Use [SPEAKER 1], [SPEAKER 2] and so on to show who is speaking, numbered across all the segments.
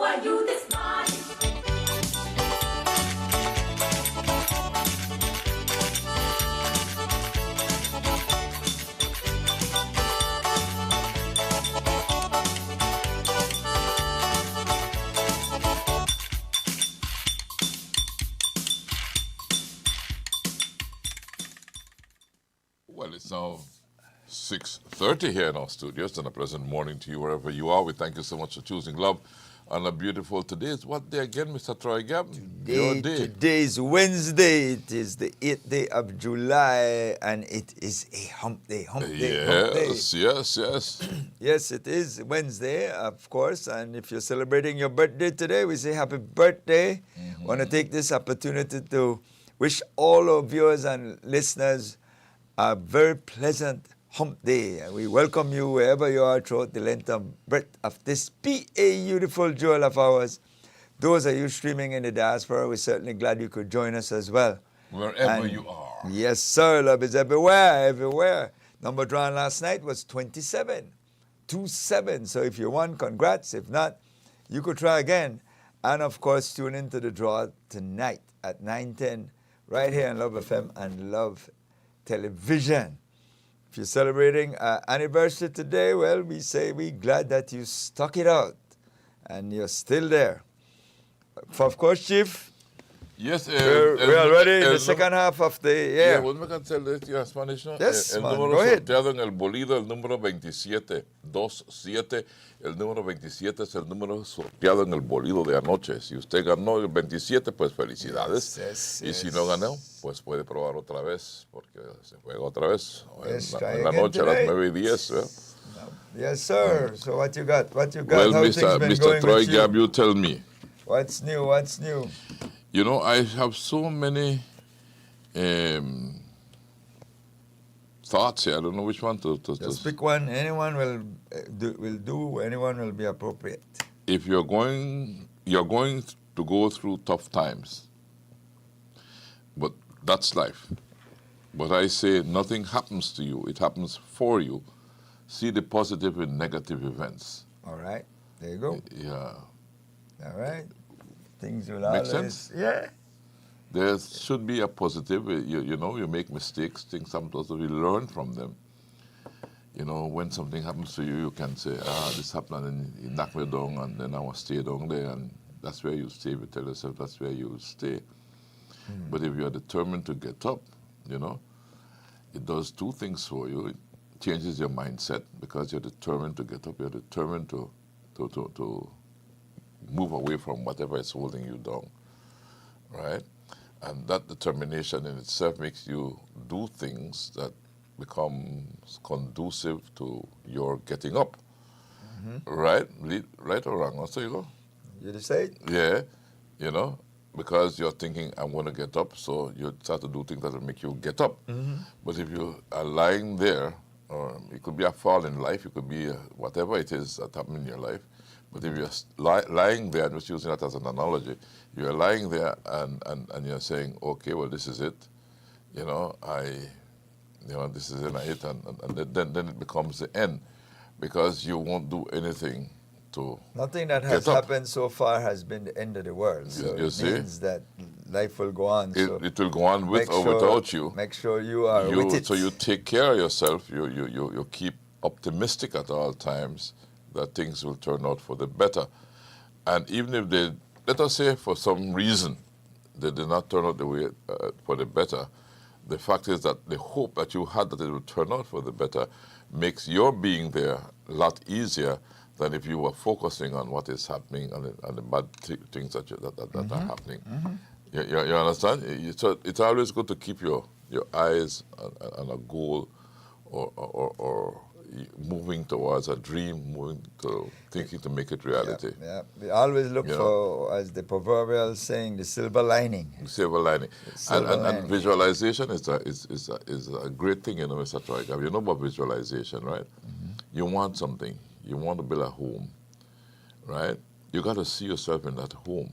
[SPEAKER 1] are you this morning?
[SPEAKER 2] Well, it's now 6:30 here in our studios, and a pleasant morning to you wherever you are. We thank you so much for choosing love on a beautiful today. Is what day again, Mr. Troy Gab? Your day.
[SPEAKER 3] Today is Wednesday. It is the 8th day of July, and it is a hump day. Hump day. Hump day.
[SPEAKER 2] Yes.
[SPEAKER 3] Yes, it is Wednesday, of course. And if you're celebrating your birthday today, we say happy birthday. Want to take this opportunity to wish all our viewers and listeners a very pleasant hump day. And we welcome you wherever you are throughout the length and breadth of this beautiful jewel of ours. Those of you streaming in the diaspora, we're certainly glad you could join us as well.
[SPEAKER 2] Wherever you are.
[SPEAKER 3] Yes, sir. Love is everywhere. Number drawn last night was 27. 27. So if you won, congrats. If not, you could try again. And of course, tune into the draw tonight at 9:10 right here on Love FM and Love Television. If you're celebrating an anniversary today, well, we say we're glad that you stuck it out and you're still there. Of course, Chief,
[SPEAKER 2] Yes,
[SPEAKER 3] we're already in the second half of the year.
[SPEAKER 2] Yeah, what me can tell you in Spanish, no?
[SPEAKER 3] Yes,
[SPEAKER 2] el
[SPEAKER 3] man,
[SPEAKER 2] número
[SPEAKER 3] go ahead.
[SPEAKER 2] sorteado en el bolido, el número 27, 27. El número 27 es el número sorteado en el bolido de anoche. Si usted ganó el 27, pues felicidades.
[SPEAKER 3] Yes,
[SPEAKER 2] Y si no ganó, pues puede probar otra vez, porque se juega otra vez.
[SPEAKER 3] Yes,
[SPEAKER 2] en,
[SPEAKER 3] try
[SPEAKER 2] en la
[SPEAKER 3] again
[SPEAKER 2] noche a las
[SPEAKER 3] tonight.
[SPEAKER 2] 9:10. ¿eh?
[SPEAKER 3] Yes, sir. So what you got? What you got?
[SPEAKER 2] Well,
[SPEAKER 3] How things been
[SPEAKER 2] Mr.
[SPEAKER 3] going
[SPEAKER 2] Troy
[SPEAKER 3] with you?
[SPEAKER 2] Gab, you tell me.
[SPEAKER 3] What's new? What's new?
[SPEAKER 2] You know, I have so many thoughts here. I don't know which one to
[SPEAKER 3] Just pick one. Anyone will do. Anyone will be appropriate.
[SPEAKER 2] If you're going to go through tough times, but that's life. But I say nothing happens to you, it happens for you. See the positive in negative events.
[SPEAKER 3] All right. There you go.
[SPEAKER 2] Yeah.
[SPEAKER 3] All right. Things will
[SPEAKER 2] Make
[SPEAKER 3] always.
[SPEAKER 2] sense?
[SPEAKER 3] Yeah.
[SPEAKER 2] There should be a positive. You know, you make mistakes, things happen to us, we learn from them. You know, when something happens to you, you can say, this happened, and you knock me down, and then I will stay down there, and that's where you stay. You tell yourself that's where you will stay. But if you are determined to get up, you know, it does two things for you. It changes your mindset because you're determined to get up. You're determined to move away from whatever is holding you down, right? And that determination in itself makes you do things that become conducive to your getting up, right? Right or wrong? So you go.
[SPEAKER 3] You decide?
[SPEAKER 2] Yeah, you know, because you're thinking, I'm going to get up, so you start to do things that will make you get up. But if you are lying there, or it could be a fall in life, it could be whatever it is that happened in your life, but if you're lying there, I'm just using that as an analogy, you're lying there and you're saying, okay, well, this is it, you know, this is it, and then it becomes the end, because you won't do anything to
[SPEAKER 3] Nothing that has
[SPEAKER 2] get up.
[SPEAKER 3] happened so far has been the end of the world. So
[SPEAKER 2] You
[SPEAKER 3] it
[SPEAKER 2] see?
[SPEAKER 3] means that life will go on. So
[SPEAKER 2] It will go on with
[SPEAKER 3] make
[SPEAKER 2] or
[SPEAKER 3] sure-
[SPEAKER 2] without you.
[SPEAKER 3] Make sure you are with it.
[SPEAKER 2] So you take care of yourself. You keep optimistic at all times that things will turn out for the better. And even if they, let us say for some reason, they did not turn out the way for the better, the fact is that the hope that you had that it would turn out for the better makes your being there a lot easier than if you were focusing on what is happening and the bad things that are happening. You understand? So it's always good to keep your eyes on a goal or moving towards a dream, thinking to make it reality.
[SPEAKER 3] Yeah. We always look
[SPEAKER 2] You
[SPEAKER 3] for, as the proverbial saying, the silver lining.
[SPEAKER 2] Silver lining.
[SPEAKER 3] Silver
[SPEAKER 2] And
[SPEAKER 3] lining.
[SPEAKER 2] visualization is a great thing, you know, Mr. Troy. You know about visualization, right? You want something. You want to build a home, right? You got to see yourself in that home.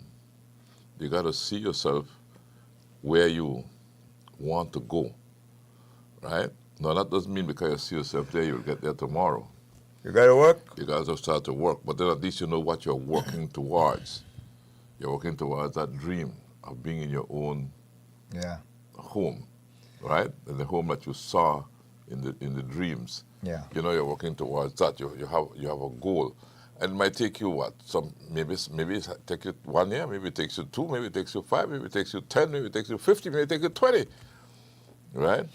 [SPEAKER 2] You got to see yourself where you want to go, right? Now, that doesn't mean because you see yourself there, you'll get there tomorrow.
[SPEAKER 3] You got to work.
[SPEAKER 2] You guys have started to work, but then at least you know what you're working towards. You're working towards that dream of being in your own
[SPEAKER 3] Yeah.
[SPEAKER 2] home, right? And the home that you saw in the dreams.
[SPEAKER 3] Yeah.
[SPEAKER 2] You know, you're working towards that. You have a goal, and it might take you what? Maybe it take you 1 year, maybe it takes you 2, maybe it takes you 5, maybe it takes you 10, maybe it takes you 50, maybe it takes you 20, right?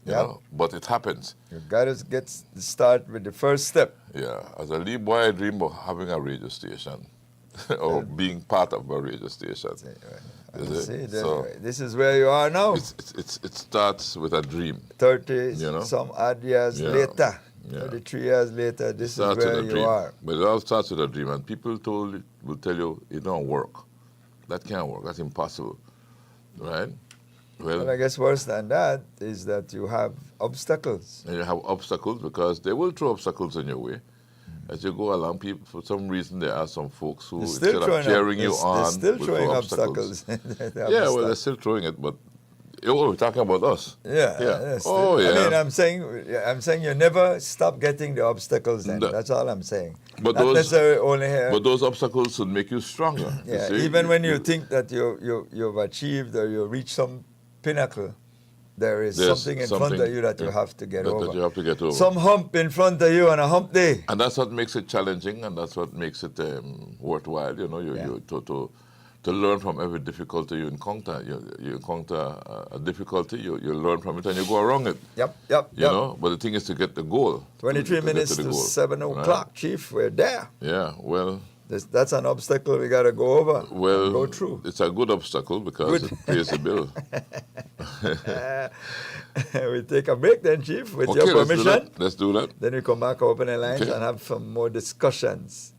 [SPEAKER 2] You
[SPEAKER 3] Yep.
[SPEAKER 2] know, but it happens.
[SPEAKER 3] You got to get start with the first step.
[SPEAKER 2] Yeah, as a little boy, I dream of having a radio station or being part of a radio station. You see? So
[SPEAKER 3] This is where you are now.
[SPEAKER 2] it starts with a dream.
[SPEAKER 3] 30
[SPEAKER 2] You know?
[SPEAKER 3] some odd years
[SPEAKER 2] Yeah.
[SPEAKER 3] later,
[SPEAKER 2] Yeah.
[SPEAKER 3] 33 years later, this is
[SPEAKER 2] Starts
[SPEAKER 3] where
[SPEAKER 2] with a
[SPEAKER 3] you
[SPEAKER 2] dream.
[SPEAKER 3] are.
[SPEAKER 2] But it all starts with a dream, and people will tell you it don't work. That can't work. That's impossible, right?
[SPEAKER 3] Well, I guess worse than that is that you have obstacles.
[SPEAKER 2] And you have obstacles because they will throw obstacles in your way. As you go along, people, for some reason, there are some folks who,
[SPEAKER 3] They're
[SPEAKER 2] instead of cheering you on,
[SPEAKER 3] they're still
[SPEAKER 2] will
[SPEAKER 3] throwing
[SPEAKER 2] throw
[SPEAKER 3] obstacles.
[SPEAKER 2] Yeah, well, they're still throwing it, but we're talking about us.
[SPEAKER 3] Yeah.
[SPEAKER 2] Yeah.
[SPEAKER 3] Oh,
[SPEAKER 2] yeah.
[SPEAKER 3] I mean, I'm saying you never stop getting the obstacles. Then that's all I'm saying.
[SPEAKER 2] But
[SPEAKER 3] Not
[SPEAKER 2] those-
[SPEAKER 3] necessarily only here.
[SPEAKER 2] But those obstacles would make you stronger. you
[SPEAKER 3] Yeah,
[SPEAKER 2] see.
[SPEAKER 3] even when you think that you've achieved or you reach some pinnacle, there's something in front of you that you have to get over.
[SPEAKER 2] That you have to get over.
[SPEAKER 3] Some hump in front of you on a hump day.
[SPEAKER 2] And that's what makes it challenging, and that's what makes it worthwhile. You know, to learn from every difficulty you encounter. You encounter a difficulty, you learn from it, and you go around it.
[SPEAKER 3] Yep.
[SPEAKER 2] You know, but the thing is to get the goal.
[SPEAKER 3] 23
[SPEAKER 2] get
[SPEAKER 3] minutes
[SPEAKER 2] the
[SPEAKER 3] to
[SPEAKER 2] goal,
[SPEAKER 3] 7
[SPEAKER 2] right?
[SPEAKER 3] o'clock, Chief. We're there.
[SPEAKER 2] Yeah, well,
[SPEAKER 3] That's an obstacle we got to go over and
[SPEAKER 2] well,
[SPEAKER 3] go through.
[SPEAKER 2] it's a good obstacle because
[SPEAKER 3] Good.
[SPEAKER 2] it pays the bill.
[SPEAKER 3] We take a break then, Chief, with
[SPEAKER 2] Okay,
[SPEAKER 3] your permission.
[SPEAKER 2] Let's do that.
[SPEAKER 3] Then we come back, open the lines,
[SPEAKER 2] Okay.
[SPEAKER 3] and have some more discussions.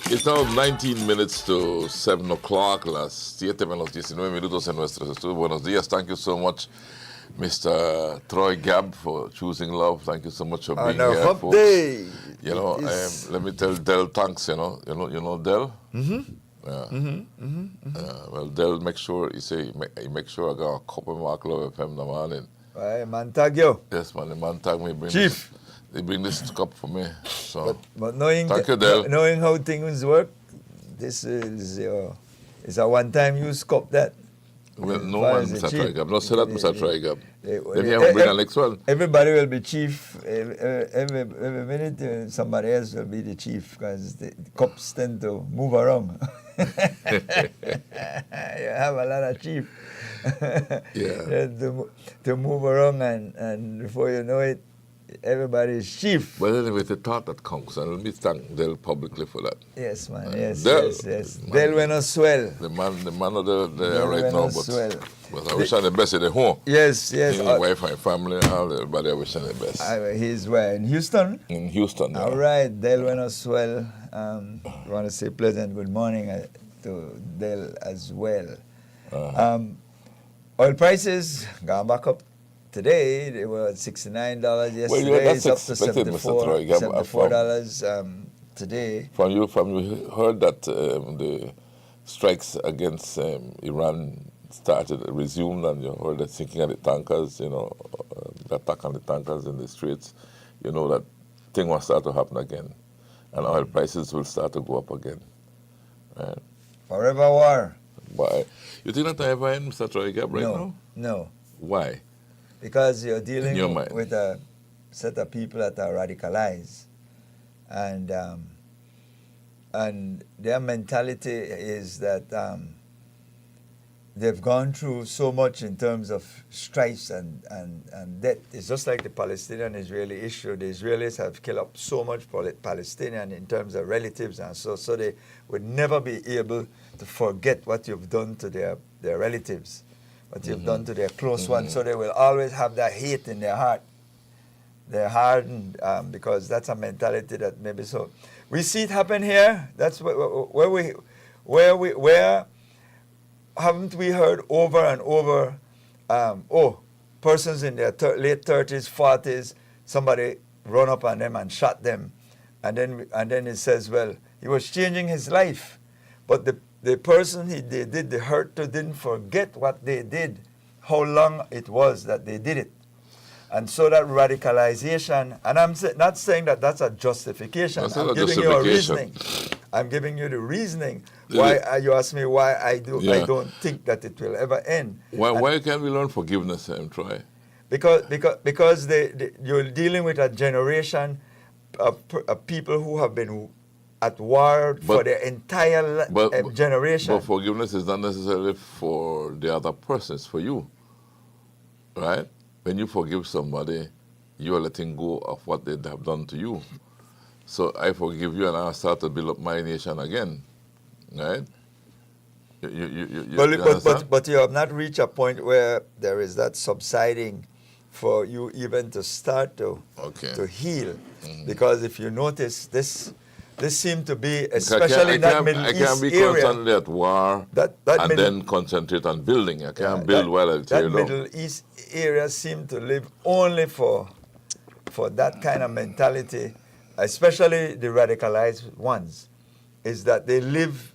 [SPEAKER 2] It's now 19 minutes to 7 o'clock, las 7 menos 19 minutos en nuestro estudio. Buenos días. Thank you so much, Mr. Troy Gabb, for choosing love. Thank you so much for being
[SPEAKER 3] On a
[SPEAKER 2] here,
[SPEAKER 3] hump
[SPEAKER 2] folks.
[SPEAKER 3] day.
[SPEAKER 2] You know, let me tell Del thanks, you know Del?
[SPEAKER 3] Mm-hmm.
[SPEAKER 2] Yeah. Well, Del, make sure, he make sure I got a cup of Mark Love FM in the morning.
[SPEAKER 3] Right, man, tag you.
[SPEAKER 2] Yes, man, the man tag me.
[SPEAKER 3] Chief.
[SPEAKER 2] They bring this cup for me. So,
[SPEAKER 3] But knowing,
[SPEAKER 2] thank you, Del.
[SPEAKER 3] knowing how things work, this is a one-time use cup that.
[SPEAKER 2] Well, no
[SPEAKER 3] far
[SPEAKER 2] man,
[SPEAKER 3] as the
[SPEAKER 2] Mr.
[SPEAKER 3] chief.
[SPEAKER 2] Troy Gabb. No, say that, Mr. Troy Gabb.
[SPEAKER 3] Eh,
[SPEAKER 2] Then you have to bring an next one.
[SPEAKER 3] Everybody will be chief. Every minute somebody else will be the chief because the cups tend to move around. You have a lot of chief.
[SPEAKER 2] Yeah.
[SPEAKER 3] to move around and before you know it, everybody is chief.
[SPEAKER 2] But anyway, the thought that counts, and let me thank Del publicly for that.
[SPEAKER 3] Yes, man. Yes.
[SPEAKER 2] Del.
[SPEAKER 3] Man. Del went on swell.
[SPEAKER 2] The man of the
[SPEAKER 3] Del
[SPEAKER 2] right
[SPEAKER 3] went
[SPEAKER 2] now,
[SPEAKER 3] on swell.
[SPEAKER 2] but I wish him the best at the home.
[SPEAKER 3] Yes.
[SPEAKER 2] His wife and family and all, everybody, I wish him the best.
[SPEAKER 3] He's where? In Houston?
[SPEAKER 2] In Houston. Yeah.
[SPEAKER 3] All right, Del went on swell. I want to say pleasant good morning to Del as well.
[SPEAKER 2] Uh-huh.
[SPEAKER 3] Oil prices gone back up today. They were at $69 yesterday.
[SPEAKER 2] Well, yeah, that's
[SPEAKER 3] it's up to
[SPEAKER 2] expected, Mr. Troy Gabb.
[SPEAKER 3] $74 today.
[SPEAKER 2] From you heard that the strikes against Iran resumed, and you heard the sinking of the tankers, the attack on the tankers in the Straits, that thing will start to happen again. And oil prices will start to go up again. Right?
[SPEAKER 3] Forever war.
[SPEAKER 2] Why? You think that I ever end, Mr. Troy Gabb, right now?
[SPEAKER 3] No.
[SPEAKER 2] Why?
[SPEAKER 3] Because you're dealing
[SPEAKER 2] your mind.
[SPEAKER 3] with a set of people that are radicalized. And their mentality is that they've gone through so much in terms of strifes and death. It's just like the Palestinian-Israeli issue. The Israelis have killed up so much Palestinian in terms of relatives, and so they would never be able to forget what you've done to their relatives, what you've done to their close ones. So they will always have that hate in their heart. They're hardened because that's a mentality that maybe so. We see it happen here. That's where haven't we heard over and over, persons in their late 30s, 40s, somebody run up on them and shot them. And then it says, well, he was changing his life. But the person they did the hurt to didn't forget what they did, how long it was that they did it. And so that radicalization, and I'm not saying that that's a justification. I'm giving you a reasoning. I'm giving you the reasoning. Why you ask me why I don't think that it will ever end.
[SPEAKER 2] Why can't we learn forgiveness, Troy?
[SPEAKER 3] Because you're dealing with a generation of people who have been at war for their entire generation.
[SPEAKER 2] But forgiveness is not necessarily for the other person, it's for you. Right? When you forgive somebody, you are letting go of what they have done to you. So I forgive you and I start to build up my nation again. Right?
[SPEAKER 3] But you have not reached a point where there is that subsiding for you even to start to heal. Mm-hmm. Because if you notice, this seemed to be, especially in that Middle East area. I can't be constantly
[SPEAKER 2] at war then concentrate on building. I can't build while I tear
[SPEAKER 3] down. That Middle East area seemed to live only for that kind of mentality, especially the radicalized ones, is that they live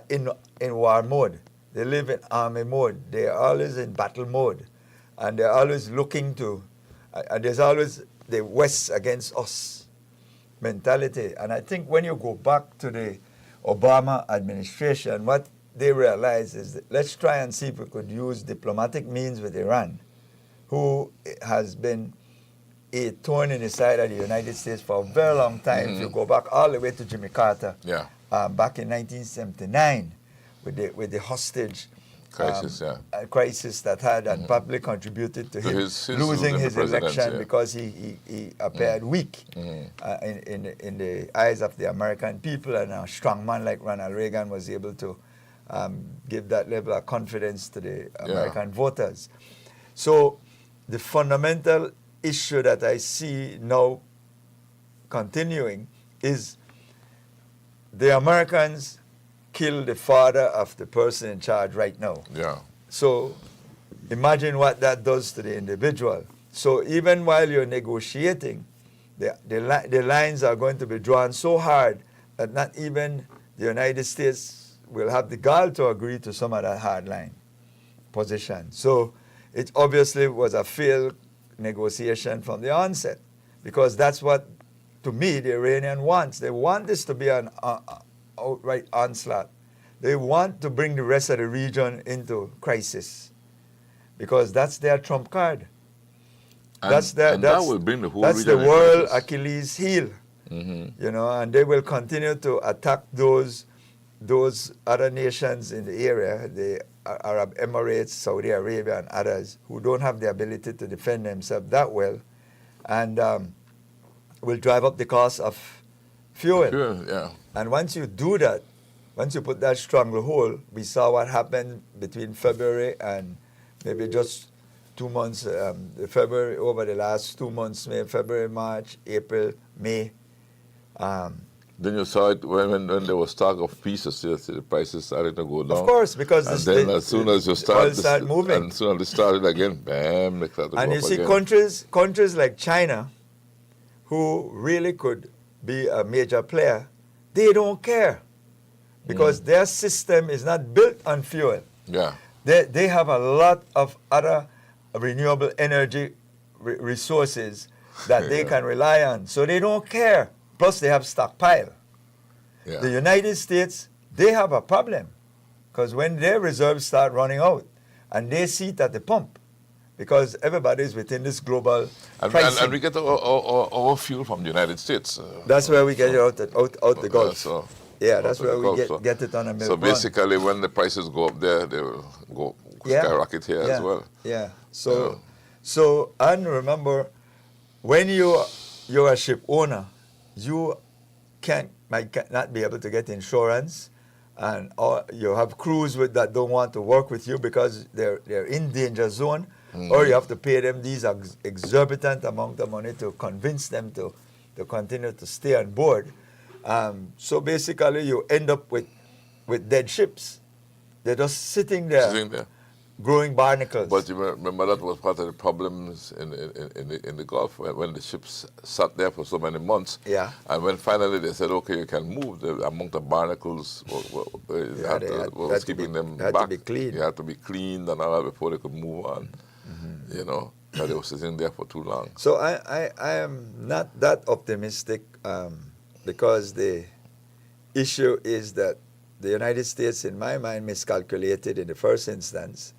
[SPEAKER 3] in war mode. They live in army mode. They are always in battle mode. And they're always looking to, and there's always the West against us mentality. And I think when you go back to the Obama administration, what they realized is that let's try and see if we could use diplomatic means with Iran, who has been a thorn in the side of the United States for a very long time. Mm-hmm. If you go back all the way to Jimmy Carter, back in 1979, with the hostage
[SPEAKER 2] Crisis,
[SPEAKER 3] a crisis that had and probably contributed to him
[SPEAKER 2] his
[SPEAKER 3] losing his
[SPEAKER 2] presidency,
[SPEAKER 3] election
[SPEAKER 2] yeah.
[SPEAKER 3] because he appeared weak in the eyes of the American people, and a strong man like Ronald Reagan was able to give that level of confidence to the American voters. So the fundamental issue that I see now continuing is the Americans kill the father of the person in charge right now.
[SPEAKER 2] Yeah.
[SPEAKER 3] So imagine what that does to the individual. So even while you're negotiating, the lines are going to be drawn so hard that not even the United States will have the gall to agree to some of that hard line position. So it obviously was a failed negotiation from the onset, because that's what, to me, the Iranian wants. They want this to be an outright onslaught. They want to bring the rest of the region into crisis, because that's their trump card.
[SPEAKER 2] And that will bring the whole
[SPEAKER 3] that's
[SPEAKER 2] region
[SPEAKER 3] the
[SPEAKER 2] into
[SPEAKER 3] world
[SPEAKER 2] crisis.
[SPEAKER 3] Achilles heel. You know, and they will continue to attack those other nations in the area, the Arab Emirates, Saudi Arabia, and others who don't have the ability to defend themselves that well, and will drive up the cost of fuel.
[SPEAKER 2] Yeah.
[SPEAKER 3] And once you do that, once you put that stranglehold, we saw what happened between February and maybe just 2 months, February, over the last 2 months, February, March, April, May.
[SPEAKER 2] Then you saw it when there was talk of peace, the prices started to go down.
[SPEAKER 3] Of course, because
[SPEAKER 2] and then as soon as you
[SPEAKER 3] start moving,
[SPEAKER 2] and as soon as it started again, bam, they started to
[SPEAKER 3] and
[SPEAKER 2] go
[SPEAKER 3] you
[SPEAKER 2] up
[SPEAKER 3] see
[SPEAKER 2] again.
[SPEAKER 3] countries like China, who really could be a major player, they don't care, because their system is not built on fuel.
[SPEAKER 2] Yeah.
[SPEAKER 3] They have a lot of other renewable energy resources that they can rely on, so they don't care. Plus, they have stockpile.
[SPEAKER 2] Yeah.
[SPEAKER 3] The United States, they have a problem, because when their reserves start running out, and they see it at the pump, because everybody's within this global pricing.
[SPEAKER 2] And we get our fuel from the United States.
[SPEAKER 3] That's where we get it out the Gulf.
[SPEAKER 2] That's
[SPEAKER 3] that's where we
[SPEAKER 2] Gulf,
[SPEAKER 3] get it on a milk
[SPEAKER 2] So
[SPEAKER 3] run.
[SPEAKER 2] basically, when the prices go up there, they will go skyrocket here as well.
[SPEAKER 3] Yeah. So and remember, when you're a ship owner, you might not be able to get insurance, or you have crews that don't want to work with you because they're in danger zone, or you have to pay them these exorbitant amount of money to convince them to continue to stay on board. So basically, you end up with dead ships. They're just sitting there. Growing barnacles.
[SPEAKER 2] But you remember that was part of the problems in the Gulf when the ships sat there for so many months.
[SPEAKER 3] Yeah.
[SPEAKER 2] And when finally they said, okay, you can move, the amount of barnacles was keeping them back.
[SPEAKER 3] Had to be cleaned.
[SPEAKER 2] They had to be cleaned and all that before they could move on. You know, because they were sitting there for too long.
[SPEAKER 3] So I am not that optimistic, because the issue is that the United States, in my mind, miscalculated in the first instance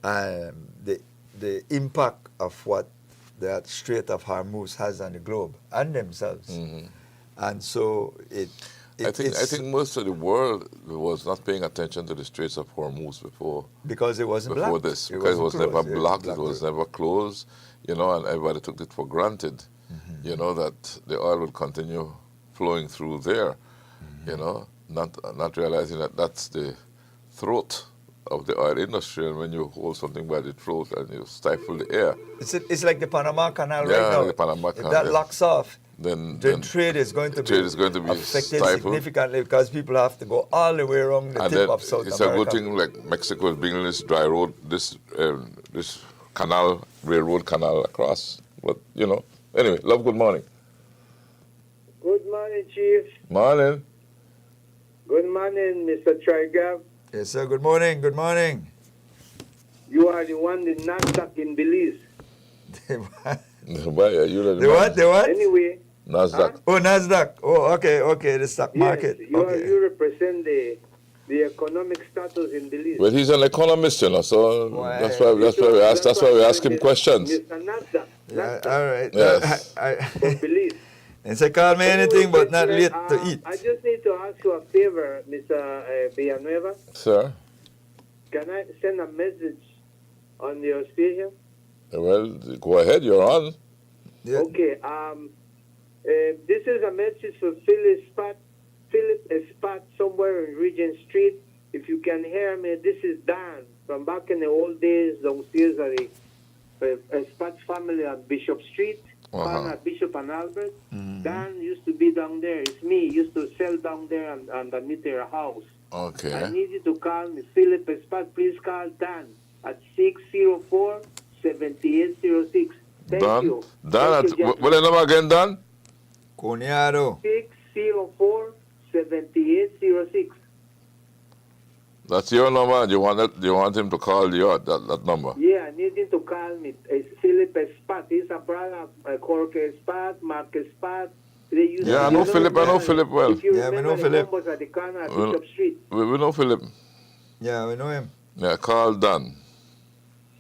[SPEAKER 3] the impact of what that Strait of Hormuz has on the globe and themselves. And so
[SPEAKER 2] I think most of the world was not paying attention to the Straits of Hormuz before.
[SPEAKER 3] Because it wasn't
[SPEAKER 2] before
[SPEAKER 3] blocked.
[SPEAKER 2] this, because it was never blocked, it was never closed, you know, and everybody took it for granted, you know, that the oil would continue flowing through there, you know, not realizing that that's the throat of the oil industry, and when you hold something by the throat and you stifle the air.
[SPEAKER 3] It's like the Panama Canal
[SPEAKER 2] Yeah,
[SPEAKER 3] right now.
[SPEAKER 2] the Panama Canal,
[SPEAKER 3] if that
[SPEAKER 2] yeah.
[SPEAKER 3] locks off,
[SPEAKER 2] Then
[SPEAKER 3] trade is going to be affected
[SPEAKER 2] stifled.
[SPEAKER 3] significantly, because people have to go all the way around the
[SPEAKER 2] And
[SPEAKER 3] tip
[SPEAKER 2] then
[SPEAKER 3] of South
[SPEAKER 2] it's
[SPEAKER 3] America.
[SPEAKER 2] a good thing, like Mexico is bringing this dry road, this canal, railroad canal across. But, you know, anyway, love, good morning.
[SPEAKER 1] Good morning, Chief.
[SPEAKER 2] Morning.
[SPEAKER 1] Good morning, Mr. Trigav.
[SPEAKER 3] Yes, sir. Good morning. Good morning.
[SPEAKER 1] You are the one in NASDAQ in Belize.
[SPEAKER 2] Why are you the
[SPEAKER 3] The what? The what?
[SPEAKER 1] Anyway.
[SPEAKER 2] NASDAQ.
[SPEAKER 3] Oh, NASDAQ. Oh, okay. The stock market.
[SPEAKER 1] Yes,
[SPEAKER 3] Okay.
[SPEAKER 1] you represent the economic status in Belize.
[SPEAKER 2] Well, he's an economist, you know, so
[SPEAKER 3] Why?
[SPEAKER 2] that's why we ask him questions.
[SPEAKER 1] Mr. NASDAQ.
[SPEAKER 3] Yeah, all right.
[SPEAKER 2] Yes.
[SPEAKER 1] From Belize.
[SPEAKER 3] And say, call me anything but not late to eat.
[SPEAKER 1] I just need to ask you a favor, Mr. Villanueva.
[SPEAKER 2] Sir?
[SPEAKER 1] Can I send a message on your station?
[SPEAKER 2] Well, go ahead, you're on.
[SPEAKER 3] Yeah.
[SPEAKER 1] Okay. This is a message for Philip Spot, somewhere in Regent Street. If you can hear me, this is Dan from back in the old days downstairs at the Spot family on Bishop Street, at Bishop and Albert. Dan used to be down there. It's me. Used to sell down there and underneath their house.
[SPEAKER 2] Okay.
[SPEAKER 1] I need you to call me, Philip Spot. Please call Dan at 604-7806. Thank
[SPEAKER 2] Dan,
[SPEAKER 1] you.
[SPEAKER 2] Dan,
[SPEAKER 1] Thank you,
[SPEAKER 2] what the number again, Dan?
[SPEAKER 3] Coniado.
[SPEAKER 1] 604-7806.
[SPEAKER 2] That's your number. You want him to call you at that number?
[SPEAKER 1] Yeah, I need him to call me. It's Philip Spot. He's a brother of Jorge Spot, Marcus Spot. They used
[SPEAKER 2] Yeah, I know Philip. I know Philip well.
[SPEAKER 1] If you
[SPEAKER 3] Yeah, we
[SPEAKER 1] remember
[SPEAKER 3] know
[SPEAKER 1] the
[SPEAKER 3] Philip.
[SPEAKER 1] numbers at the corner at
[SPEAKER 2] Well,
[SPEAKER 1] Bishop Street.
[SPEAKER 2] We know Philip.
[SPEAKER 3] Yeah, we know him.
[SPEAKER 2] Yeah, call Dan.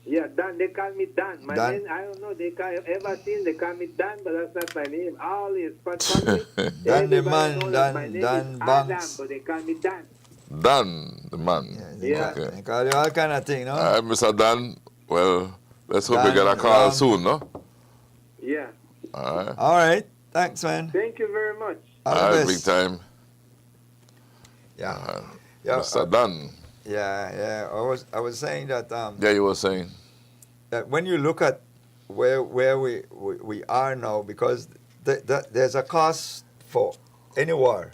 [SPEAKER 1] Yeah, Dan. They call me Dan. My
[SPEAKER 3] Dan.
[SPEAKER 1] name, I don't know. They call they call me Dan, but that's not my name. All is Spot family.
[SPEAKER 3] Dan the
[SPEAKER 1] Everybody
[SPEAKER 3] man,
[SPEAKER 1] knows
[SPEAKER 3] Dan-
[SPEAKER 1] my name
[SPEAKER 3] Dan
[SPEAKER 1] is
[SPEAKER 3] Banks.
[SPEAKER 1] Adam, but they call me Dan.
[SPEAKER 2] Dan, the man.
[SPEAKER 1] Yeah.
[SPEAKER 2] Okay.
[SPEAKER 3] They call you all kind of thing, no?
[SPEAKER 2] All right, Mr. Dan. Well, let's hope you
[SPEAKER 3] Dan,
[SPEAKER 2] get a call
[SPEAKER 3] Ram.
[SPEAKER 2] soon, no?
[SPEAKER 1] Yeah.
[SPEAKER 2] All right.
[SPEAKER 3] All right. Thanks, man.
[SPEAKER 1] Thank you very much.
[SPEAKER 3] All
[SPEAKER 2] All
[SPEAKER 3] the
[SPEAKER 2] right,
[SPEAKER 3] best.
[SPEAKER 2] big time.
[SPEAKER 3] Yeah. Yeah,
[SPEAKER 2] Mr. Dan.
[SPEAKER 3] yeah. I was saying that
[SPEAKER 2] Yeah, you were saying.
[SPEAKER 3] that when you look at where we are now, because there's a cost for any war,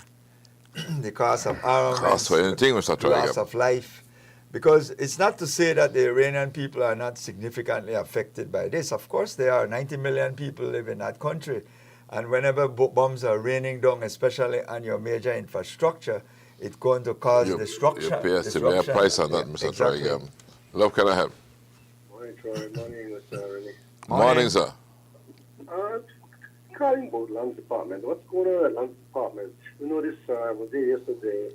[SPEAKER 3] the cost of armaments,
[SPEAKER 2] Cost for anything, Mr.
[SPEAKER 3] the loss
[SPEAKER 2] Trigan.
[SPEAKER 3] of life, because it's not to say that the Iranian people are not significantly affected by this. Of course they are. 90 million people live in that country, and whenever bombs are raining down, especially on your major infrastructure, it's going to cause
[SPEAKER 2] You
[SPEAKER 3] destruction.
[SPEAKER 2] pay a severe price on that,
[SPEAKER 3] Yeah,
[SPEAKER 2] Mr.
[SPEAKER 3] exactly.
[SPEAKER 2] Trigan. Love, can I help?
[SPEAKER 4] Morning, Troy. Morning, Mr. Rennie.
[SPEAKER 2] Morning, sir.
[SPEAKER 4] Calling about land department. What's going on at land department? You know, this I was there yesterday.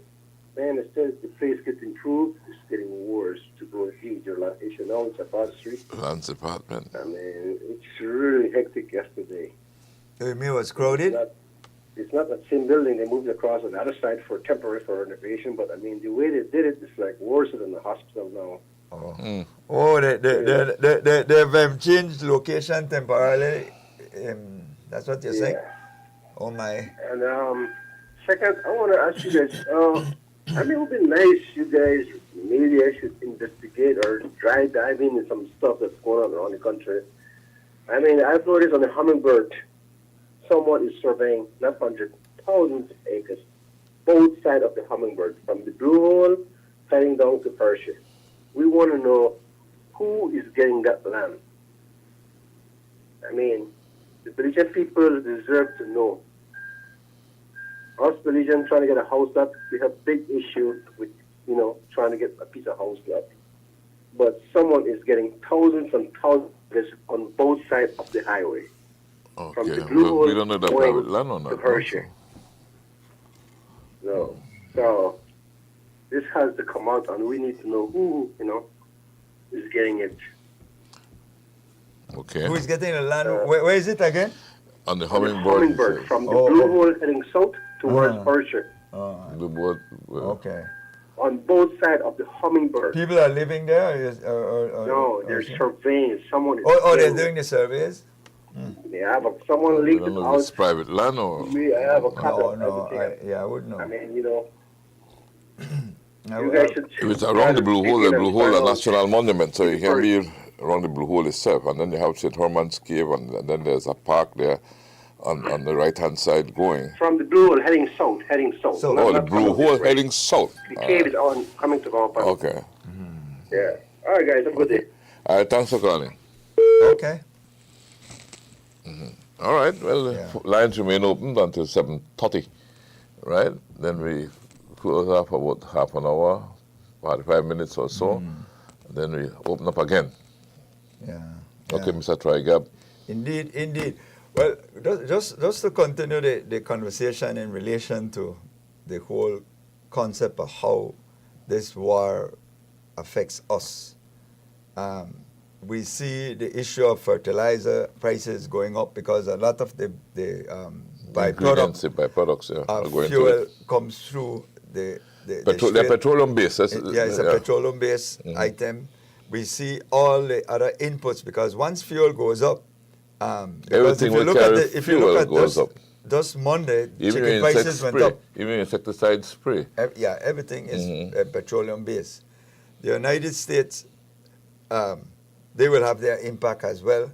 [SPEAKER 4] Man, it says the place gets improved. It's getting worse to go huge. Issue now it's at Bad Street.
[SPEAKER 2] Lands Department.
[SPEAKER 4] I mean, it's really hectic yesterday.
[SPEAKER 3] You mean it was crowded?
[SPEAKER 4] It's not that same building. They moved across on the other side for temporary for renovation. But I mean, the way they did it is like worse than the hospital now.
[SPEAKER 3] Oh, they've changed location temporarily. That's what you're saying? Oh, my.
[SPEAKER 4] And second, I want to ask you guys. I mean, it would be nice, you guys, media should investigate or dry diving in some stuff that's going on around the country. I mean, I've noticed on the Hummingbird, someone is surveying not hundreds, thousands of acres, both sides of the Hummingbird, from the Blue Hole heading down to Persia. We want to know who is getting that land. I mean, the Belizean people deserve to know. Us Belizean trying to get a house lot, we have big issue with, trying to get a piece of house lot. But someone is getting thousands and thousands on both sides of the highway. From
[SPEAKER 2] Okay.
[SPEAKER 4] the Blue Hole
[SPEAKER 2] We don't know the
[SPEAKER 4] going
[SPEAKER 2] private land on
[SPEAKER 4] to
[SPEAKER 2] that.
[SPEAKER 4] Hershey. No. So this has to come out, and we need to know who, is getting it.
[SPEAKER 2] Okay.
[SPEAKER 3] Who is getting the land? Where is it again?
[SPEAKER 2] On the
[SPEAKER 4] The
[SPEAKER 2] Hummingbird.
[SPEAKER 4] Hummingbird, from the
[SPEAKER 3] Oh.
[SPEAKER 4] Blue Hole heading south towards
[SPEAKER 3] Uh-huh.
[SPEAKER 4] Hershey.
[SPEAKER 2] The board.
[SPEAKER 3] Okay.
[SPEAKER 4] On both sides of the Hummingbird.
[SPEAKER 3] People are living there? Or
[SPEAKER 4] No, they're surveying. Someone is
[SPEAKER 3] they're
[SPEAKER 4] saying-
[SPEAKER 3] doing the surveys?
[SPEAKER 4] Yeah, but someone
[SPEAKER 2] We
[SPEAKER 4] leaked
[SPEAKER 2] don't
[SPEAKER 4] it
[SPEAKER 2] know if it's
[SPEAKER 4] out.
[SPEAKER 2] private land or.
[SPEAKER 4] I have a copy
[SPEAKER 3] No,
[SPEAKER 4] of
[SPEAKER 3] no.
[SPEAKER 4] everything.
[SPEAKER 3] I would know.
[SPEAKER 4] I mean,
[SPEAKER 3] I-
[SPEAKER 4] you guys should.
[SPEAKER 2] If it's around the Blue Hole, the Blue Hole is a
[SPEAKER 4] national.
[SPEAKER 2] national monument, so you can be around the Blue Hole itself. And then you have St. Herman's Cave, and then there's a park there on the right-hand side going.
[SPEAKER 4] From the Blue Hole heading south.
[SPEAKER 3] So-
[SPEAKER 4] Not-
[SPEAKER 2] Oh, the
[SPEAKER 4] not
[SPEAKER 2] Blue
[SPEAKER 4] coming
[SPEAKER 2] Hole
[SPEAKER 4] this way.
[SPEAKER 2] heading south.
[SPEAKER 4] The cave is on coming to Compound.
[SPEAKER 2] Okay.
[SPEAKER 4] Yeah. All right, guys. Have a good day.
[SPEAKER 2] All right, thanks for calling.
[SPEAKER 3] Okay.
[SPEAKER 2] All right, well,
[SPEAKER 3] Yeah.
[SPEAKER 2] lines remain open until 7:30, right? Then we close up about half an hour, 45 minutes or so. Then we open up again.
[SPEAKER 3] Yeah.
[SPEAKER 2] Okay, Mr. Trigab.
[SPEAKER 3] Indeed. Well, just to continue the conversation in relation to the whole concept of how this war affects us. We see the issue of fertilizer prices going up because a lot of the
[SPEAKER 2] Ingredients,
[SPEAKER 3] byproduct
[SPEAKER 2] the byproducts, yeah, are
[SPEAKER 3] of
[SPEAKER 2] going to
[SPEAKER 3] fuel
[SPEAKER 2] it.
[SPEAKER 3] comes through the
[SPEAKER 2] They're
[SPEAKER 3] straight-
[SPEAKER 2] petroleum based.
[SPEAKER 3] yeah, it's a petroleum-based item. We see all the other inputs because once fuel goes up, because
[SPEAKER 2] Everything with carry
[SPEAKER 3] if you look
[SPEAKER 2] fuel
[SPEAKER 3] at
[SPEAKER 2] goes up.
[SPEAKER 3] just Monday,
[SPEAKER 2] Even
[SPEAKER 3] chicken prices went up.
[SPEAKER 2] Even insecticide spray.
[SPEAKER 3] Yeah, everything is petroleum-based. The United States, they will have their impact as well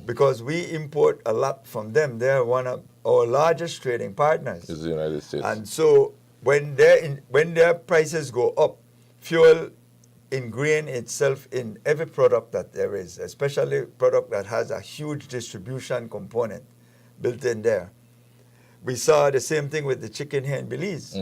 [SPEAKER 3] because we import a lot from them. They're one of our largest trading partners.
[SPEAKER 2] Is the United States.
[SPEAKER 3] And so when their prices go up, fuel ingrain itself in every product that there is, especially product that has a huge distribution component built in there. We saw the same thing with the chicken here in Belize,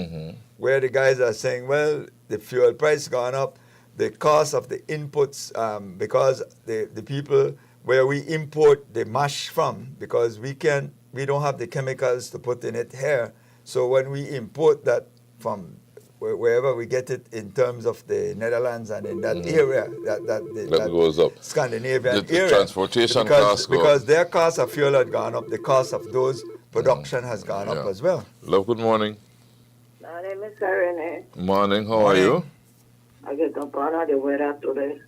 [SPEAKER 3] where the guys are saying, well, the fuel price gone up, the cost of the inputs, because the people where we import the mash from, because we don't have the chemicals to put in it here. So when we import that from wherever we get it in terms of the Netherlands and in that area, that
[SPEAKER 2] goes up.
[SPEAKER 3] Scandinavian
[SPEAKER 2] The
[SPEAKER 3] area.
[SPEAKER 2] transportation costs go
[SPEAKER 3] because
[SPEAKER 2] up.
[SPEAKER 3] their cost of fuel had gone up, the cost of those production has gone up as well.
[SPEAKER 2] Love, good morning.
[SPEAKER 5] My name is Irene.
[SPEAKER 2] Morning, how
[SPEAKER 3] Morning.
[SPEAKER 2] are you?
[SPEAKER 5] I get up under the weather today.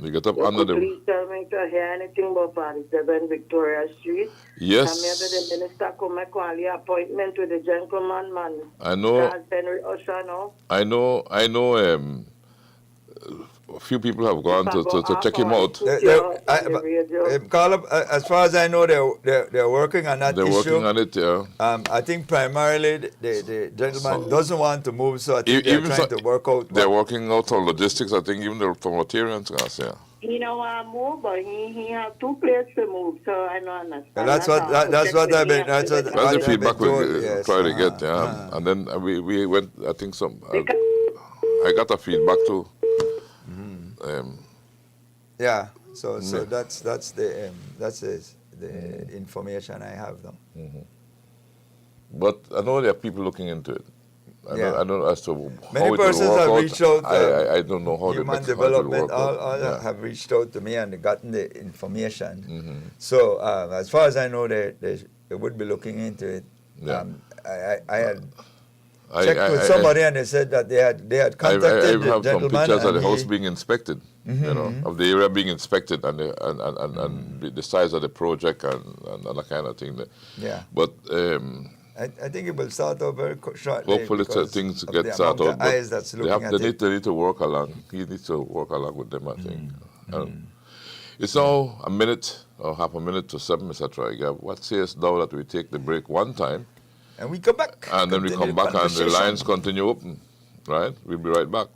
[SPEAKER 2] You get up
[SPEAKER 5] You
[SPEAKER 2] under
[SPEAKER 5] could
[SPEAKER 2] the...
[SPEAKER 5] please tell me to hear anything about 47 Victoria Street.
[SPEAKER 2] Yes.
[SPEAKER 5] And maybe the minister come make an appointment with the gentleman man.
[SPEAKER 2] I know.
[SPEAKER 5] Charles Henry Usher now.
[SPEAKER 2] I know. A few people have gone to check him out.
[SPEAKER 3] Carl, as far as I know, they're working on that
[SPEAKER 2] They're
[SPEAKER 3] issue.
[SPEAKER 2] working on it, yeah.
[SPEAKER 3] I think primarily the gentleman doesn't want to move, so I think they're trying to work out.
[SPEAKER 2] They're working out on logistics. I think even the Rotarians going to say.
[SPEAKER 5] He don't want to move, but he have two places to move, so I don't understand.
[SPEAKER 3] Well, that's what I've been. That's
[SPEAKER 2] That's the
[SPEAKER 3] I've been
[SPEAKER 2] feedback we
[SPEAKER 3] told, yes.
[SPEAKER 2] try to get, yeah. And then we went, I think I got a feedback too.
[SPEAKER 3] Yeah. So that's the information I have now.
[SPEAKER 2] But I know there are people looking into it. I don't know as to
[SPEAKER 3] Many
[SPEAKER 2] how it
[SPEAKER 3] persons
[SPEAKER 2] will work
[SPEAKER 3] have
[SPEAKER 2] out.
[SPEAKER 3] reached out.
[SPEAKER 2] I don't know how
[SPEAKER 3] Human
[SPEAKER 2] how
[SPEAKER 3] development,
[SPEAKER 2] it will work
[SPEAKER 3] all
[SPEAKER 2] out.
[SPEAKER 3] have reached out to me and gotten the information. So as far as I know, they would be looking into it.
[SPEAKER 2] Yeah.
[SPEAKER 3] I had checked with somebody and they said that they had contacted
[SPEAKER 2] I
[SPEAKER 3] the
[SPEAKER 2] have some
[SPEAKER 3] gentleman.
[SPEAKER 2] pictures of the
[SPEAKER 3] and
[SPEAKER 2] house being inspected, you know, of the area being inspected and the size of the project and that kind of thing.
[SPEAKER 3] Yeah.
[SPEAKER 2] But
[SPEAKER 3] I think it will start out very shortly.
[SPEAKER 2] hopefully
[SPEAKER 3] because
[SPEAKER 2] things
[SPEAKER 3] of
[SPEAKER 2] get
[SPEAKER 3] the
[SPEAKER 2] started
[SPEAKER 3] amount
[SPEAKER 2] out.
[SPEAKER 3] of eyes that's looking at it.
[SPEAKER 2] They need to work along. He needs to work along with them, I think. It's now a minute or half a minute to 7, Mr. Triga. What says now that we take the break one time?
[SPEAKER 3] And we come back.
[SPEAKER 2] And then we come back and the lines continue open, right? We'll be right back.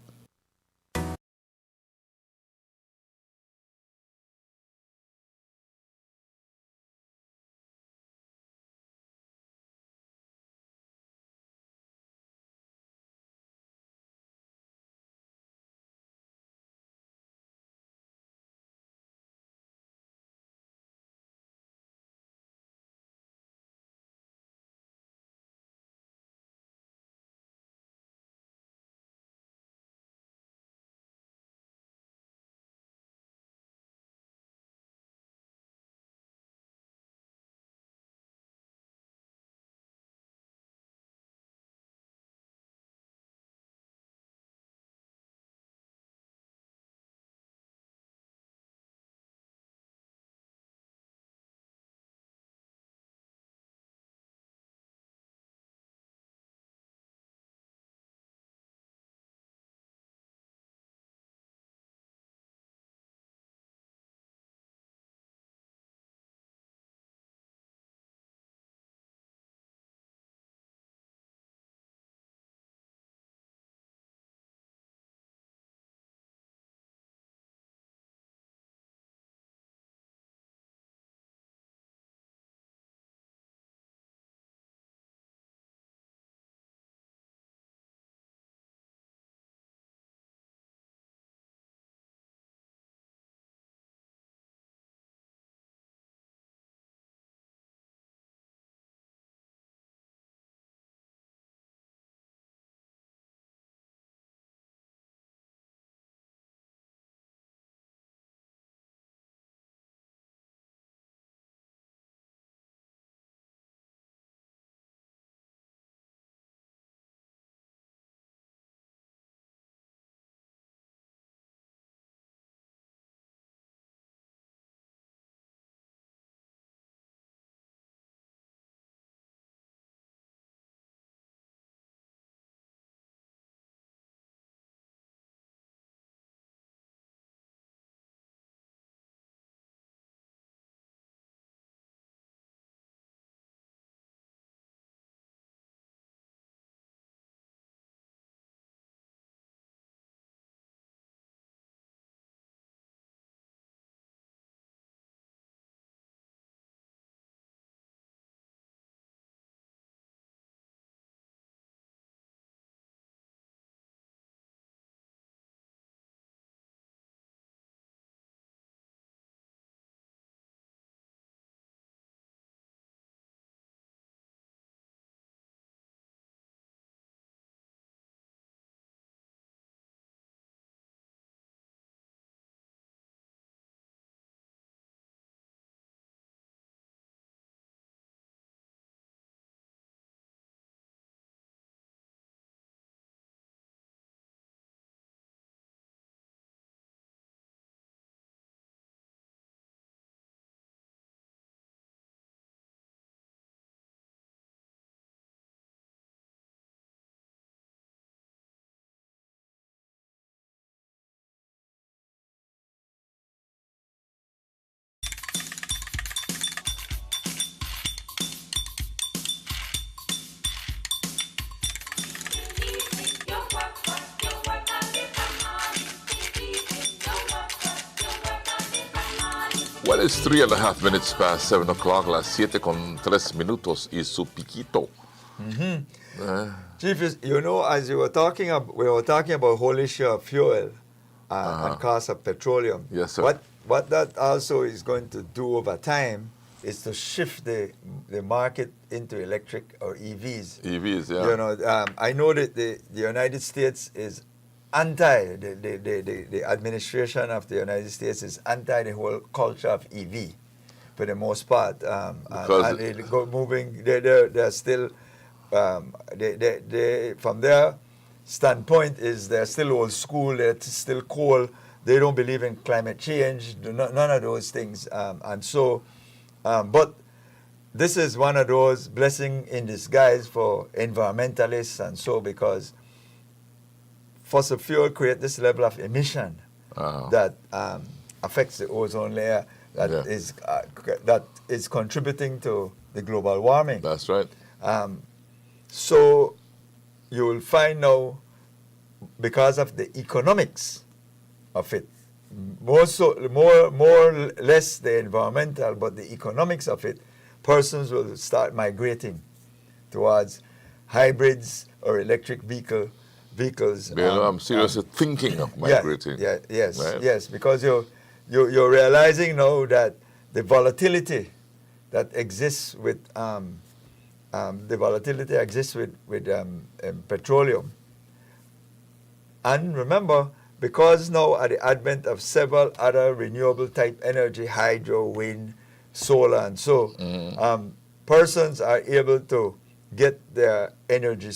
[SPEAKER 2] Well, it's 3.5 minutes past 7 o'clock. Las 7:03 y su piquito.
[SPEAKER 3] Chief, you know, as you were talking, we were talking about whole issue of fuel and cost of petroleum.
[SPEAKER 2] Yes, sir.
[SPEAKER 3] What that also is going to do over time is to shift the market into electric or EVs.
[SPEAKER 2] EVs, yeah.
[SPEAKER 3] You know, I know that the United States is anti, the administration of the United States is anti the whole culture of EV for the most part.
[SPEAKER 2] Because
[SPEAKER 3] they're still, from their standpoint is they're still old school, they're still coal, they don't believe in climate change, none of those things. But this is one of those blessing in disguise for environmentalists and so, because fossil fuel create this level of emission that affects the ozone layer, that is contributing to the global warming.
[SPEAKER 2] That's right.
[SPEAKER 3] So you will find now, because of the economics of it, more less the environmental, but the economics of it, persons will start migrating towards hybrids or electric vehicles.
[SPEAKER 2] I'm seriously thinking of migrating.
[SPEAKER 3] Yes, because you're realizing now that the volatility that exists with petroleum. And remember, because now at the advent of several other renewable type energy, hydro, wind, solar, and so, persons are able to get their energy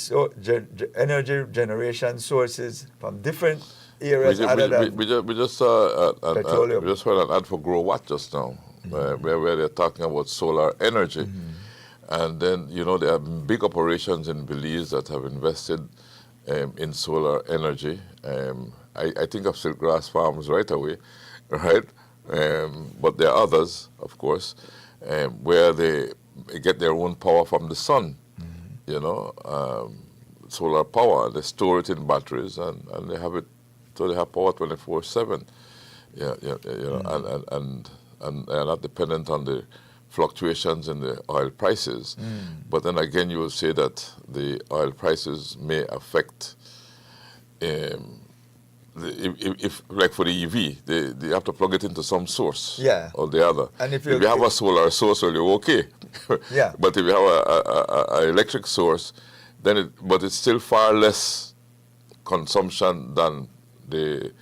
[SPEAKER 3] generation sources from different areas
[SPEAKER 2] we just saw
[SPEAKER 3] petroleum.
[SPEAKER 2] we just heard an ad for Grow Watt just now, where they're talking about solar energy. And then, you know, there are big operations in Belize that have invested in solar energy. I think of Silkgrass Farms right away, right? But there are others, of course, where they get their own power from the sun, you know, solar power. They store it in batteries and they have it, so they have power 24/7. You know, and they're not dependent on the fluctuations in the oil prices. But then again, you will say that the oil prices may affect, if like for the EV, they have to plug it into some source or the other. And if you have a solar source, well, you're okay. But if you have an electric source, then but it's still far less consumption than the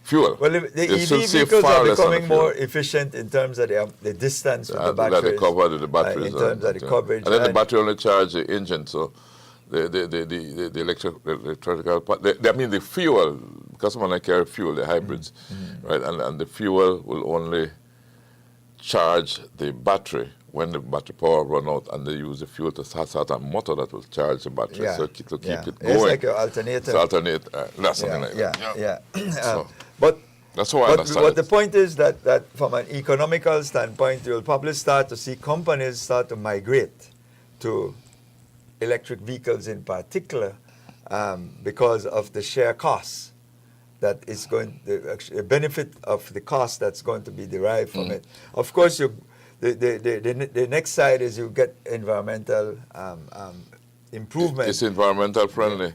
[SPEAKER 2] fuel.
[SPEAKER 3] Well, the EV vehicles are becoming more efficient in terms of the distance with the batteries.
[SPEAKER 2] That they cover the batteries.
[SPEAKER 3] In terms of the coverage.
[SPEAKER 2] And then the battery only charges the engine, so the electrical part, I mean the fuel, because when I carry fuel, the hybrids, right? And the fuel will only charge the battery when the battery power run out, and they use the fuel to start a motor that will charge the battery, so to keep it going.
[SPEAKER 3] It's like an alternator.
[SPEAKER 2] That's something like that.
[SPEAKER 3] So,
[SPEAKER 2] but that's why I understand.
[SPEAKER 3] But the point is that from an economical standpoint, you'll probably start to see companies start to migrate to electric vehicles in particular, because of the share costs that is the benefit of the cost that's going to be derived from it. Of course, the next side is you get environmental improvement.
[SPEAKER 2] It's environmental friendly.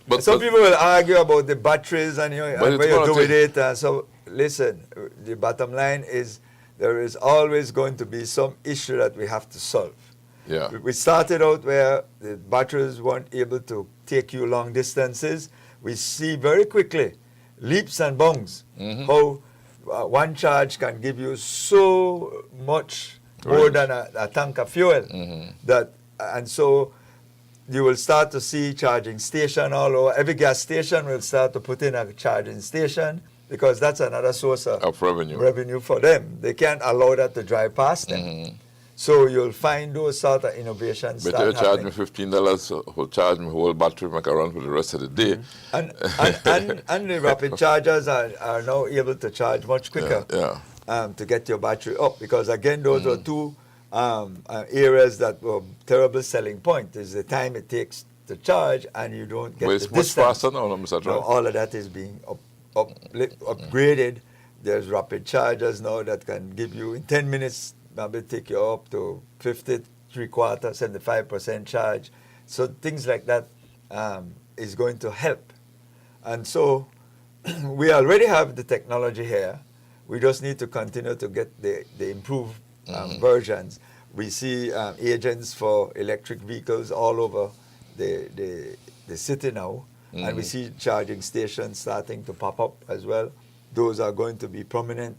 [SPEAKER 2] But
[SPEAKER 3] some people will argue about the batteries and what you do with it. So listen, the bottom line is there is always going to be some issue that we have to solve. We started out where the batteries weren't able to take you long distances. We see very quickly leaps and bounds how one charge can give you so much more than a tank of fuel. And so you will start to see charging station all over. Every gas station will start to put in a charging station, because that's another source of revenue for them. They can't allow that to drive past them. So you'll find those sort of innovations.
[SPEAKER 2] Better you charge me $15, who'll charge me whole battery, make a run for the rest of the day.
[SPEAKER 3] And the rapid chargers are now able to charge much quicker to get your battery up, because again, those are two areas that were terrible selling point, is the time it takes to charge and you don't get the distance.
[SPEAKER 2] Much faster now, Mr. Trump.
[SPEAKER 3] All of that is being upgraded There's rapid chargers now that can give you in 10 minutes, maybe take you up to 50, 3/4, 75% charge. So things like that is going to help. And so we already have the technology here. We just need to continue to get the improved versions. We see agents for electric vehicles all over the city now. And we see charging stations starting to pop up as well. Those are going to be prominent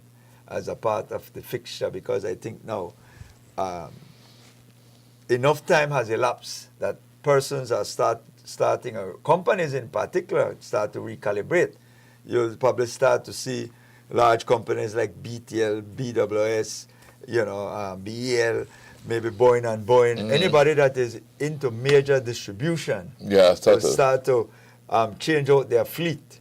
[SPEAKER 3] as a part of the fixture, because I think now enough time has elapsed that persons are starting, or companies in particular, start to recalibrate. You'll probably start to see large companies like BTL, BWS, BEL, maybe Boeing and Boeing, anybody that is into major distribution will start to change out their fleet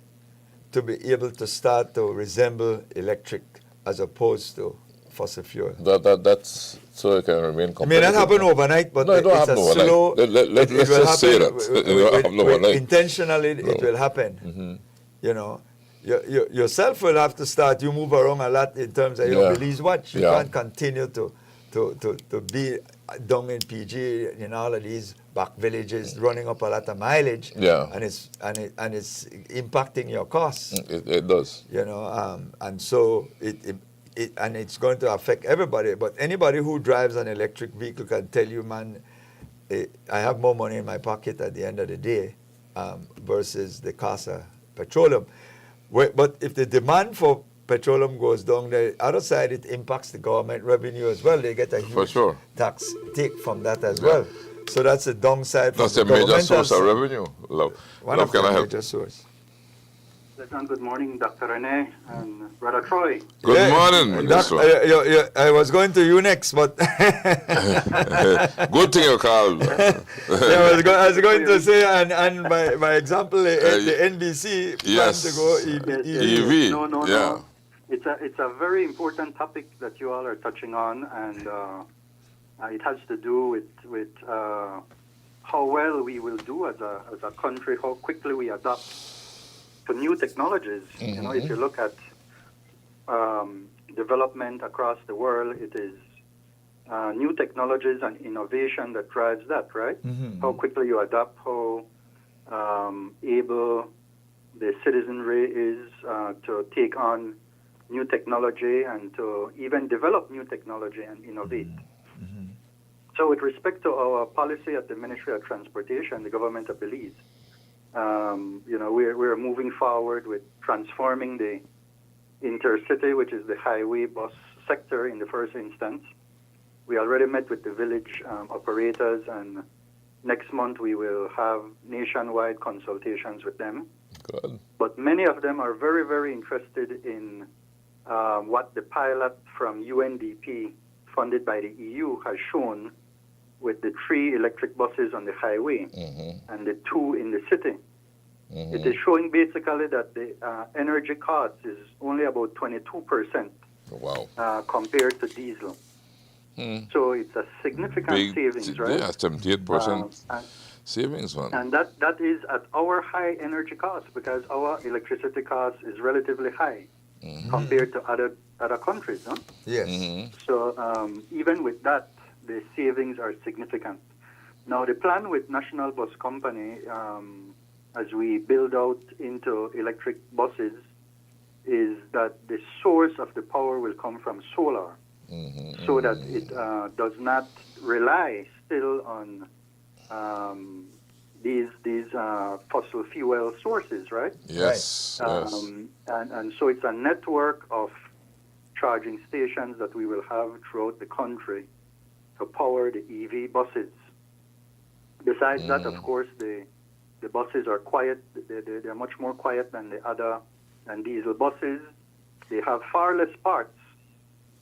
[SPEAKER 3] to be able to start to resemble electric as opposed to fossil fuel.
[SPEAKER 2] That's so it can remain competitive.
[SPEAKER 3] It may not happen overnight, but
[SPEAKER 2] No, it don't
[SPEAKER 3] it's
[SPEAKER 2] happen
[SPEAKER 3] a
[SPEAKER 2] overnight.
[SPEAKER 3] slow.
[SPEAKER 2] Let's just say that. It don't happen overnight.
[SPEAKER 3] Intentionally, it will happen. Yourself will have to start. You move around a lot in terms of your Belize watch. You can't continue to be down in PG in all of these back villages, running up a lot of mileage. And it's impacting your costs.
[SPEAKER 2] It does.
[SPEAKER 3] And so and it's going to affect everybody. But anybody who drives an electric vehicle can tell you, man, I have more money in my pocket at the end of the day versus the cost of petroleum. But if the demand for petroleum goes down, the other side, it impacts the government revenue as well. They get a huge tax take from that as well. So that's the downside.
[SPEAKER 2] That's a major source of revenue.
[SPEAKER 3] One of the major source.
[SPEAKER 6] Good morning, Dr. Rene and Brother Troy.
[SPEAKER 2] Good morning, Minister.
[SPEAKER 3] I was going to you next, but
[SPEAKER 2] good thing you called.
[SPEAKER 3] I was going to say, and by example, the NBC plans to go EV.
[SPEAKER 6] No. It's a very important topic that you all are touching on, and it has to do with how well we will do as a country, how quickly we adapt to new technologies. If you look at development across the world, it is new technologies and innovation that drives that, right? How quickly you adapt, how able the citizenry is to take on new technology and to even develop new technology and innovate. So with respect to our policy at the Ministry of Transportation, the government of Belize, we're moving forward with transforming the intercity, which is the highway bus sector in the first instance. We already met with the village operators, and next month we will have nationwide consultations with them.
[SPEAKER 2] Good.
[SPEAKER 6] But many of them are very, very interested in what the pilot from UNDP, funded by the EU, has shown with the 3 electric buses on the highway and the 2 in the city. It is showing basically that the energy cost is only about 22% compared to diesel. So it's a significant savings, right?
[SPEAKER 2] Yeah, 78% savings, man.
[SPEAKER 6] And that is at our high energy cost, because our electricity cost is relatively high compared to other countries. Huh?
[SPEAKER 3] Yes.
[SPEAKER 6] So even with that, the savings are significant. Now, the plan with National Bus Company, as we build out into electric buses, is that the source of the power will come from solar, so that it does not rely still on these fossil fuel sources, right?
[SPEAKER 2] Yes.
[SPEAKER 6] And so it's a network of charging stations that we will have throughout the country to power the EV buses. Besides that, of course, the buses are quiet. They're much more quiet than diesel buses. They have far less parts.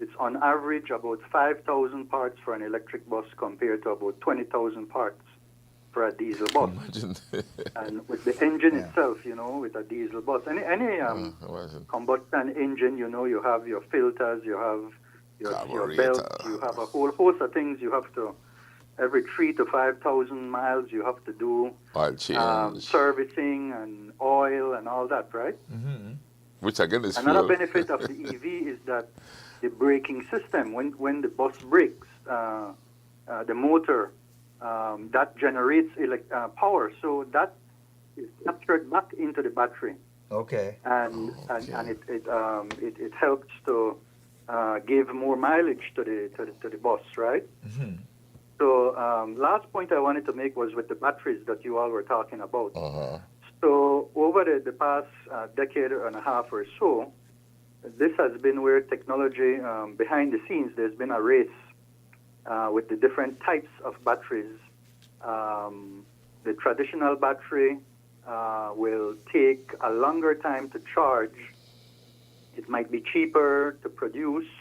[SPEAKER 6] It's on average about 5,000 parts for an electric bus compared to about 20,000 parts for a diesel bus.
[SPEAKER 2] Imagine.
[SPEAKER 6] And with the engine itself, with a diesel bus, any combustion engine, you have your filters, you have your belt, you have a whole host of things you have to. Every 3,000 to 5,000 miles, you have to do
[SPEAKER 2] oil change,
[SPEAKER 6] servicing and oil and all that, right?
[SPEAKER 2] Which again is
[SPEAKER 6] Another
[SPEAKER 2] fuel.
[SPEAKER 6] benefit of the EV is that the braking system, when the bus brakes, the motor, that generates power. So that is captured back into the battery,
[SPEAKER 3] Okay.
[SPEAKER 6] and it helps to give more mileage to the bus, right?
[SPEAKER 3] Mhm.
[SPEAKER 6] So last point I wanted to make was with the batteries that you all were talking about.
[SPEAKER 2] Uh-huh.
[SPEAKER 6] So over the past decade and a half or so, this has been where technology, behind the scenes, there's been a race with the different types of batteries. The traditional battery will take a longer time to charge. It might be cheaper to produce,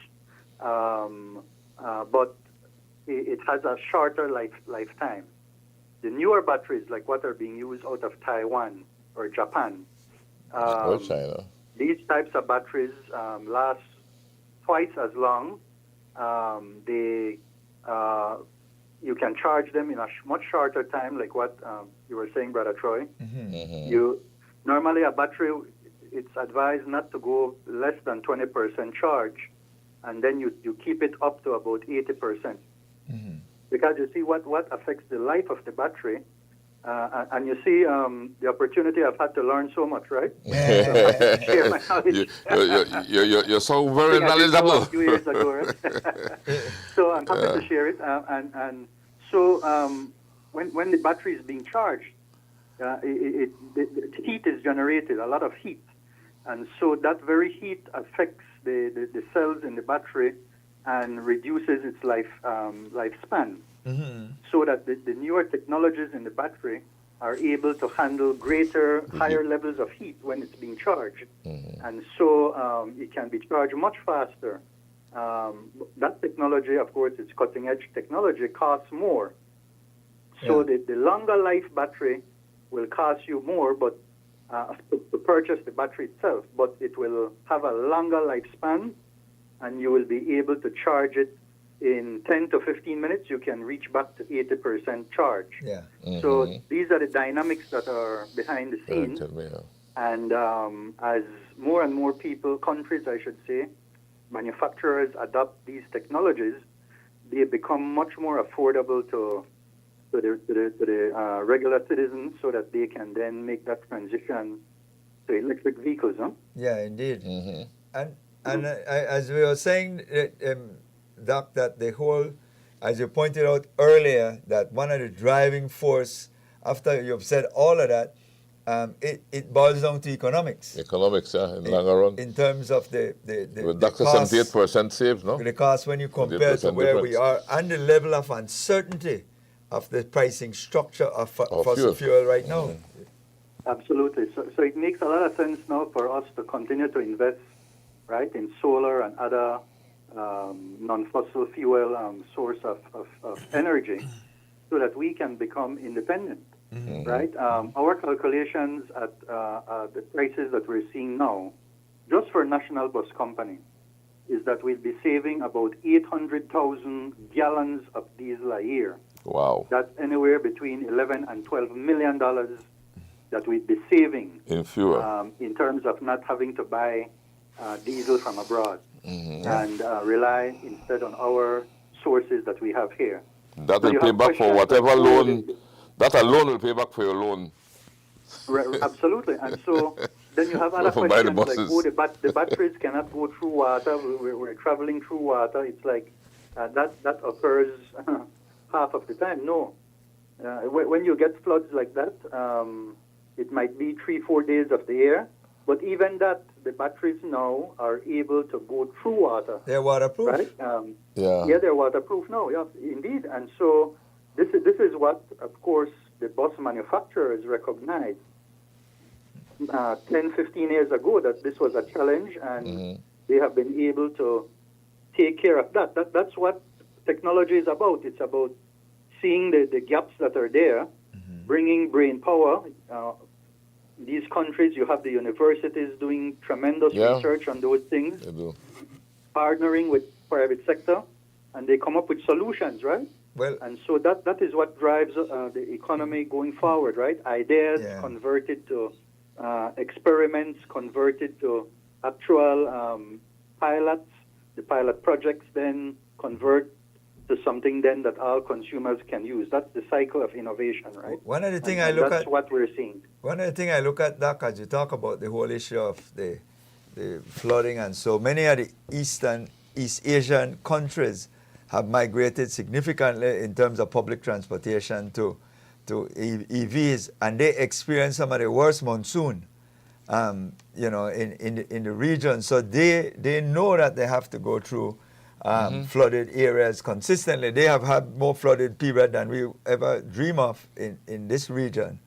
[SPEAKER 6] but it has a shorter lifetime. The newer batteries, like what are being used out of Taiwan or Japan,
[SPEAKER 2] Or China.
[SPEAKER 6] these types of batteries last twice as long. You can charge them in a much shorter time, like what you were saying, Brother Troy.
[SPEAKER 2] Mhm.
[SPEAKER 6] Normally a battery, it's advised not to go less than 20% charge, and then you keep it up to about 80%. Because you see what affects the life of the battery, and you see the opportunity I've had to learn so much, right? Share my knowledge.
[SPEAKER 2] You're so very
[SPEAKER 6] Something I didn't know
[SPEAKER 2] knowledgeable.
[SPEAKER 6] a few years ago, right? So I'm happy to share it. And so when the battery is being charged, the heat is generated, a lot of heat. And so that very heat affects the cells in the battery and reduces its lifespan. So that the newer technologies in the battery are able to handle higher levels of heat when it's being charged. And so it can be charged much faster. That technology, of course, it's cutting-edge technology, costs more. So the longer life battery will cost you more, but to purchase the battery itself, but it will have a longer lifespan, and you will be able to charge it in 10 to 15 minutes. You can reach back to 80% charge.
[SPEAKER 3] Yeah.
[SPEAKER 6] So these are the dynamics that are behind the scenes. And as more and more countries, I should say, manufacturers adopt these technologies, they become much more affordable to the regular citizens, so that they can then make that transition to electric vehicles. Huh?
[SPEAKER 3] Yeah, indeed. And as we were saying, Doc, that the whole, as you pointed out earlier, that one of the driving force, after you've said all of that, it boils down to economics.
[SPEAKER 2] Economics, in the longer run.
[SPEAKER 3] In terms of the
[SPEAKER 2] With Dr.
[SPEAKER 3] cost,
[SPEAKER 2] 78% saved, no?
[SPEAKER 3] the cost when you compare to where we
[SPEAKER 2] difference.
[SPEAKER 3] are and the level of uncertainty of the pricing structure of fossil fuel right now.
[SPEAKER 6] Absolutely. So it makes a lot of sense now for us to continue to invest, right, in solar and other non-fossil fuel source of energy, so that we can become independent, right? Our calculations at the prices that we're seeing now, just for National Bus Company, is that we'll be saving about 800,000 gallons of diesel a year.
[SPEAKER 2] Wow.
[SPEAKER 6] That's anywhere between $11 and $12 million that we'd be saving
[SPEAKER 2] in fuel,
[SPEAKER 6] in terms of not having to buy diesel from abroad and rely instead on our sources that we have here.
[SPEAKER 2] That
[SPEAKER 6] So
[SPEAKER 2] will
[SPEAKER 6] you
[SPEAKER 2] pay
[SPEAKER 6] have
[SPEAKER 2] back for
[SPEAKER 6] questions
[SPEAKER 2] whatever
[SPEAKER 6] that
[SPEAKER 2] loan. That alone will pay back for your loan.
[SPEAKER 6] Absolutely. And so then you have other
[SPEAKER 2] For buy the
[SPEAKER 6] questions like,
[SPEAKER 2] buses.
[SPEAKER 6] the batteries cannot go through water. We're traveling through water. It's like that occurs half of the time. No. When you get floods like that, it might be 3-4 days of the year. But even that, the batteries now are able to go through water.
[SPEAKER 3] They're waterproof.
[SPEAKER 6] Right?
[SPEAKER 2] Yeah,
[SPEAKER 6] they're waterproof now. Yeah, indeed. And so this is what, of course, the bus manufacturers recognized 10, 15 years ago, that this was a challenge, and they have been able to take care of that. That's what technology is about. It's about seeing the gaps that are there, bringing brain power. These countries, you have the universities doing tremendous research on those things,
[SPEAKER 2] they do.
[SPEAKER 6] partnering with private sector, and they come up with solutions, right?
[SPEAKER 3] Well,
[SPEAKER 6] And so that is what drives the economy going forward, right? Ideas converted to experiments, converted to actual pilots, the pilot projects then convert to something then that all consumers can use. That's the cycle of innovation, right?
[SPEAKER 3] One of the things
[SPEAKER 6] That's what we're seeing.
[SPEAKER 3] One of the things I look at, Doc, as you talk about the whole issue of the flooding, and so many of the East Asian countries have migrated significantly in terms of public transportation to EVs, and they experience some of the worst monsoon, in the region. So they know that they have to go through flooded areas consistently. They have had more flooded period than we ever dream of in this region.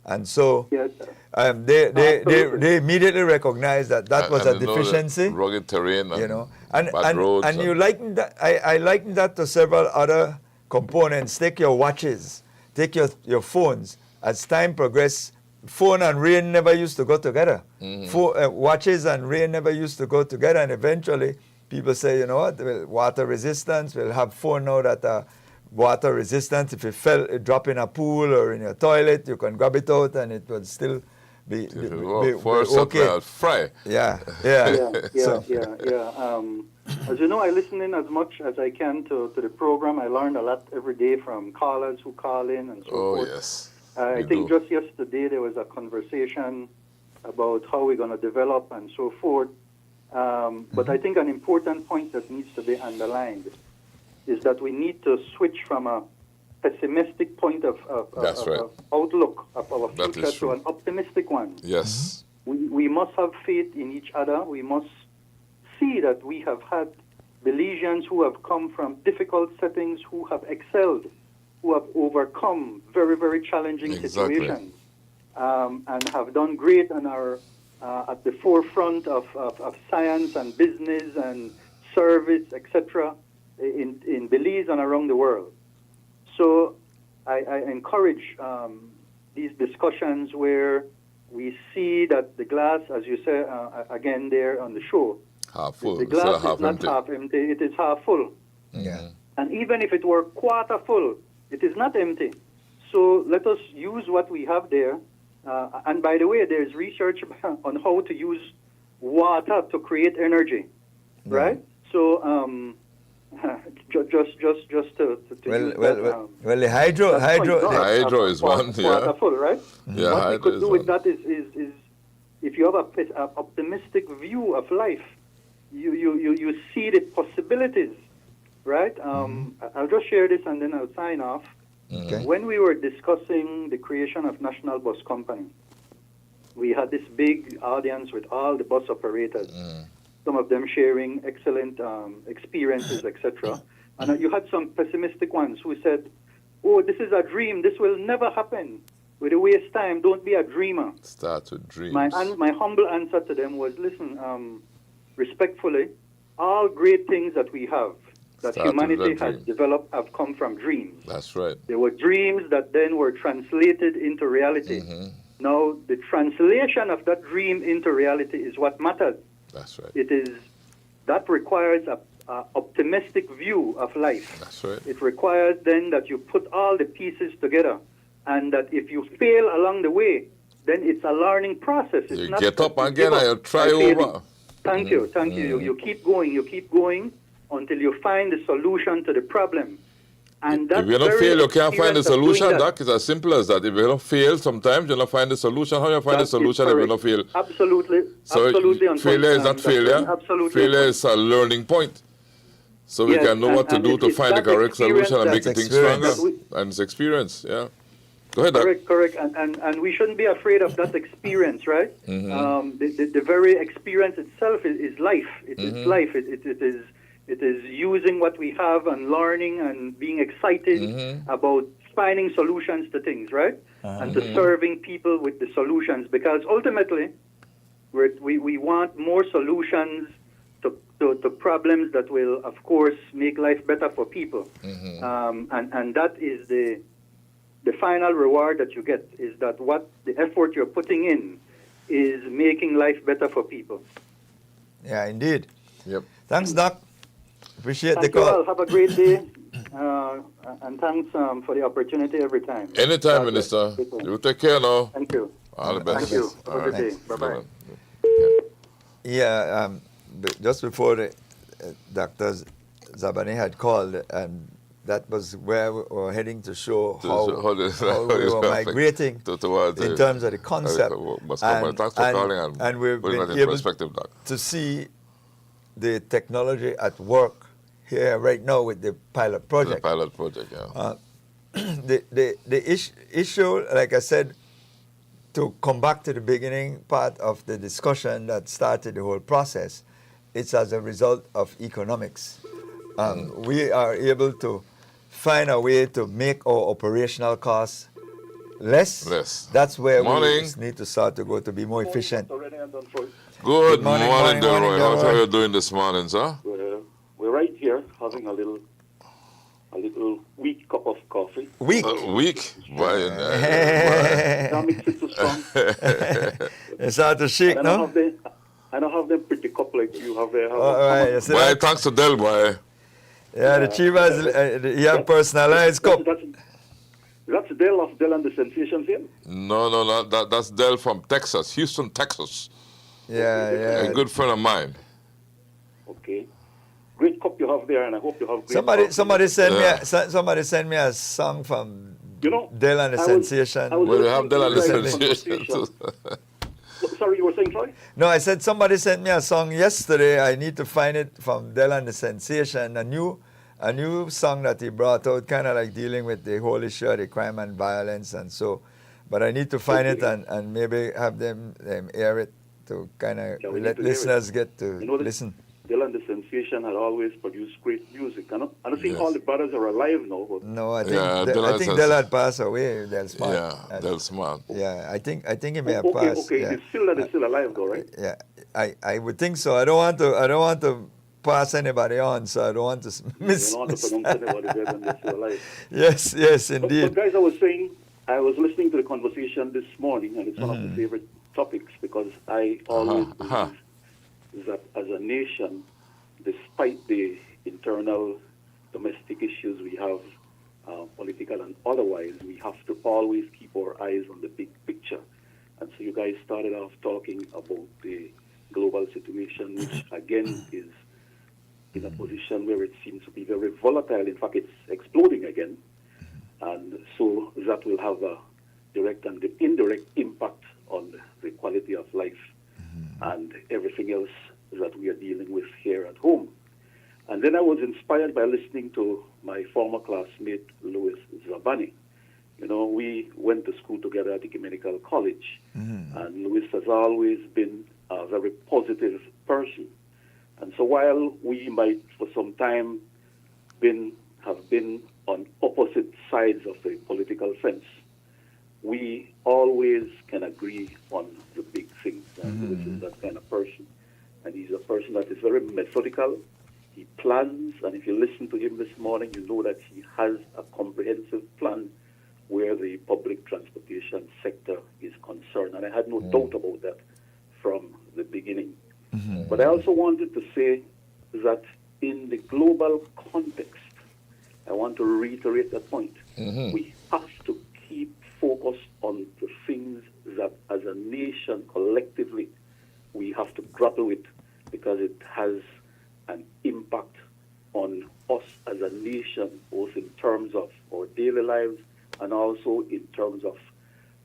[SPEAKER 3] And so
[SPEAKER 6] Yes.
[SPEAKER 3] they immediately recognize that was a
[SPEAKER 2] And they know
[SPEAKER 3] deficiency.
[SPEAKER 2] that rugged terrain and
[SPEAKER 3] and
[SPEAKER 2] bad roads.
[SPEAKER 3] and you liken that. I liken that to several other components. Take your watches, take your phones. As time progresses, phone and rain never used to go together. Watches and rain never used to go together, and eventually people say, you know what, water resistance. We'll have phone now that are water resistant. If it drop in a pool or in your toilet, you can grab it out and it will still be okay.
[SPEAKER 2] Fry.
[SPEAKER 3] Yeah.
[SPEAKER 6] As you know, I listen in as much as I can to the program. I learn a lot every day from callers who call in and so forth.
[SPEAKER 2] Yes.
[SPEAKER 6] I think just yesterday there was a conversation about how we're going to develop and so forth. But I think an important point that needs to be underlined is that we need to switch from a pessimistic point of outlook of our future to an optimistic one.
[SPEAKER 2] Yes.
[SPEAKER 6] We must have faith in each other. We must see that we have had Belizeans who have come from difficult settings, who have excelled, who have overcome very, very challenging situations, and have done great and are at the forefront of science and business and service, etc., in Belize and around the world. So I encourage these discussions where we see that the glass, as you say again there on the show,
[SPEAKER 2] half full.
[SPEAKER 6] The glass is not half empty, it is half full.
[SPEAKER 3] Yeah.
[SPEAKER 6] And even if it were quarter full, it is not empty. So let us use what we have there. And by the way, there's research on how to use water to create energy, right? So just to
[SPEAKER 3] the hydro
[SPEAKER 6] is
[SPEAKER 3] one.
[SPEAKER 6] Quarter full, right?
[SPEAKER 2] Yeah,
[SPEAKER 6] what we could do with that is if you have an optimistic view of life, you see the possibilities, right? I'll just share this and then I'll sign off.
[SPEAKER 3] Okay.
[SPEAKER 6] When we were discussing the creation of National Bus Company, we had this big audience with all the bus operators, some of them sharing excellent experiences, etc. And you had some pessimistic ones who said, oh, this is a dream, this will never happen. With a waste time, don't be a dreamer.
[SPEAKER 2] Start with dreams.
[SPEAKER 6] My humble answer to them was, listen, respectfully, all great things that we have, that humanity has developed, have come from dreams.
[SPEAKER 2] That's right.
[SPEAKER 6] There were dreams that then were translated into reality. Now, the translation of that dream into reality is what matters.
[SPEAKER 2] That's right.
[SPEAKER 6] That requires a optimistic view of life.
[SPEAKER 2] That's right.
[SPEAKER 6] It requires then that you put all the pieces together, and that if you fail along the way, then it's a learning process. It's
[SPEAKER 2] you
[SPEAKER 6] not
[SPEAKER 2] get up again and you try over.
[SPEAKER 6] Thank you. You keep going until you find the solution to the problem. And
[SPEAKER 2] if you don't fail, you can't find the solution. That is as simple as that. If you don't fail, sometimes you don't find the solution. How you find the solution if you don't fail?
[SPEAKER 6] Absolutely.
[SPEAKER 2] So
[SPEAKER 6] absolutely.
[SPEAKER 2] Failure is not failure.
[SPEAKER 6] Absolutely.
[SPEAKER 2] Failure is a learning point. So we can know what to do to find the correct solution and make things stronger. And it's experience, yeah. Go ahead, Doc.
[SPEAKER 6] Correct. And we shouldn't be afraid of that experience, right? The very experience itself is life. It's life. It is using what we have and learning and being excited about finding solutions to things, right? And to serving people with the solutions, because ultimately we want more solutions to problems that will, of course, make life better for people. And that is the final reward that you get, is that what the effort you're putting in is making life better for people.
[SPEAKER 3] Yeah, indeed.
[SPEAKER 2] Yep.
[SPEAKER 3] Thanks, Doc. Appreciate
[SPEAKER 6] Thank
[SPEAKER 3] the call.
[SPEAKER 6] you all. Have a great day. And thanks for the opportunity every time.
[SPEAKER 2] Anytime, Minister. You take care now.
[SPEAKER 6] Thank you.
[SPEAKER 2] All the best.
[SPEAKER 6] Thank you.
[SPEAKER 2] All
[SPEAKER 6] Have a
[SPEAKER 2] right.
[SPEAKER 6] good day. Bye-bye.
[SPEAKER 3] Yeah, just before Dr. Zabani had called, and that was where we were heading to show how we were migrating in terms of the concept. And we've been able to see the technology at work here right now with the pilot project.
[SPEAKER 2] The pilot project, yeah.
[SPEAKER 3] The issue, like I said, to come back to the beginning part of the discussion that started the whole process, it's as a result of economics. We are able to find a way to make our operational costs less. That's where we need to start to go to be more efficient.
[SPEAKER 2] Good morning, Delroy. How are you doing this morning, sir?
[SPEAKER 7] We're right here having a little weak cup of coffee.
[SPEAKER 3] Weak?
[SPEAKER 2] Weak? Why?
[SPEAKER 7] Don't mix it too strong.
[SPEAKER 3] It's hard to shake, no?
[SPEAKER 7] I don't have them pretty cup like you have there.
[SPEAKER 2] Why, thanks to Del, boy.
[SPEAKER 3] Yeah, the chief has he have personalized cup.
[SPEAKER 7] That's Del of Del and the Sensations here?
[SPEAKER 2] No, that's Del from Texas, Houston, Texas.
[SPEAKER 3] Yeah.
[SPEAKER 2] A good friend of mine.
[SPEAKER 7] Okay. Great cup you have there, and I hope you have great
[SPEAKER 3] somebody sent me a song from Del and the Sensations.
[SPEAKER 2] Well, you have Del and the Sensations.
[SPEAKER 7] Sorry, you were saying, Troy?
[SPEAKER 3] No, I said somebody sent me a song yesterday. I need to find it from Del and the Sensation, a new song that he brought out, kind of like dealing with the whole issue of the crime and violence and so. But I need to find it and maybe have them air it to kind of let listeners get to listen.
[SPEAKER 7] Del and the Sensation had always produced great music. I think all the brothers are alive now. But
[SPEAKER 3] no, I think Del had passed away. Del Smart.
[SPEAKER 2] Yeah, Del Smart.
[SPEAKER 3] Yeah, I think he may have passed.
[SPEAKER 7] Okay,
[SPEAKER 3] yeah.
[SPEAKER 7] He's still alive though, right?
[SPEAKER 3] Yeah, I would think so. I don't want to pass anybody on, so I don't want to miss.
[SPEAKER 7] You don't want to pronounce anybody dead and they're still alive.
[SPEAKER 3] Yes, indeed.
[SPEAKER 7] But guys, I was saying, I was listening to the conversation this morning, and it's one of my favorite topics because I always believe that as a nation, despite the internal domestic issues we have, political and otherwise, we have to always keep our eyes on the big picture. And so you guys started off talking about the global situation, which again is in a position where it seems to be very volatile. In fact, it's exploding again. And so that will have a direct and indirect impact on the quality of life and everything else that we are dealing with here at home. And then I was inspired by listening to my former classmate, Louis Zabani. You know, we went to school together at Ecumenical College, and Louis has always been a very positive person. And so while we might for some time have been on opposite sides of the political fence, we always can agree on the big things. And Louis is that kind of person. And he's a person that is very methodical. He plans, and if you listen to him this morning, you know that he has a comprehensive plan where the public transportation sector is concerned. And I had no doubt about that from the beginning. But I also wanted to say that in the global context, I want to reiterate that point. We have to keep focused on the things that as a nation collectively we have to grapple with, because it has an impact on us as a nation, both in terms of our daily lives and also in terms of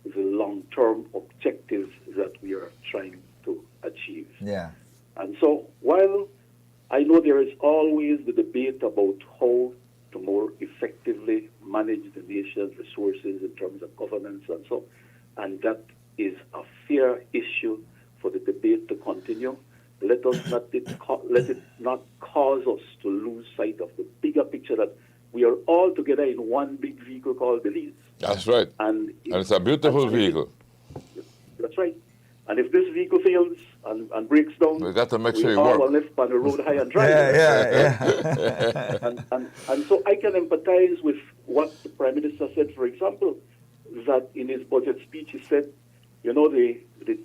[SPEAKER 7] the long-term objectives that we are trying to achieve.
[SPEAKER 3] Yeah.
[SPEAKER 7] And so while I know there is always the debate about how to more effectively manage the nation's resources in terms of governance and so, and that is a fair issue for the debate to continue, let it not cause us to lose sight of the bigger picture that we are all together in one big vehicle called Belize.
[SPEAKER 2] That's right. And it's a beautiful vehicle.
[SPEAKER 7] That's right. And if this vehicle fails and breaks down,
[SPEAKER 2] we got to make sure it
[SPEAKER 7] works. We all
[SPEAKER 2] works.
[SPEAKER 7] live on the road high and dry.
[SPEAKER 3] Yeah.
[SPEAKER 7] and so I can empathize with what the Prime Minister said, for example, that in his budget speech he said, you know, the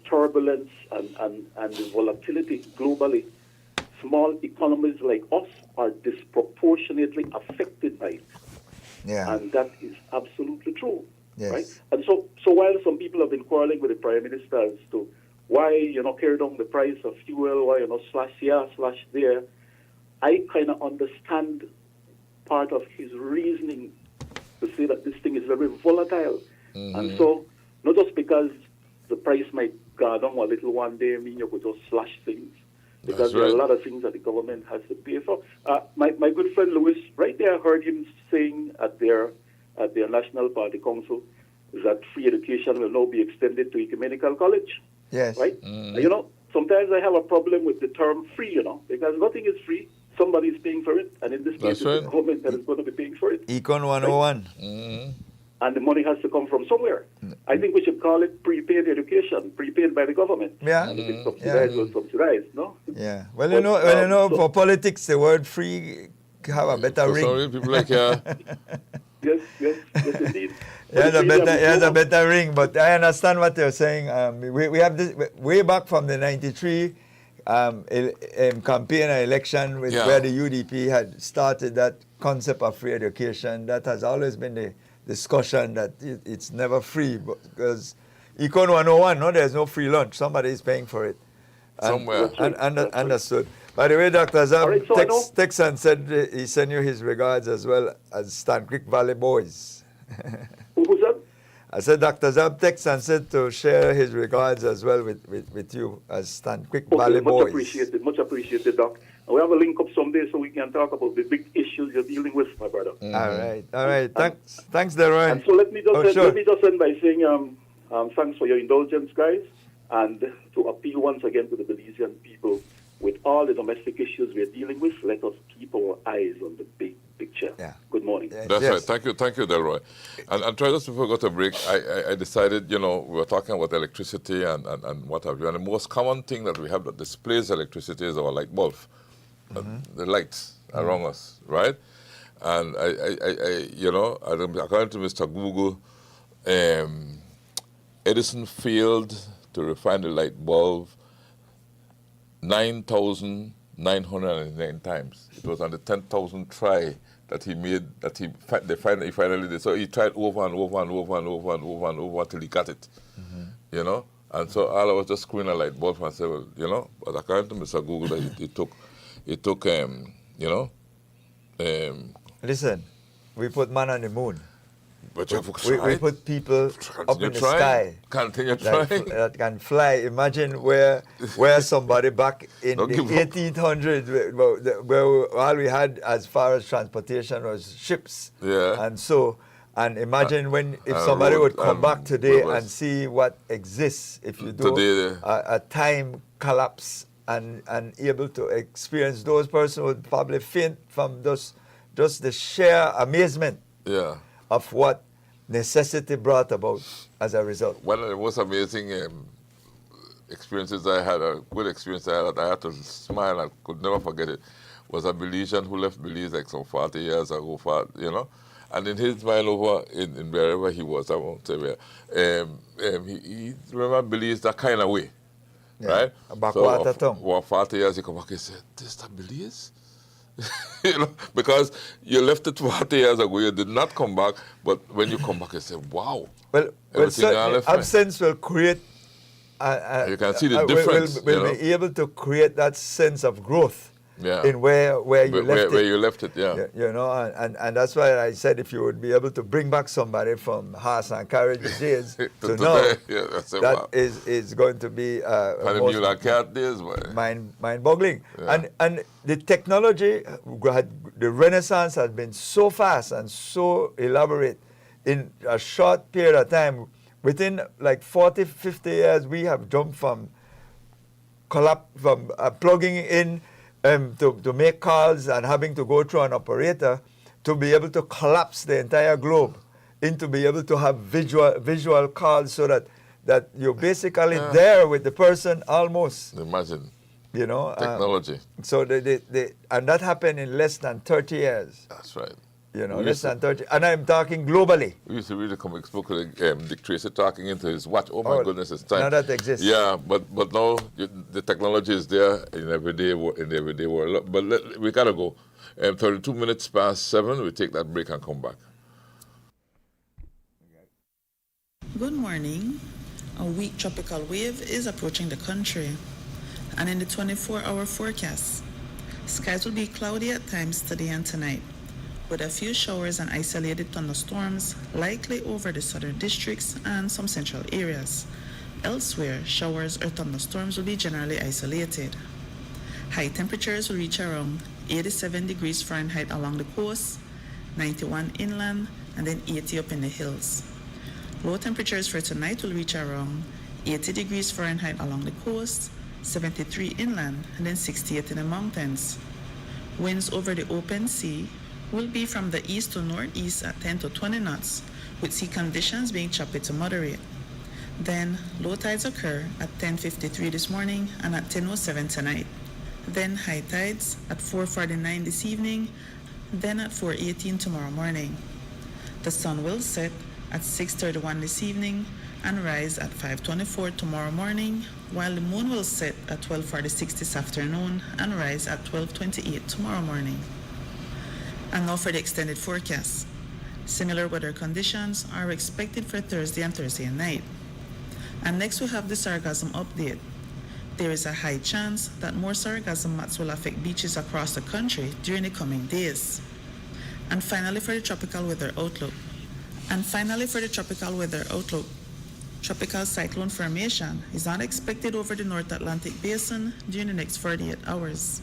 [SPEAKER 7] turbulence and the volatility globally, small economies like us are disproportionately affected by it.
[SPEAKER 3] Yeah.
[SPEAKER 7] And that is absolutely true.
[SPEAKER 3] Yes.
[SPEAKER 7] Right? And so while some people have been quarreling with the Prime Minister as to why carry down the price of fuel, why slash here, slash there. I kind of understand part of his reasoning to say that this thing is very volatile. And so, not just because the price might go down a little one day, mean you could just slash things. Because there are a lot of things that the government has to pay for. My good friend Lewis, right there, I heard him saying at their National Party Council that free education will now be extended to ecumenical college.
[SPEAKER 3] Yes.
[SPEAKER 7] Right? Sometimes I have a problem with the term free, because nothing is free. Somebody is paying for it, and in this case, it's the government that is going to be paying for it.
[SPEAKER 3] Econ 101.
[SPEAKER 7] Right? And the money has to come from somewhere. I think we should call it prepaid education, prepaid by the government.
[SPEAKER 3] Yeah.
[SPEAKER 7] And if it's subsidized, well subsidized, no?
[SPEAKER 3] Yeah. Well, for politics, the word free have a better ring.
[SPEAKER 2] Sorry, people like
[SPEAKER 7] Yes, indeed.
[SPEAKER 3] It has a better ring, but I understand what you're saying. We have this way back from the 93 campaign and election where the UDP had started that concept of free education. That has always been the discussion that it's never free because Econ 101, there's no free lunch. Somebody is paying for it.
[SPEAKER 2] Somewhere.
[SPEAKER 3] Understood. By the way, Dr. Zab
[SPEAKER 7] Right,
[SPEAKER 3] texted and said he sent you his regards as well as Stan Creek Valley Boys.
[SPEAKER 7] Who's that?
[SPEAKER 3] I said Dr. Zab texted and said to share his regards as well with you as Stan Creek Valley Boys.
[SPEAKER 7] Much appreciated, Doc. And we have a link up someday so we can talk about the big issues you're dealing with, my brother.
[SPEAKER 3] All right. Thanks, Delroy.
[SPEAKER 7] And so let me just end by saying thanks for your indulgence, guys, and to appeal once again to the Belizean people. With all the domestic issues we're dealing with, let us keep our eyes on the big picture.
[SPEAKER 3] Yeah.
[SPEAKER 7] Good morning.
[SPEAKER 2] That's right. Thank you, Delroy. And try just before we go to break, I decided, we were talking about electricity and what have you. And the most common thing that we have that displays electricity is our light bulb, the lights around us, right? And according to Mr. Google, Edison failed to refine the light bulb 9,909 times. It was on the 10,000th try that he made, he finally did. So he tried over and over and over and over and over and over until he got it, And so all I was just screwing a light bulb and I said, well, but according to Mr. Google, that it took,
[SPEAKER 3] Listen, we put man on the moon.
[SPEAKER 2] But
[SPEAKER 3] we put people up in the sky that can fly. Imagine where somebody back in the 1800s, where all we had as far as transportation was ships.
[SPEAKER 2] Yeah.
[SPEAKER 3] And imagine if somebody would come back today and see what exists if you do a time collapse and able to experience, those persons would probably faint from just the sheer amazement.
[SPEAKER 2] Yeah.
[SPEAKER 3] Of what necessity brought about as a result.
[SPEAKER 2] One of the most amazing experiences I had, a good experience I had to smile and could never forget it, was a Belizean who left Belize like some 40 years ago, and in his mind over in wherever he was, I won't say where, he remembered Belize that kind of way, right?
[SPEAKER 3] Backwater tongue.
[SPEAKER 2] For 40 years he come back and said, this is Belize? Because you left it 40 years ago, you did not come back, but when you come back, you say, wow.
[SPEAKER 3] Well absence will create...
[SPEAKER 2] you can see the difference.
[SPEAKER 3] We'll be able to create that sense of growth in where you left it. And that's why I said if you would be able to bring back somebody from horse and carriage days to know, is going to be mind-boggling. Yeah. And the technology, the renaissance has been so fast and so elaborate in a short period of time. Within like 40, 50 years, we have jumped from plugging in to make calls and having to go through an operator to be able to collapse the entire globe into be able to have visual calls so that you're basically there with the person almost.
[SPEAKER 2] Imagine.
[SPEAKER 3] Technology. So and that happened in less than 30 years.
[SPEAKER 2] That's right.
[SPEAKER 3] Less than 30. And I'm talking globally.
[SPEAKER 2] We used to read the comics book with Dick Tracy talking into his watch. Oh my goodness, it's time.
[SPEAKER 3] Now that exists.
[SPEAKER 2] Yeah, but now the technology is there in the everyday world. But we got to go. 32 minutes past 7, we take that break and come back.
[SPEAKER 8] Good morning. A weak tropical wave is approaching the country. And in the 24-hour forecast, skies will be cloudy at times today and tonight, with a few showers and isolated thunderstorms likely over the southern districts and some central areas. Elsewhere, showers or thunderstorms will be generally isolated. High temperatures will reach around 87 degrees Fahrenheit along the coast, 91 inland, and then 80 up in the hills. Low temperatures for tonight will reach around 80 degrees Fahrenheit along the coast, 73 inland, and then 68 in the mountains. Winds over the open sea will be from the east to northeast at 10 to 20 knots, with sea conditions being choppy to moderate. Then, low tides occur at 10:53 this morning and at 10:07 tonight. Then high tides at 4:49 this evening, then at 4:18 tomorrow morning. The sun will set at 6:31 this evening and rise at 5:24 tomorrow morning, while the moon will set at 12:46 this afternoon and rise at 12:28 tomorrow morning. And now for the extended forecast. Similar weather conditions are expected for Thursday and Thursday night. And next we have the sargassum update. There is a high chance that more sargassum mats will affect beaches across the country during the coming days. And finally for the tropical weather outlook. Tropical cyclone formation is not expected over the North Atlantic Basin during the next 48 hours.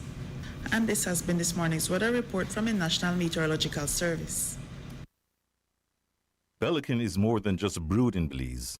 [SPEAKER 8] And this has been this morning's weather report from the National Meteorological Service.
[SPEAKER 9] Pelican is more than just brood in Belize.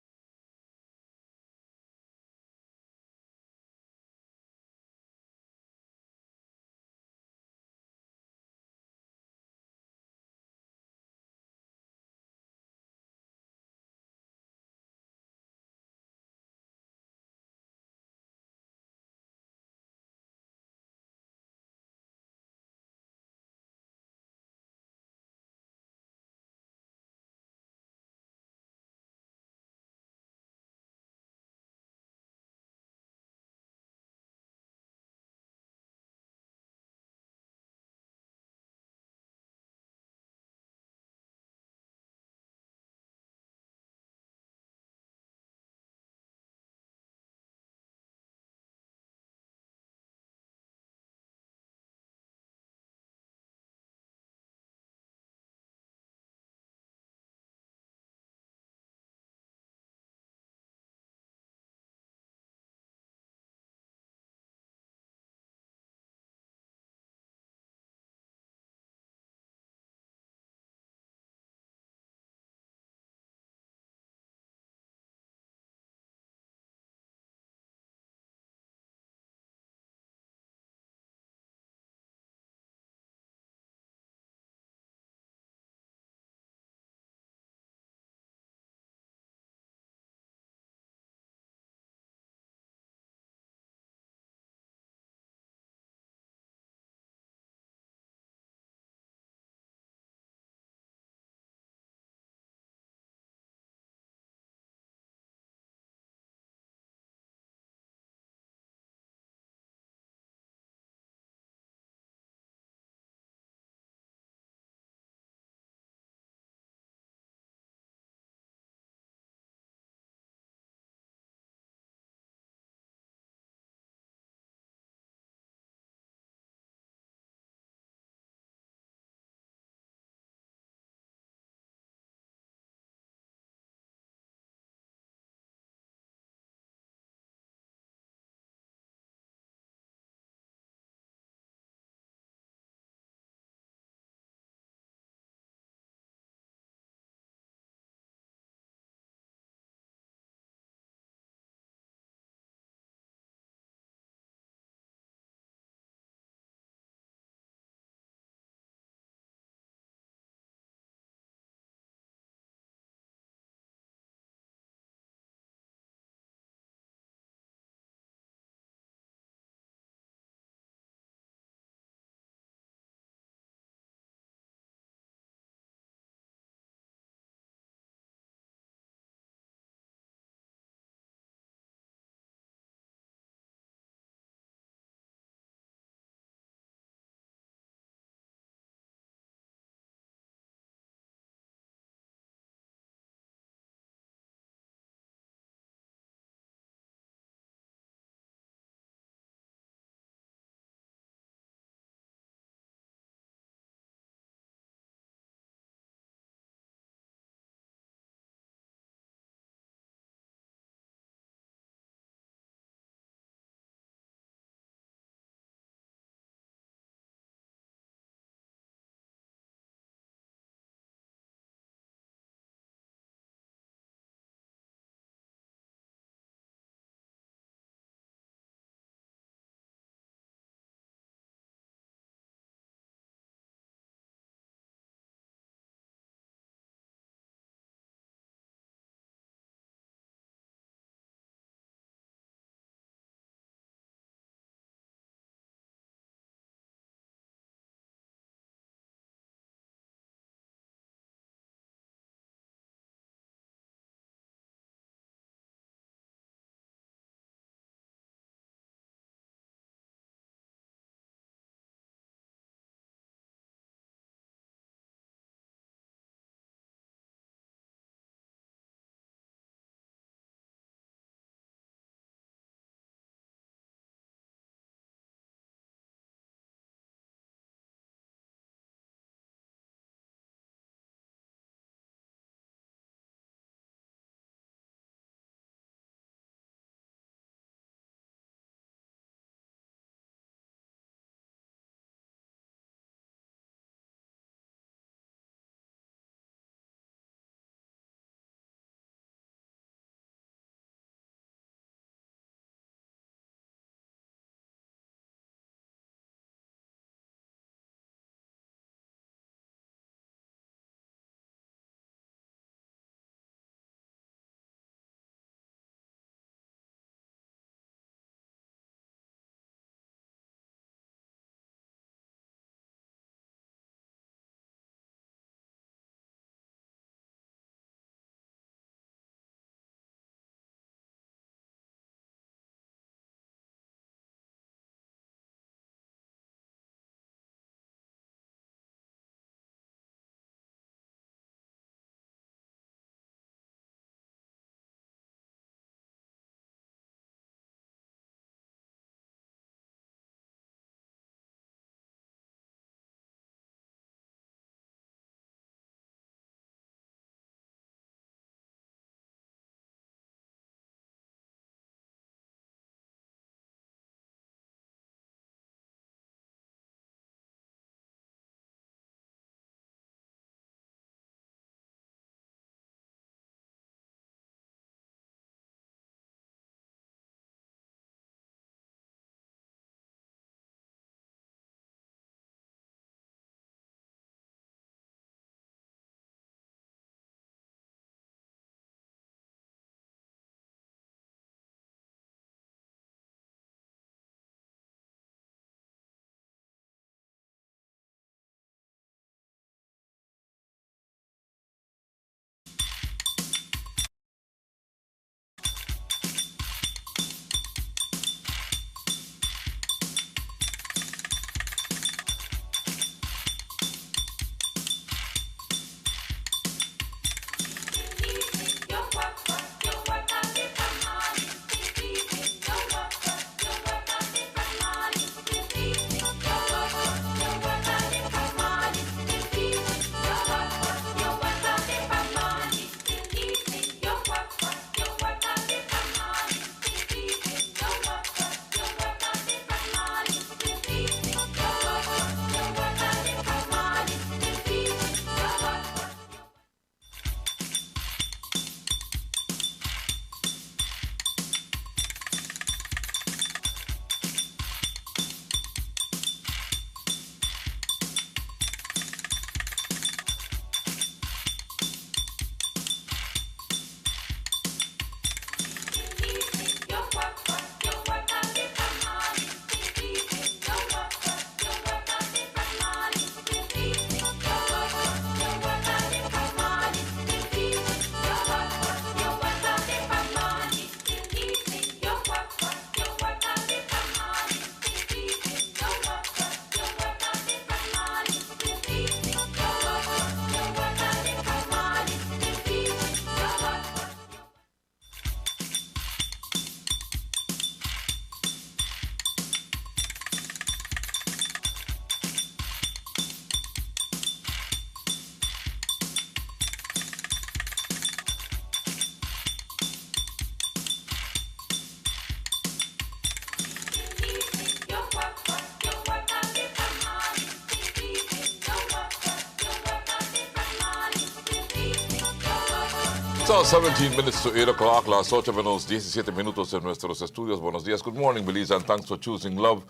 [SPEAKER 2] Son 17 minutes to 8 o'clock, las 8 menos 17 minutos en nuestros estudios. Buenos días, good morning, Belize, and thanks for choosing love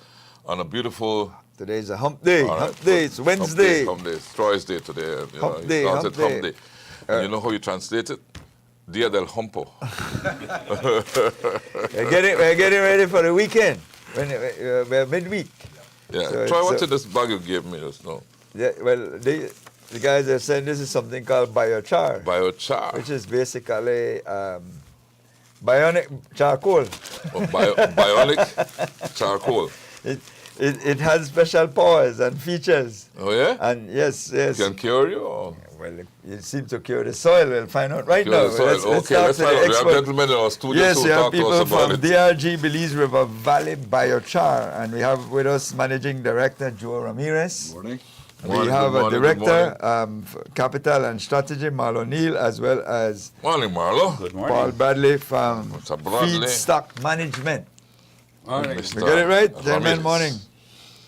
[SPEAKER 2] on a beautiful...
[SPEAKER 3] Today's a hump day.
[SPEAKER 2] All right.
[SPEAKER 3] Hump day. It's Wednesday.
[SPEAKER 2] Hump day. It's Troy's day today. You
[SPEAKER 3] Hump
[SPEAKER 2] know,
[SPEAKER 3] day,
[SPEAKER 2] he calls
[SPEAKER 3] hump
[SPEAKER 2] it hump
[SPEAKER 3] day.
[SPEAKER 2] day. And you know how you translate it? Dia del Humpo.
[SPEAKER 3] We're getting ready for the weekend. We're midweek.
[SPEAKER 2] Yeah.
[SPEAKER 3] So
[SPEAKER 2] Troy,
[SPEAKER 3] it's,
[SPEAKER 2] what's in this bag you gave me just now?
[SPEAKER 3] Yeah, well, the guys are saying this is something called biochar,
[SPEAKER 2] Biochar.
[SPEAKER 3] which is basically bionic charcoal.
[SPEAKER 2] Or bionic charcoal.
[SPEAKER 3] It has special powers and features.
[SPEAKER 2] Oh, yeah?
[SPEAKER 3] And yes.
[SPEAKER 2] Can cure you? Or?
[SPEAKER 3] Well, it seems to cure the soil. We'll find out right
[SPEAKER 2] Cure
[SPEAKER 3] now.
[SPEAKER 2] the soil.
[SPEAKER 3] Let's
[SPEAKER 2] Okay,
[SPEAKER 3] talk
[SPEAKER 2] let's
[SPEAKER 3] to
[SPEAKER 2] find
[SPEAKER 3] the
[SPEAKER 2] out. We have
[SPEAKER 3] expert.
[SPEAKER 2] gentlemen in our studio
[SPEAKER 3] Yes,
[SPEAKER 2] who
[SPEAKER 3] we have
[SPEAKER 2] talk to
[SPEAKER 3] people
[SPEAKER 2] us about
[SPEAKER 3] from
[SPEAKER 2] it.
[SPEAKER 3] DRG Belize River Valley Biochar, and we have with us Managing Director Joe Ramirez.
[SPEAKER 10] Morning.
[SPEAKER 3] We
[SPEAKER 2] Morning,
[SPEAKER 3] have
[SPEAKER 2] good
[SPEAKER 3] a
[SPEAKER 2] morning, good
[SPEAKER 3] Director for Capital and Strategy, Marlo Neal, as well as
[SPEAKER 2] Morning, Marlo.
[SPEAKER 10] Good
[SPEAKER 3] Paul Bradley from
[SPEAKER 2] Mr. Bradley.
[SPEAKER 3] Feedstock Management.
[SPEAKER 10] Morning.
[SPEAKER 2] Mr.
[SPEAKER 3] We got it right, gentlemen.
[SPEAKER 2] Ramirez.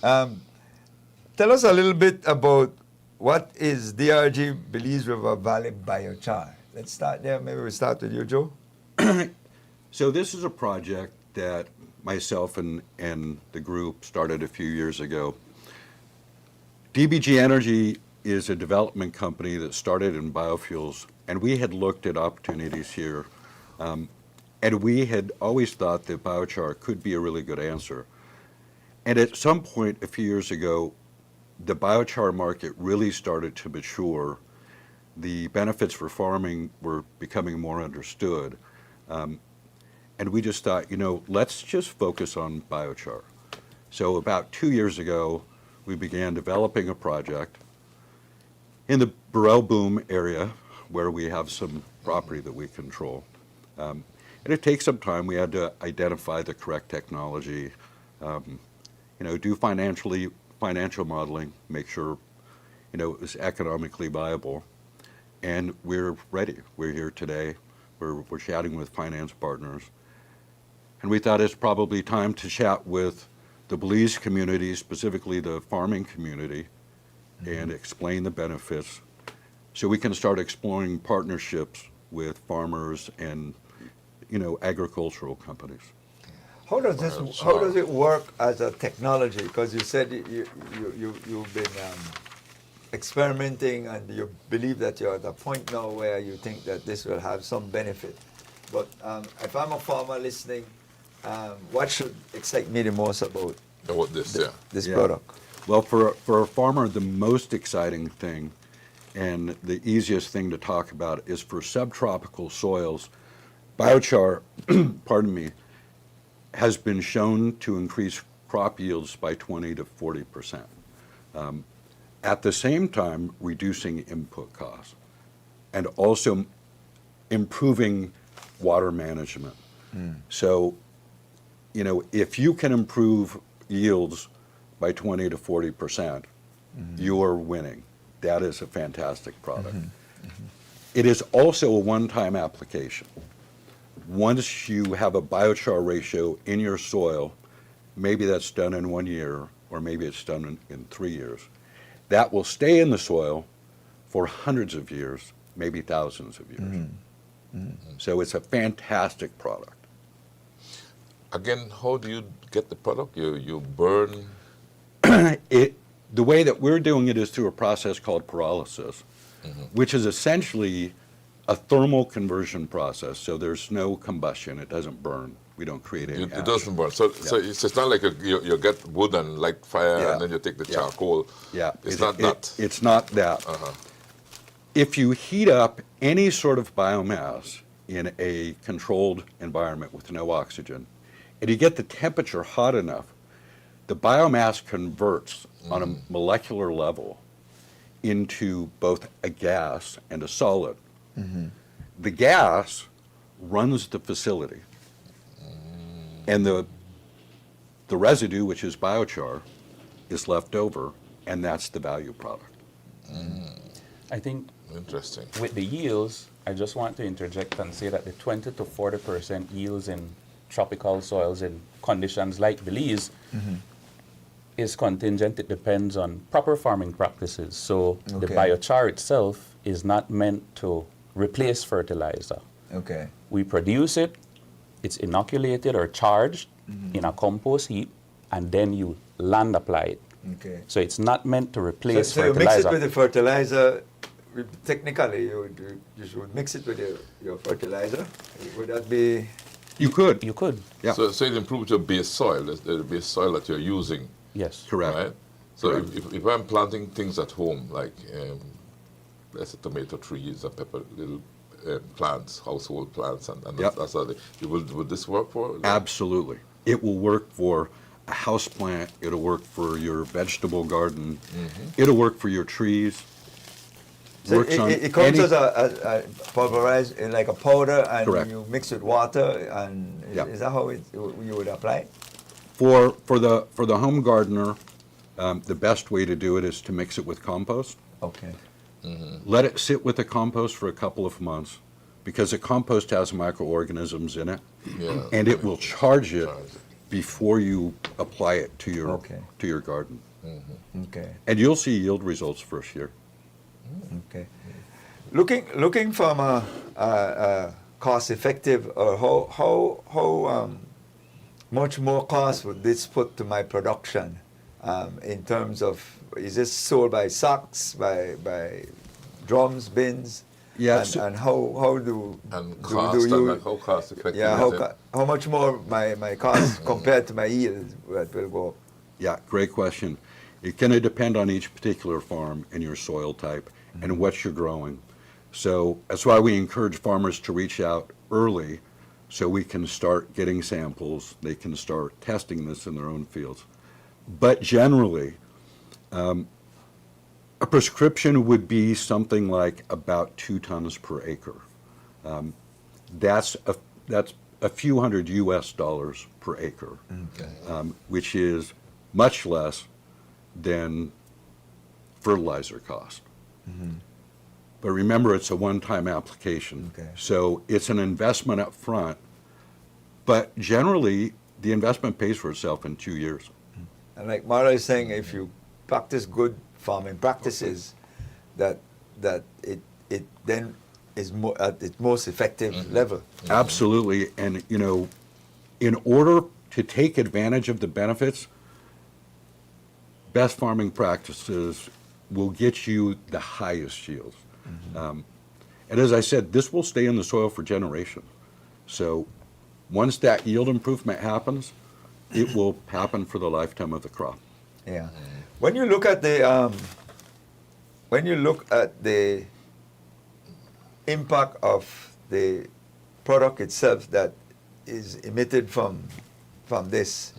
[SPEAKER 3] Morning. Tell us a little bit about what is DRG Belize River Valley Biochar. Let's start there. Maybe we start with you, Joe.
[SPEAKER 10] So this is a project that myself and the group started a few years ago. DBG Energy is a development company that started in biofuels, and we had looked at opportunities here, and we had always thought that biochar could be a really good answer. And at some point a few years ago, the biochar market really started to mature. The benefits for farming were becoming more understood. And we just thought, let's just focus on biochar. So about 2 years ago, we began developing a project in the Burrell Boom area where we have some property that we control. And it takes some time. We had to identify the correct technology, do financial modeling, make sure, it was economically viable. And we're ready. We're here today. We're chatting with finance partners. And we thought it's probably time to chat with the Belize community, specifically the farming community, and explain the benefits so we can start exploring partnerships with farmers and, agricultural companies.
[SPEAKER 3] How does it work as a technology? Because you said you've been experimenting and you believe that you're at a point now where you think that this will have some benefit. But if I'm a farmer listening, what should excite me the most about this product?
[SPEAKER 10] Well, for a farmer, the most exciting thing and the easiest thing to talk about is for subtropical soils, biochar, pardon me, has been shown to increase crop yields by 20 to 40%. At the same time, reducing input costs and also improving water management. So, if you can improve yields by 20 to 40%, you're winning. That is a fantastic product. It is also a one-time application. Once you have a biochar ratio in your soil, maybe that's done in 1 year, or maybe it's done in 3 years. That will stay in the soil for hundreds of years, maybe thousands of years. So it's a fantastic product.
[SPEAKER 2] Again, how do you get the product? You burn.
[SPEAKER 10] The way that we're doing it is through a process called pyrolysis, which is essentially a thermal conversion process. So there's no combustion; it doesn't burn. We don't create any.
[SPEAKER 2] It doesn't burn. So it's not like you get wood and light fire and then you take the charcoal.
[SPEAKER 10] Yeah,
[SPEAKER 2] it's not that.
[SPEAKER 10] It's not that. If you heat up any sort of biomass in a controlled environment with no oxygen, and you get the temperature hot enough, the biomass converts on a molecular level into both a gas and a solid. The gas runs the facility, and the residue, which is biochar, is left over, and that's the value product.
[SPEAKER 11] I think
[SPEAKER 2] Interesting.
[SPEAKER 11] with the yields, I just want to interject and say that the 20 to 40% yields in tropical soils in conditions like Belize is contingent. It depends on proper farming practices. So the biochar itself is not meant to replace fertilizer.
[SPEAKER 3] Okay.
[SPEAKER 11] We produce it, it's inoculated or charged in a compost heap, and then you land apply it.
[SPEAKER 3] Okay.
[SPEAKER 11] So it's not meant to replace
[SPEAKER 3] So you
[SPEAKER 11] fertilizer.
[SPEAKER 3] mix it with the fertilizer. Technically, you should mix it with your fertilizer. Would that be?
[SPEAKER 10] You could.
[SPEAKER 11] You could.
[SPEAKER 10] Yeah.
[SPEAKER 2] So it improves your base soil, the base soil that you're using.
[SPEAKER 11] Yes.
[SPEAKER 10] Correct.
[SPEAKER 2] Right? So
[SPEAKER 10] Correct.
[SPEAKER 2] if I'm planting things at home, like let's say tomato trees and pepper, little plants, household plants, and
[SPEAKER 10] Yep.
[SPEAKER 2] that's how would this work for?
[SPEAKER 10] Absolutely. It will work for a house plant. It'll work for your vegetable garden. It'll work for your trees.
[SPEAKER 3] So
[SPEAKER 10] Works on
[SPEAKER 3] it comes
[SPEAKER 10] any-
[SPEAKER 3] as a pulverized, like a powder, and
[SPEAKER 10] Correct.
[SPEAKER 3] you mix with water, and
[SPEAKER 10] Yeah.
[SPEAKER 3] is that how you would apply it?
[SPEAKER 10] For the home gardener, the best way to do it is to mix it with compost.
[SPEAKER 3] Okay.
[SPEAKER 10] Let it sit with the compost for a couple of months, because the compost has microorganisms in it,
[SPEAKER 2] Yeah.
[SPEAKER 10] and it will charge it before you apply it to your garden.
[SPEAKER 3] Okay.
[SPEAKER 10] And you'll see yield results first year.
[SPEAKER 3] Okay. Looking from a cost effective, or how much more cost would this put to my production in terms of, is this sold by sacks, by drums, bins?
[SPEAKER 10] Yes.
[SPEAKER 3] And how do
[SPEAKER 2] cost
[SPEAKER 3] do you,
[SPEAKER 2] and how cost effective
[SPEAKER 3] yeah,
[SPEAKER 2] is it?
[SPEAKER 3] how much more my cost compared to my yield will go up?
[SPEAKER 10] Yeah, great question. It's going to depend on each particular farm and your soil type and what you're growing. So that's why we encourage farmers to reach out early so we can start getting samples. They can start testing this in their own fields. But generally, a prescription would be something like about 2 tons per acre. That's a few hundred US dollars per acre, which is much less than fertilizer cost. But remember, it's a one-time application.
[SPEAKER 3] Okay.
[SPEAKER 10] So it's an investment up front, but generally, the investment pays for itself in 2 years.
[SPEAKER 3] And like Mara is saying, if you practice good farming practices, that it then is at its most effective level.
[SPEAKER 10] Absolutely, and in order to take advantage of the benefits, best farming practices will get you the highest yields. And as I said, this will stay in the soil for generations. So once that yield improvement happens, it will happen for the lifetime of the crop.
[SPEAKER 3] Yeah. When you look at the impact of the product itself that is emitted from this,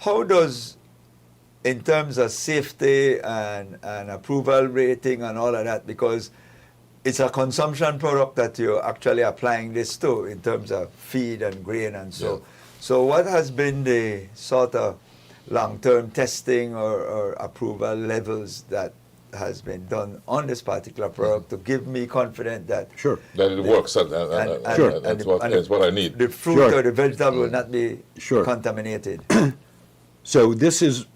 [SPEAKER 3] how does, in terms of safety and approval rating and all of that, because it's a consumption product that you're actually applying this to in terms of feed and grain and so.
[SPEAKER 2] Yeah.
[SPEAKER 3] So what has been the sort of long-term testing or approval levels that has been done on this particular product to give me confidence that
[SPEAKER 10] Sure.
[SPEAKER 2] That it works, and
[SPEAKER 10] Sure.
[SPEAKER 2] that's what I need.
[SPEAKER 3] the fruit
[SPEAKER 10] Sure.
[SPEAKER 3] or the vegetable will not be
[SPEAKER 10] Sure.
[SPEAKER 3] contaminated.
[SPEAKER 10] So this is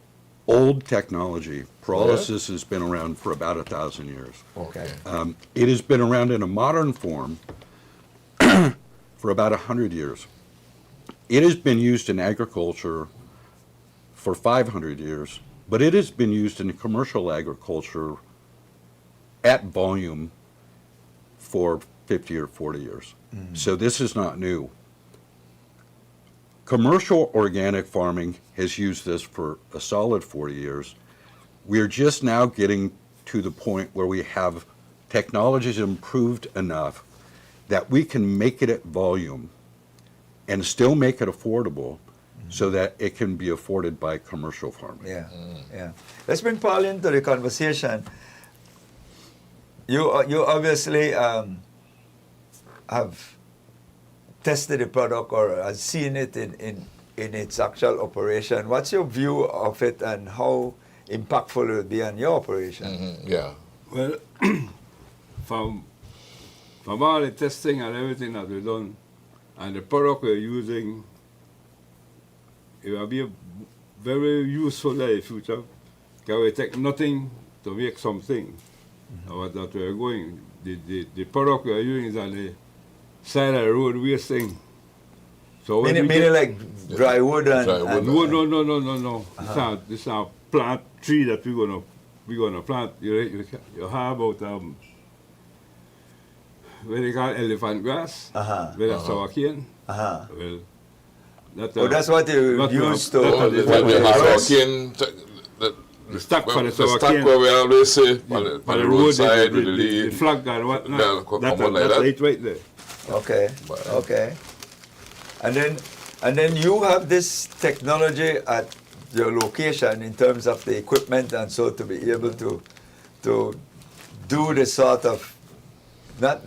[SPEAKER 10] old technology. Pyrolysis has been around for about 1,000 years.
[SPEAKER 3] Okay.
[SPEAKER 10] It has been around in a modern form for about 100 years. It has been used in agriculture for 500 years, but it has been used in commercial agriculture at volume for 50 or 40 years. So this is not new. Commercial organic farming has used this for a solid 40 years. We're just now getting to the point where we have technologies improved enough that we can make it at volume and still make it affordable so that it can be afforded by commercial farming.
[SPEAKER 3] Yeah, yeah. Let's bring Paul into the conversation. You obviously have tested the product or has seen it in its actual operation. What's your view of it and how impactful it will be on your operation?
[SPEAKER 2] Yeah.
[SPEAKER 12] Well, from all the testing and everything that we've done, and the product we're using, it will be very useful in the future. Because we take nothing to make something. That we're going. The product we're using is on the side of the road wasting. So
[SPEAKER 3] Meaning like dry wood and...
[SPEAKER 12] No. This is a plant tree that we're gonna plant. You have about what they call elephant grass, with a sour cane. Well,
[SPEAKER 3] that's what you use to...
[SPEAKER 12] The stack for the
[SPEAKER 2] The
[SPEAKER 12] sour
[SPEAKER 2] stack
[SPEAKER 12] cane.
[SPEAKER 2] where we always say, on
[SPEAKER 12] For
[SPEAKER 2] the roadside with the
[SPEAKER 12] the
[SPEAKER 2] leaf.
[SPEAKER 12] flag and whatnot.
[SPEAKER 2] Yeah,
[SPEAKER 12] That's
[SPEAKER 2] like that.
[SPEAKER 12] it right there.
[SPEAKER 3] Okay, okay. And then you have this technology at your location in terms of the equipment and so to be able to do the sort of,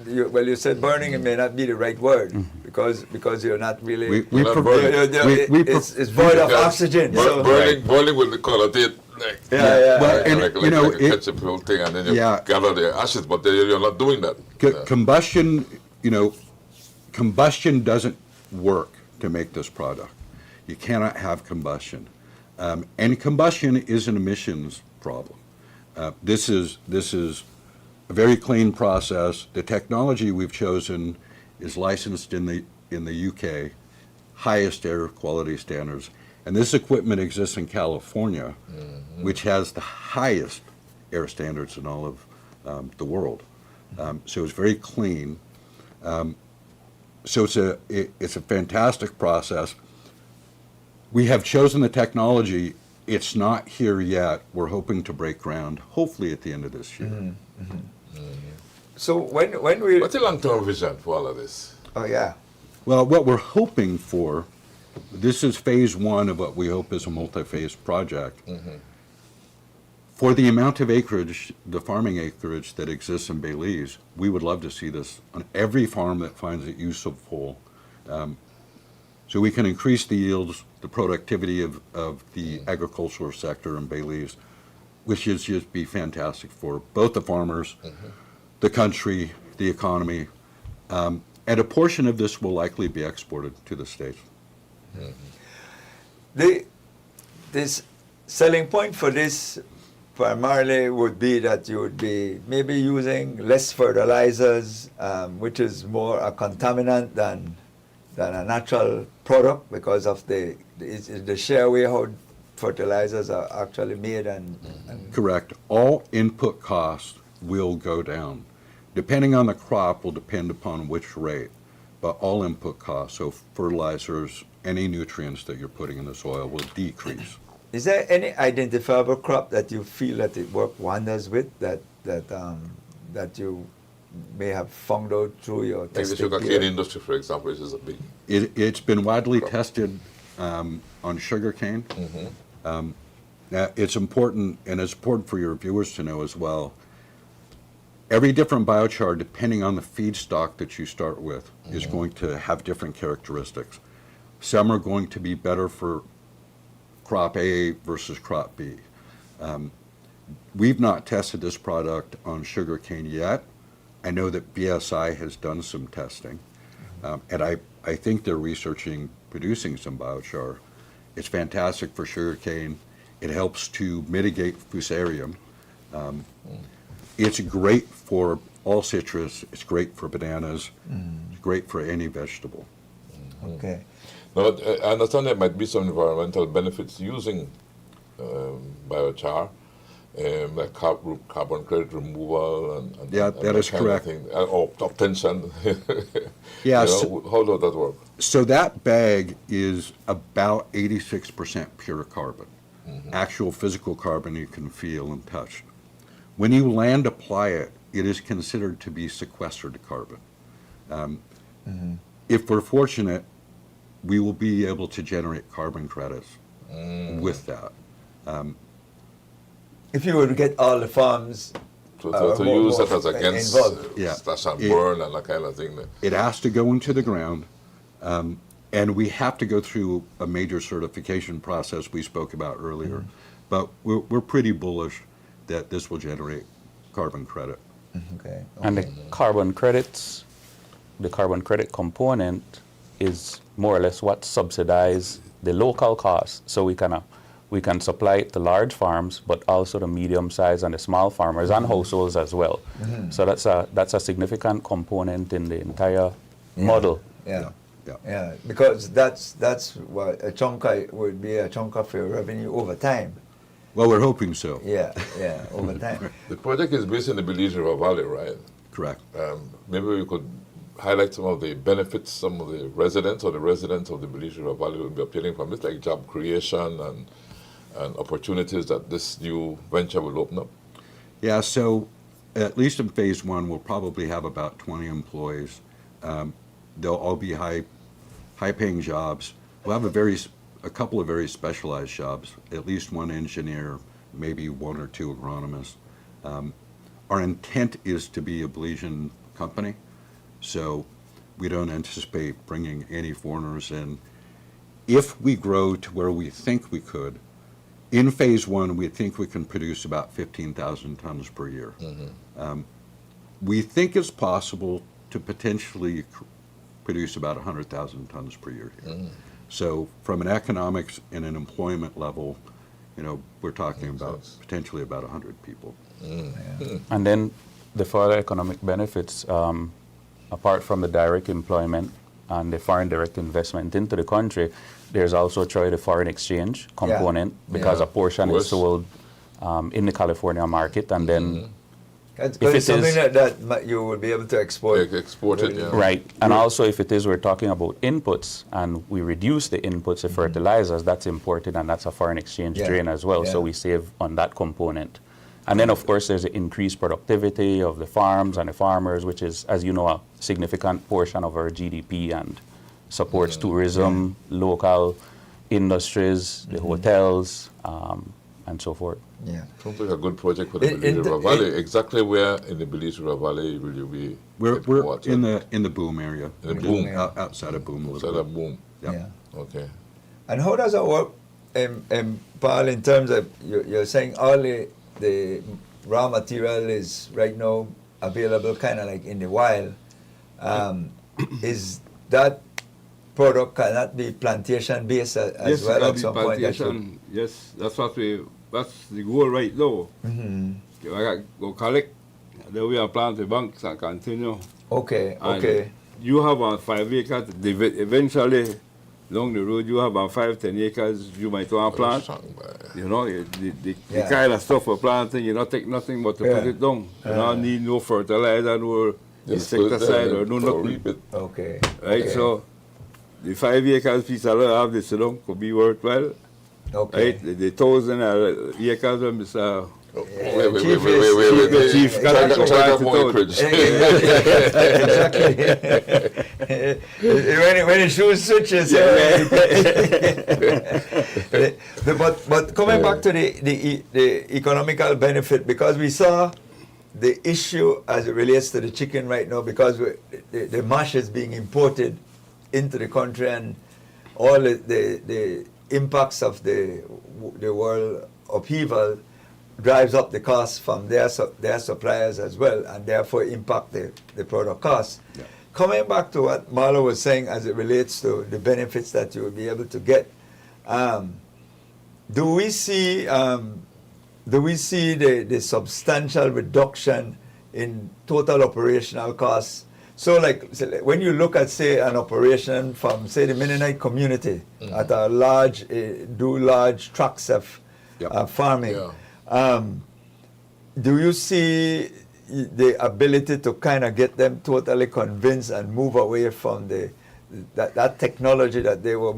[SPEAKER 3] you said burning it may not be the right word because you're not really, it's void of oxygen. So.
[SPEAKER 2] Boiling will call it like, like a ketchup whole thing, and then you gather the ashes, but you're not doing that.
[SPEAKER 10] Combustion, combustion doesn't work to make this product. You cannot have combustion. And combustion is an emissions problem. This is a very clean process. The technology we've chosen is licensed in the UK, highest air quality standards. And this equipment exists in California, which has the highest air standards in all of the world. So it's very clean. So it's a fantastic process. We have chosen the technology. It's not here yet. We're hoping to break ground, hopefully at the end of this year.
[SPEAKER 3] So when we...
[SPEAKER 2] What's the long-term vision for all of this?
[SPEAKER 3] Oh, yeah.
[SPEAKER 10] Well, what we're hoping for, this is phase one of what we hope is a multi-phase project. For the amount of acreage, the farming acreage that exists in Belize, we would love to see this on every farm that finds it useful. So we can increase the yields, the productivity of the agricultural sector in Belize, which is just be fantastic for both the farmers, the country, the economy. And a portion of this will likely be exported to the States.
[SPEAKER 3] This selling point for this primarily would be that you would be maybe using less fertilizers, which is more a contaminant than a natural product because of the sheer way how fertilizers are actually made and
[SPEAKER 10] Correct. All input costs will go down. Depending on the crop will depend upon which rate, but all input costs, so fertilizers, any nutrients that you're putting in the soil will decrease.
[SPEAKER 3] Is there any identifiable crop that you feel that it worked wonders with that you may have found out through your testing?
[SPEAKER 2] Like the sugarcane industry, for example, which is a big...
[SPEAKER 10] It's been widely tested on sugarcane. Now, it's important, and it's important for your viewers to know as well, every different biochar, depending on the feedstock that you start with, is going to have different characteristics. Some are going to be better for crop A versus crop B. We've not tested this product on sugarcane yet. I know that BSI has done some testing, and I think they're researching producing some biochar. It's fantastic for sugarcane. It helps to mitigate fusarium. It's great for all citrus. It's great for bananas. It's great for any vegetable.
[SPEAKER 3] Okay.
[SPEAKER 2] Now, I understand there might be some environmental benefits using biochar, like carbon credit removal and
[SPEAKER 10] Yeah,
[SPEAKER 2] and
[SPEAKER 10] that is
[SPEAKER 2] kind of
[SPEAKER 10] correct.
[SPEAKER 2] thing. Or obtention.
[SPEAKER 10] Yeah,
[SPEAKER 2] You know,
[SPEAKER 10] so-
[SPEAKER 2] how does that work?
[SPEAKER 10] So that bag is about 86% pure carbon. Actual physical carbon you can feel and touch. When you land apply it, it is considered to be sequestered carbon. If we're fortunate, we will be able to generate carbon credits with that.
[SPEAKER 3] If you were to get all the farms
[SPEAKER 2] To use that as against
[SPEAKER 3] involved.
[SPEAKER 10] Yeah.
[SPEAKER 2] slash and
[SPEAKER 10] It-
[SPEAKER 2] burn and that kind of thing.
[SPEAKER 10] It has to go into the ground, and we have to go through a major certification process we spoke about earlier. But we're pretty bullish that this will generate carbon credit.
[SPEAKER 3] Okay.
[SPEAKER 11] And the carbon credits, the carbon credit component is more or less what subsidize the local costs. So we can supply it to large farms, but also the medium size and the small farmers and households as well. So that's a significant component in the entire model.
[SPEAKER 3] Yeah.
[SPEAKER 10] Yeah.
[SPEAKER 3] Yeah, because that's what a chunk would be a chunk of your revenue over time.
[SPEAKER 10] Well, we're hoping so.
[SPEAKER 3] Yeah, over time.
[SPEAKER 2] The project is based in the Belize River Valley, right?
[SPEAKER 10] Correct.
[SPEAKER 2] Maybe we could highlight some of the benefits some of the residents of the Belize River Valley will be obtaining from this, like job creation and opportunities that this new venture will open up.
[SPEAKER 10] Yeah, so at least in phase one, we'll probably have about 20 employees. They'll all be high-paying jobs. We'll have a couple of very specialized jobs, at least one engineer, maybe one or two agronomists. Our intent is to be a Belizean company, so we don't anticipate bringing any foreigners in. If we grow to where we think we could, in phase one, we think we can produce about 15,000 tons per year. We think it's possible to potentially produce about 100,000 tons per year here. So from an economics and an employment level, we're talking about potentially about 100 people.
[SPEAKER 11] And then the further economic benefits, apart from the direct employment and the foreign direct investment into the country, there's also the foreign exchange component because a portion is sold in the California market, and then
[SPEAKER 3] If
[SPEAKER 11] it
[SPEAKER 3] it's something
[SPEAKER 11] is-
[SPEAKER 3] that you will be able to export.
[SPEAKER 2] Export it, yeah.
[SPEAKER 11] right, and also if it is we're talking about inputs and we reduce the inputs of fertilizers, that's imported and that's a foreign exchange drain as well, so we save on that component. And then of course there's the increased productivity of the farms and the farmers, which is, as you know, a significant portion of our GDP and supports tourism, local industries, the hotels, and so forth.
[SPEAKER 3] Yeah.
[SPEAKER 2] Sounds like a good project for the
[SPEAKER 3] In-
[SPEAKER 2] Belize
[SPEAKER 3] in the-
[SPEAKER 2] River Valley. Exactly where in the Belize River Valley will you be?
[SPEAKER 10] We're
[SPEAKER 2] headquartered?
[SPEAKER 10] in the boom area.
[SPEAKER 2] In the boom.
[SPEAKER 10] Outside of boom a little
[SPEAKER 2] Outside
[SPEAKER 10] bit.
[SPEAKER 2] of boom.
[SPEAKER 3] Yeah.
[SPEAKER 2] Okay.
[SPEAKER 3] And how does that work, Paul, in terms of, you're saying all the raw material is right now available kind of like in the wild. Is that product cannot be plantation based as
[SPEAKER 12] Yes,
[SPEAKER 3] well
[SPEAKER 12] it'll
[SPEAKER 3] at
[SPEAKER 12] be
[SPEAKER 3] some point? that should-
[SPEAKER 12] plantation. Yes, that's the goal right now. I got go collect, then we are plant the banks and continue.
[SPEAKER 3] Okay,
[SPEAKER 12] And
[SPEAKER 3] okay.
[SPEAKER 12] You have on 5 acres. Eventually, along the road, you have on 5-10 acres. You might want to plant. The kind of stuff for planting, you don't take nothing but to put it down. You don't need no fertilizer, no
[SPEAKER 2] Just put it
[SPEAKER 12] insecticide,
[SPEAKER 2] there
[SPEAKER 12] or no
[SPEAKER 2] and
[SPEAKER 12] nothing.
[SPEAKER 2] reap it.
[SPEAKER 3] Okay.
[SPEAKER 12] Right,
[SPEAKER 3] okay.
[SPEAKER 12] so the 5 acres piece of land have this alone could be worthwhile.
[SPEAKER 3] Okay.
[SPEAKER 12] Right, the 1,000 acres of Mr.
[SPEAKER 2] Wait.
[SPEAKER 12] Chief,
[SPEAKER 2] Try
[SPEAKER 12] got to
[SPEAKER 2] to
[SPEAKER 12] plant
[SPEAKER 2] more
[SPEAKER 12] it out.
[SPEAKER 2] acreage.
[SPEAKER 3] Exactly. when the shoes switches. But coming back to the economical benefit, because we saw the issue as it relates to the chicken right now, because the mash is being imported into the country, and all the impacts of the world upheaval drives up the cost from their suppliers as well, and therefore impact the product costs.
[SPEAKER 10] Yeah.
[SPEAKER 3] Coming back to what Marlo was saying as it relates to the benefits that you will be able to get, do we see the substantial reduction in total operational costs? So like when you look at, say, an operation from, say, the Mennonite community at a large tracts of farming, do you see the ability to kind of get them totally convinced and move away from that technology that they were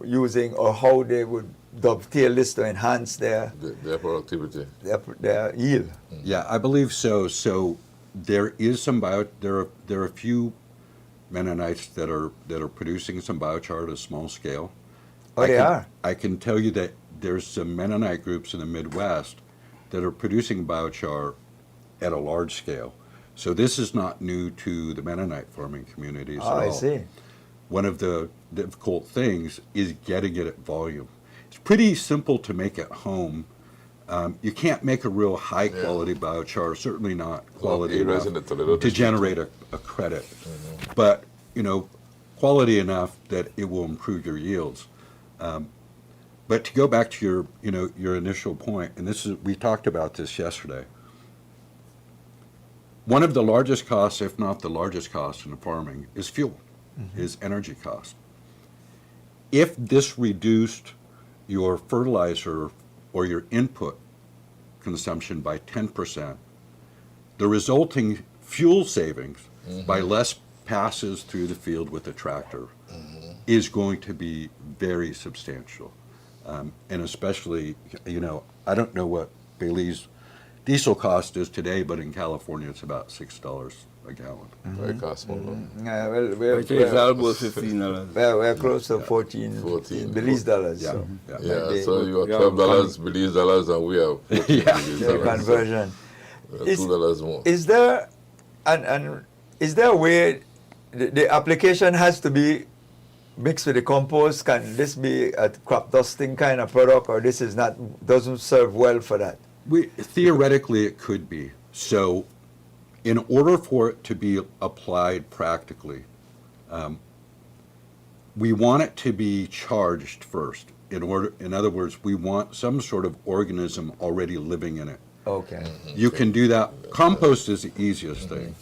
[SPEAKER 3] using, or how they would dovetail this to enhance their
[SPEAKER 2] productivity,
[SPEAKER 3] their yield?
[SPEAKER 10] Yeah, I believe so. So there is there are a few Mennonites that are producing some biochar at a small scale. I can tell you that there's some Mennonite groups in the Midwest that are producing biochar at a large scale. So this is not new to the Mennonite farming communities at all.
[SPEAKER 3] I see.
[SPEAKER 10] One of the difficult things is getting it at volume. It's pretty simple to make at home. You can't make a real high quality biochar, certainly not quality enough to generate a credit, but quality enough that it will improve your yields. But to go back to your initial point, and we talked about this yesterday. One of the largest costs, if not the largest cost in farming, is fuel, is energy cost. If this reduced your fertilizer or your input consumption by 10%, the resulting fuel savings by less passes through the field with a tractor is going to be very substantial. And especially, I don't know what Belize diesel cost is today, but in California it's about $6 a gallon.
[SPEAKER 2] Very costly.
[SPEAKER 3] Yeah, well, we're
[SPEAKER 12] almost $15.
[SPEAKER 3] We're close to 14 Belize dollars.
[SPEAKER 10] Yeah.
[SPEAKER 2] So you are $12 Belize dollars, and we are 14 Belize dollars.
[SPEAKER 3] Conversion.
[SPEAKER 2] $2 more.
[SPEAKER 3] Is there is there a way the application has to be mixed with the compost? Can this be a crop dusting kind of product, or this is doesn't serve well for that?
[SPEAKER 10] Theoretically, it could be. So, in order for it to be applied practically, we want it to be charged first. In other words, we want some sort of organism already living in it.
[SPEAKER 3] Okay.
[SPEAKER 10] You can do that. Compost is the easiest thing.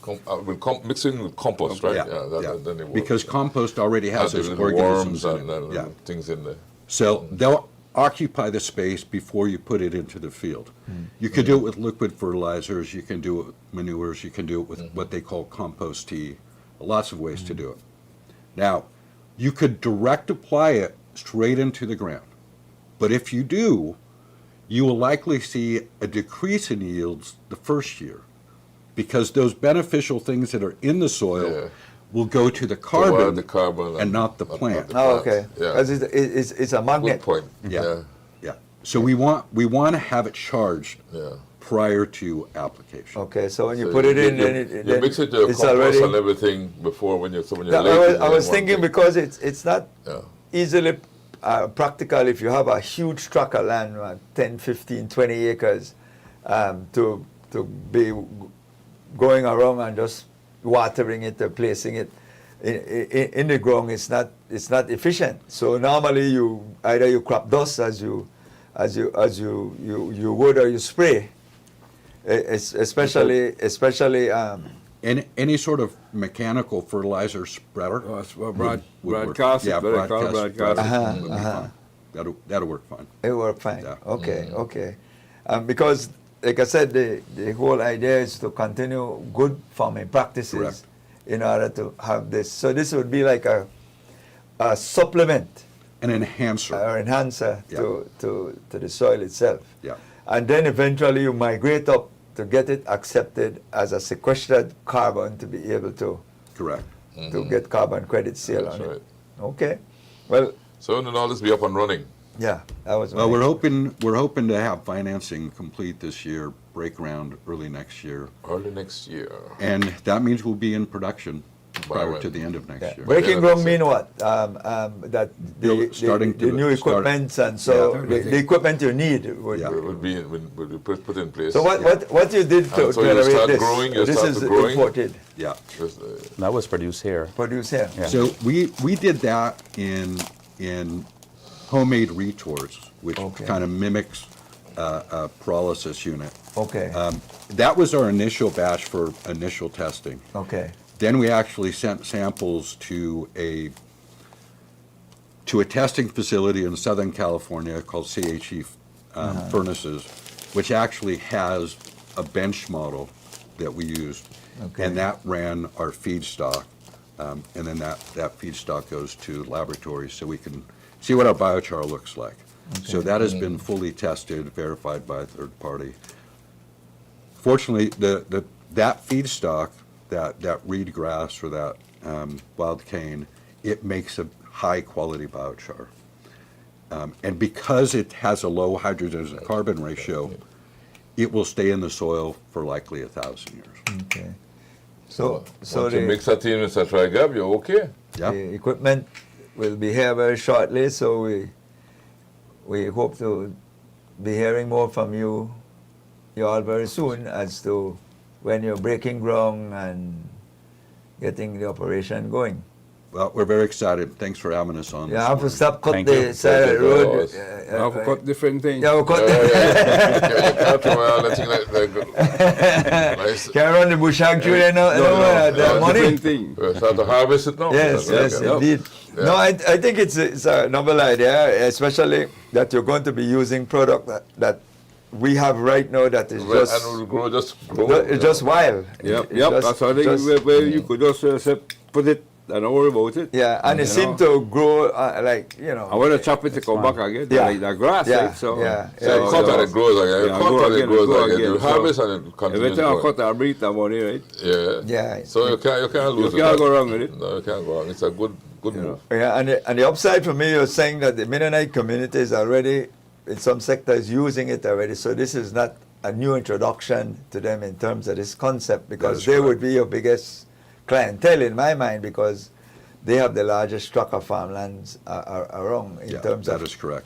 [SPEAKER 2] Mixing with compost, right? Then it works.
[SPEAKER 10] Because compost already has those organisms
[SPEAKER 2] and things in there.
[SPEAKER 10] So they'll occupy the space before you put it into the field. You can do it with liquid fertilizers, you can do it with manures, you can do it with what they call compost tea, lots of ways to do it. Now, you could direct apply it straight into the ground, but if you do, you will likely see a decrease in yields the first year, because those beneficial things that are in the soil will go to the carbon, and not the plant.
[SPEAKER 3] Okay. Because it's a magnet.
[SPEAKER 2] Good point.
[SPEAKER 10] Yeah. So we want to have it charged prior to application.
[SPEAKER 3] Okay. So when you put it in,
[SPEAKER 2] you mix it to compost already, and everything before when you're
[SPEAKER 3] I was thinking because it's not easily practical if you have a huge tract of land, 10, 15, 20 acres, to be going around and just watering it or placing it in the ground. It's not efficient. So normally you either crop dust as you would, or you spray, especially
[SPEAKER 10] any sort of mechanical fertilizer spreader.
[SPEAKER 12] Broadcast.
[SPEAKER 10] That'll work fine.
[SPEAKER 3] It'll work fine. Yeah. Okay. Because, like I said, the whole idea is to continue good farming practices in order to have this. So this would be like a supplement,
[SPEAKER 10] an enhancer,
[SPEAKER 3] to the soil itself.
[SPEAKER 10] Yeah.
[SPEAKER 3] And then eventually you migrate up to get it accepted as a sequestered carbon to be able to to get carbon credit sale on it. Okay. Well.
[SPEAKER 2] So when will all this be up and running?
[SPEAKER 3] Yeah, that was.
[SPEAKER 10] Well, we're hoping to have financing complete this year, break ground early next year,
[SPEAKER 2] Early next year.
[SPEAKER 10] and that means we'll be in production
[SPEAKER 2] By
[SPEAKER 10] prior
[SPEAKER 2] when?
[SPEAKER 10] to the end of next year.
[SPEAKER 3] Breaking
[SPEAKER 2] Yeah,
[SPEAKER 3] ground
[SPEAKER 2] that's
[SPEAKER 3] mean what? That
[SPEAKER 10] Starting
[SPEAKER 3] the
[SPEAKER 10] to
[SPEAKER 3] new
[SPEAKER 10] start-
[SPEAKER 3] equipment, and so
[SPEAKER 10] Yeah.
[SPEAKER 3] the equipment you need. Would,
[SPEAKER 10] Yeah.
[SPEAKER 2] Would be put in place.
[SPEAKER 3] So what you did to
[SPEAKER 2] And so you
[SPEAKER 3] generate
[SPEAKER 2] start
[SPEAKER 3] this?
[SPEAKER 2] growing, you
[SPEAKER 3] this
[SPEAKER 2] start
[SPEAKER 3] is
[SPEAKER 2] to growing.
[SPEAKER 3] imported,
[SPEAKER 10] Yeah.
[SPEAKER 2] Just,
[SPEAKER 11] That was produced here.
[SPEAKER 3] produced here.
[SPEAKER 11] Yeah.
[SPEAKER 10] So we did that in homemade retorts, which
[SPEAKER 3] Okay.
[SPEAKER 10] kind of mimics a pyrolysis unit.
[SPEAKER 3] Okay.
[SPEAKER 10] That was our initial batch for initial testing.
[SPEAKER 3] Okay.
[SPEAKER 10] Then we actually sent samples to a testing facility in Southern California called CHE Furnaces, which actually has a bench model that we used.
[SPEAKER 3] Okay.
[SPEAKER 10] And that ran our feedstock. And then that feedstock goes to laboratories so we can see what our biochar looks like. So that has been fully tested, verified by a third party. Fortunately, that feedstock, that reed grass or that wild cane, it makes a high quality biochar. And because it has a low hydrogen to carbon ratio, it will stay in the soil for likely 1,000 years.
[SPEAKER 3] Okay. So
[SPEAKER 2] once you mix that in with a Trigab, you're okay.
[SPEAKER 10] Yeah.
[SPEAKER 3] the equipment will be here very shortly. So we hope to be hearing more from you all very soon as to when you're breaking ground and getting the operation going.
[SPEAKER 10] Well, we're very excited. Thanks for having us on.
[SPEAKER 3] You
[SPEAKER 10] this
[SPEAKER 3] have to
[SPEAKER 10] morning.
[SPEAKER 3] stop cut
[SPEAKER 11] Thank
[SPEAKER 3] the
[SPEAKER 11] you.
[SPEAKER 3] side of the road.
[SPEAKER 12] I've got different things.
[SPEAKER 3] Yeah, we cut.
[SPEAKER 2] You can't throw letting nice.
[SPEAKER 3] Can run the bush hog through there now. The money.
[SPEAKER 12] Different thing.
[SPEAKER 2] We start to harvest it now.
[SPEAKER 3] Yes, yes,
[SPEAKER 2] Okay.
[SPEAKER 3] indeed.
[SPEAKER 2] Yeah.
[SPEAKER 3] No, I think it's a novel idea, especially that you're going to be using product that we have right now that is
[SPEAKER 2] Well,
[SPEAKER 3] just
[SPEAKER 2] and will grow, just grow.
[SPEAKER 3] it's just wild.
[SPEAKER 12] Yep,
[SPEAKER 3] It's
[SPEAKER 12] yep.
[SPEAKER 3] just-
[SPEAKER 12] That's how they
[SPEAKER 3] just-
[SPEAKER 12] where you could just say, put it and don't worry about it.
[SPEAKER 3] Yeah, and it
[SPEAKER 12] You
[SPEAKER 3] seemed
[SPEAKER 12] know.
[SPEAKER 3] to grow like
[SPEAKER 12] I want to chop it to come back again,
[SPEAKER 3] Yeah.
[SPEAKER 12] like the grass.
[SPEAKER 3] Yeah,
[SPEAKER 12] Like, so,
[SPEAKER 3] yeah,
[SPEAKER 2] So you cut and it grows again. You
[SPEAKER 12] Yeah,
[SPEAKER 2] cut
[SPEAKER 12] grow
[SPEAKER 2] and it
[SPEAKER 12] again,
[SPEAKER 2] grows
[SPEAKER 12] grow
[SPEAKER 2] again.
[SPEAKER 12] again.
[SPEAKER 2] You
[SPEAKER 12] So
[SPEAKER 2] harvest and it continues
[SPEAKER 12] every time I
[SPEAKER 2] growing.
[SPEAKER 12] cut, I breathe the money, right?
[SPEAKER 2] Yeah.
[SPEAKER 3] Yeah.
[SPEAKER 2] So you can't lose
[SPEAKER 12] You
[SPEAKER 2] with
[SPEAKER 12] can't
[SPEAKER 2] that.
[SPEAKER 12] go wrong with it.
[SPEAKER 2] No, you can't go wrong. It's a good move.
[SPEAKER 3] Yeah, and the upside for me, you're saying that the Mennonite community is already, in some sectors, using it already. So this is not a new introduction to them in terms of this concept, because
[SPEAKER 10] is
[SPEAKER 3] they
[SPEAKER 10] correct.
[SPEAKER 3] would be your biggest clientele in my mind, because they have the largest tract of farmlands around in
[SPEAKER 10] Yeah,
[SPEAKER 3] terms
[SPEAKER 10] that
[SPEAKER 3] of
[SPEAKER 10] is correct.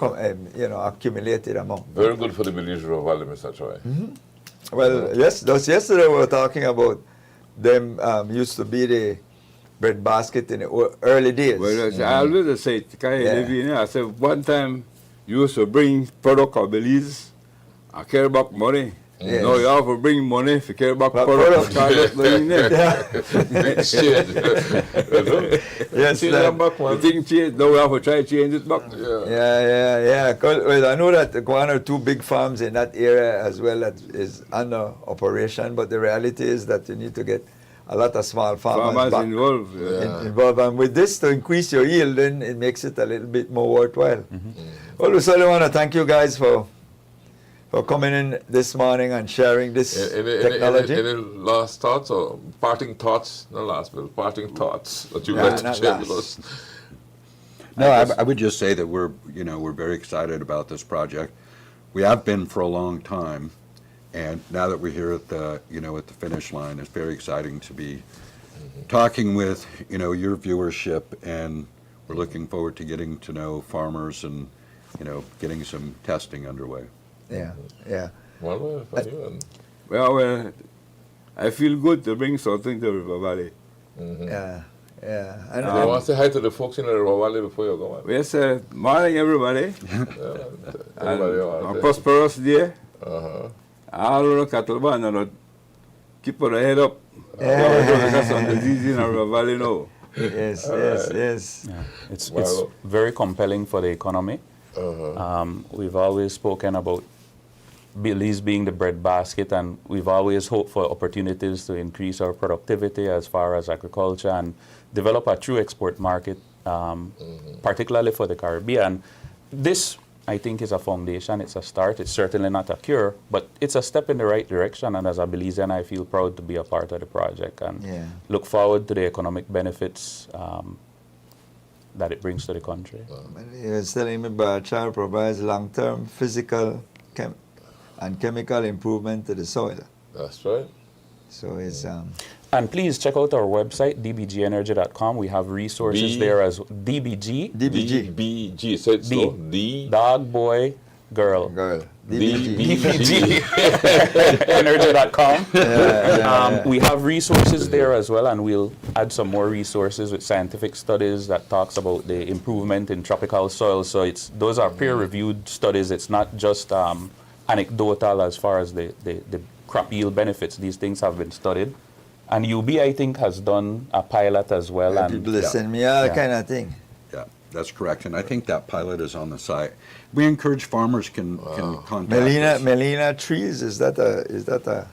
[SPEAKER 3] accumulated amount.
[SPEAKER 2] Very good for the Belize River Valley, Mr. Troy.
[SPEAKER 3] Well, yes, just yesterday we were talking about them used to be the bread basket in the early days.
[SPEAKER 12] Well, I always say,
[SPEAKER 3] Yeah.
[SPEAKER 12] I said, one time you used to bring product of Belize and carry back money.
[SPEAKER 3] Yes.
[SPEAKER 12] Now you have to bring money to carry back
[SPEAKER 3] But
[SPEAKER 12] product.
[SPEAKER 3] product.
[SPEAKER 12] The
[SPEAKER 2] Exchange.
[SPEAKER 3] Yes,
[SPEAKER 2] See them back, man.
[SPEAKER 12] thing changed. Now we have to try to change it back.
[SPEAKER 2] Yeah.
[SPEAKER 3] 'Cause, well, I know that one or two big farms in that area as well that is under operation, but the reality is that you need to get a lot of small farmers,
[SPEAKER 12] Farmers
[SPEAKER 3] back
[SPEAKER 12] involved.
[SPEAKER 3] involved. And with this, to increase your yield, then it makes it a little bit more worthwhile. Well, we certainly want to thank you guys for coming in this morning and sharing this technology.
[SPEAKER 2] Any last thoughts or parting thoughts? Not last, but parting thoughts that you
[SPEAKER 3] Yeah,
[SPEAKER 2] like to
[SPEAKER 3] not
[SPEAKER 2] share with
[SPEAKER 3] last.
[SPEAKER 2] us.
[SPEAKER 10] No, I would just say that we're very excited about this project. We have been for a long time, and now that we're here at the finish line, it's very exciting to be talking with your viewership, and we're looking forward to getting to know farmers and getting some testing underway.
[SPEAKER 3] Yeah.
[SPEAKER 2] Well, for you and
[SPEAKER 12] Well, I feel good to bring something to River Valley.
[SPEAKER 3] Yeah.
[SPEAKER 2] I want to say hi to the folks in the River Valley before you go on.
[SPEAKER 12] Yes, morning everybody.
[SPEAKER 2] And
[SPEAKER 12] A prosperous day.
[SPEAKER 2] Uh-huh.
[SPEAKER 12] All the cattle man and keep on the head up.
[SPEAKER 3] Yeah.
[SPEAKER 12] That's on the disease in River Valley now.
[SPEAKER 3] Yes.
[SPEAKER 11] Yeah. It's
[SPEAKER 2] Wow.
[SPEAKER 11] very compelling for the economy. We've always spoken about Belize being the breadbasket, and we've always hoped for opportunities to increase our productivity as far as agriculture and develop a true export market, particularly for the Caribbean. This, I think, is a foundation. It's a start. It's certainly not a cure, but it's a step in the right direction. And as a Belizean, I feel proud to be a part of the project and
[SPEAKER 3] Yeah.
[SPEAKER 11] look forward to the economic benefits that it brings to the country.
[SPEAKER 3] He was telling me biochar provides long-term physical and chemical improvement to the soil.
[SPEAKER 2] That's right.
[SPEAKER 3] So it's
[SPEAKER 11] And please check out our website, dbgenergy.com. We have resources there as DBG.
[SPEAKER 2] DBG. Say it slow. D.
[SPEAKER 11] Dog, boy, girl.
[SPEAKER 2] DBG.
[SPEAKER 11] Energy.com. We have resources there as well, and we'll add some more resources with scientific studies that talks about the improvement in tropical soils. So those are peer-reviewed studies. It's not just anecdotal as far as the crop yield benefits. These things have been studied. And UB, I think, has done a pilot as well. And
[SPEAKER 3] people send me all kind of thing.
[SPEAKER 10] Yeah, that's correct. And I think that pilot is on the site. We encourage farmers can contact us.
[SPEAKER 3] Melina trees, is that a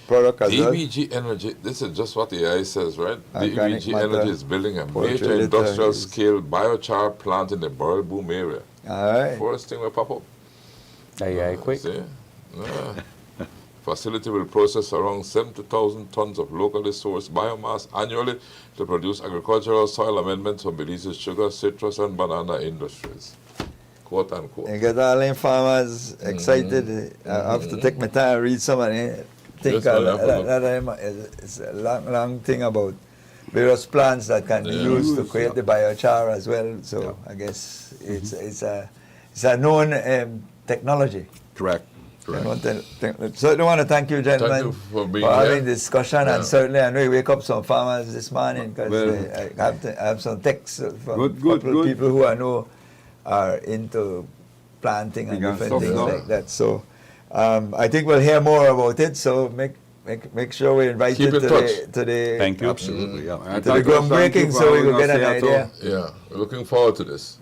[SPEAKER 3] product as well?
[SPEAKER 2] DBG Energy, this is just what the AI says, right?
[SPEAKER 3] Organic
[SPEAKER 2] DBG
[SPEAKER 3] matter,
[SPEAKER 2] Energy is building a major
[SPEAKER 3] poultry
[SPEAKER 2] industrial
[SPEAKER 3] litter
[SPEAKER 2] scale biochar plant in the Burrell Boom area.
[SPEAKER 3] All right.
[SPEAKER 2] First thing will pop up.
[SPEAKER 11] quick.
[SPEAKER 2] See? Facility will process around 70,000 tons of locally sourced biomass annually to produce agricultural soil amendments for Belize's sugar, citrus, and banana industries. Quote unquote.
[SPEAKER 3] You get all them farmers excited. I have to take my time and read some of it. Think it's a long thing about various plants that can be used to create the biochar as well. So I guess it's a known technology.
[SPEAKER 10] Correct.
[SPEAKER 3] Certainly want to thank you, gentlemen,
[SPEAKER 2] for
[SPEAKER 3] having this discussion. And certainly, I know you wake up some farmers this morning because I have some texts from people who I know are into planting and different things like that. So I think we'll hear more about it. So make sure we invite you to the
[SPEAKER 11] thank you.
[SPEAKER 10] Absolutely, yeah.
[SPEAKER 3] to the groundbreaking so we will get an idea.
[SPEAKER 2] Yeah, we're looking forward to this.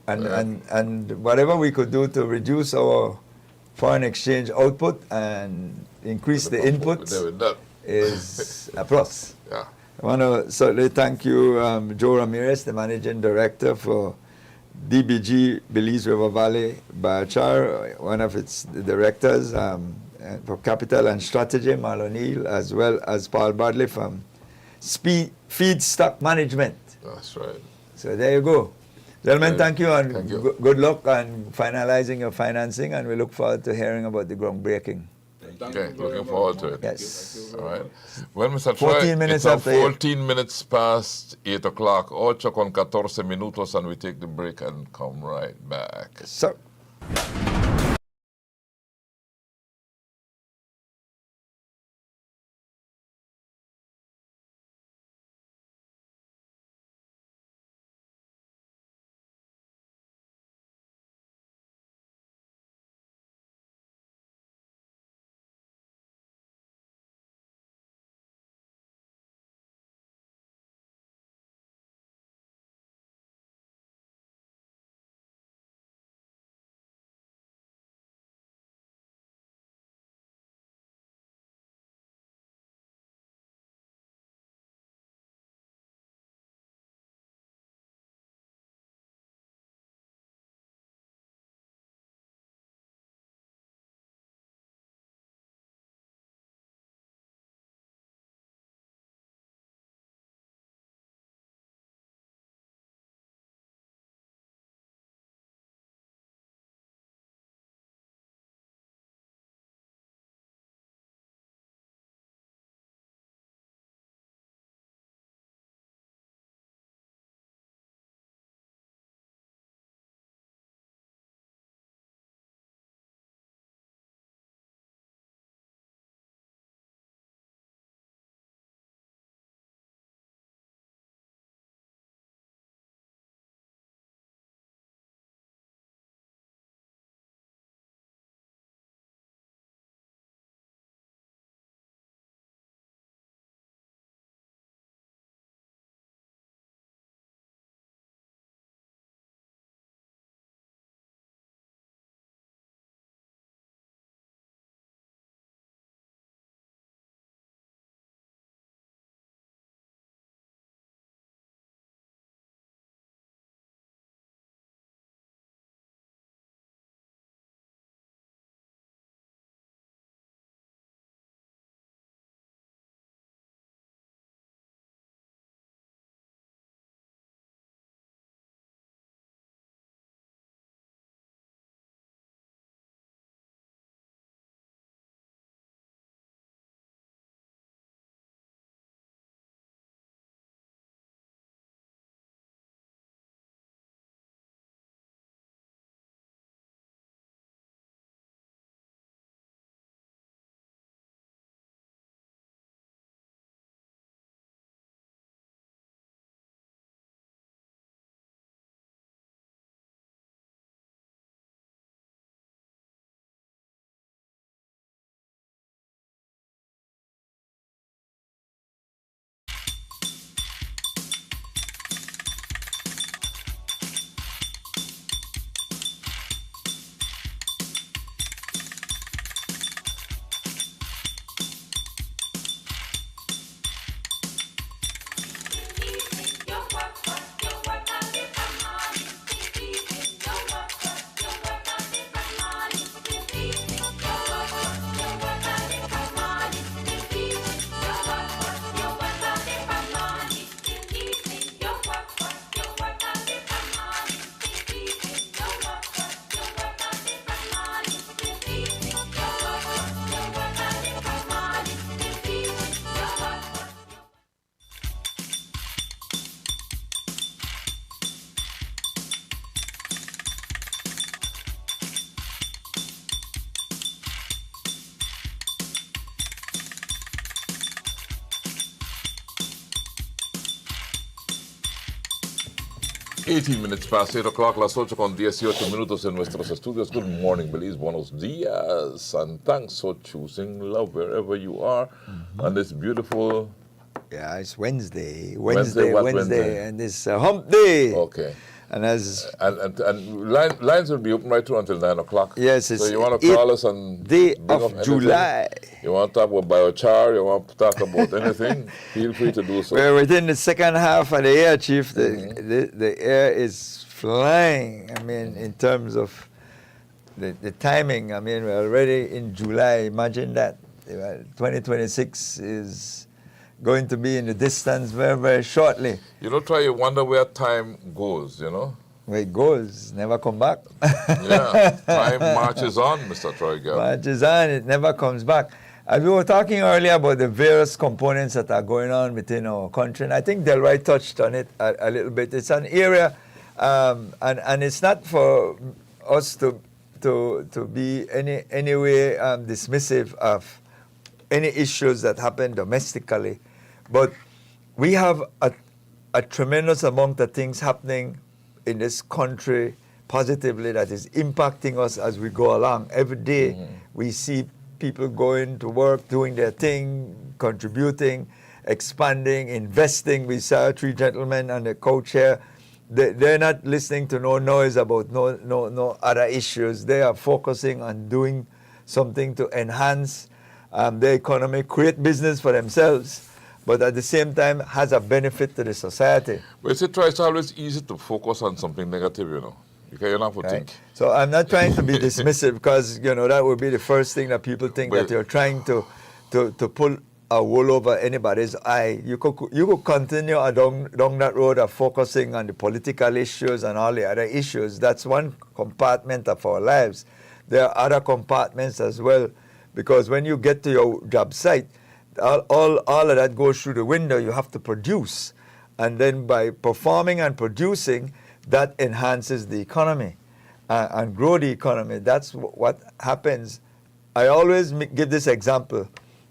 [SPEAKER 3] And whatever we could do to reduce our foreign exchange output and increase the inputs is a plus.
[SPEAKER 2] Yeah.
[SPEAKER 3] I want to certainly thank you, Joe Ramirez, the Managing Director for DBG Belize River Valley Biochar, one of its directors for Capital and Strategy, Mal O'Neill, as well as Paul Bradley from Feedstock Management.
[SPEAKER 2] That's right.
[SPEAKER 3] So there you go. Gentlemen, thank you, and good luck on finalizing your financing, and we look forward to hearing about the groundbreaking.
[SPEAKER 2] Okay, looking forward to it.
[SPEAKER 3] Yes.
[SPEAKER 2] All right. Well, Mr. Troy,
[SPEAKER 3] 14 minutes
[SPEAKER 2] it's
[SPEAKER 3] after
[SPEAKER 2] 14 minutes past 8 o'clock, 8:14 minutos, and we take the break and come right back.
[SPEAKER 3] So.
[SPEAKER 2] 18 minutes past 8 o'clock, las 8 con 18 minutos en nuestros estudios. Good morning, Belize. Buenos dias. And thanks for choosing love wherever you are on this beautiful...
[SPEAKER 3] Yeah, it's Wednesday.
[SPEAKER 2] Wednesday, what
[SPEAKER 3] Wednesday. And it's hump day.
[SPEAKER 2] Okay.
[SPEAKER 3] And as
[SPEAKER 2] and lines will be open right through until 9 o'clock.
[SPEAKER 3] Yes, it's
[SPEAKER 2] so you want to call us and
[SPEAKER 3] day
[SPEAKER 2] bring
[SPEAKER 3] of
[SPEAKER 2] up
[SPEAKER 3] July.
[SPEAKER 2] You want to talk about biochar? You want to talk about anything? Feel free to do so.
[SPEAKER 3] We're within the second half of the year, Chief. The air is flying. I mean, in terms of the timing. I mean, we're already in July. Imagine that. 2026 is going to be in the distance very, very shortly.
[SPEAKER 2] You know, try to wonder where time goes, you know?
[SPEAKER 3] Where it goes, never come back.
[SPEAKER 2] Yeah, time marches on, Mr. Troy Gab.
[SPEAKER 3] Marches on, it never comes back. We were talking earlier about the various components that are going on within our country, and I think Delroy touched on it a little bit. It's an area, and it's not for us to be any way dismissive of any issues that happen domestically, but we have a tremendous amount of things happening in this country positively that is impacting us as we go along. Every day we see people going to work, doing their thing, contributing, expanding, investing. We saw three gentlemen on the couch here. They're not listening to no noise about no other issues. They are focusing on doing something to enhance the economy, create business for themselves, but at the same time has a benefit to the society.
[SPEAKER 2] But it's always easy to focus on something negative, you know. You don't have to think.
[SPEAKER 3] So I'm not trying to be dismissive because, you know, that would be the first thing that people think, that you're trying to pull a wool over anybody's eye. You could continue down that road of focusing on the political issues and all the other issues. That's one compartment of our lives. There are other compartments as well, because when you get to your job site, all of that goes through the window. You have to produce. And then by performing and producing, that enhances the economy and grow the economy. That's what happens. I always give this example,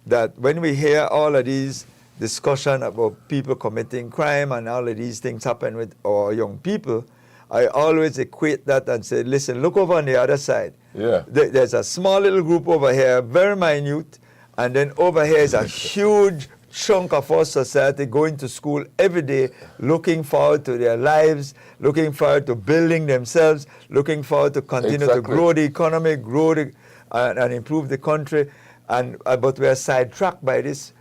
[SPEAKER 3] that when we hear all of these discussion about people committing crime and all of these things happen with our young people, I always equate that and say, listen, look over on the other side.
[SPEAKER 2] Yeah.
[SPEAKER 3] There's a small little group over here, very minute, and then over here is a huge chunk of our society going to school every day, looking forward to their lives, looking forward to building themselves, looking forward to continue to grow the economy, and improve the country. But we are sidetracked by these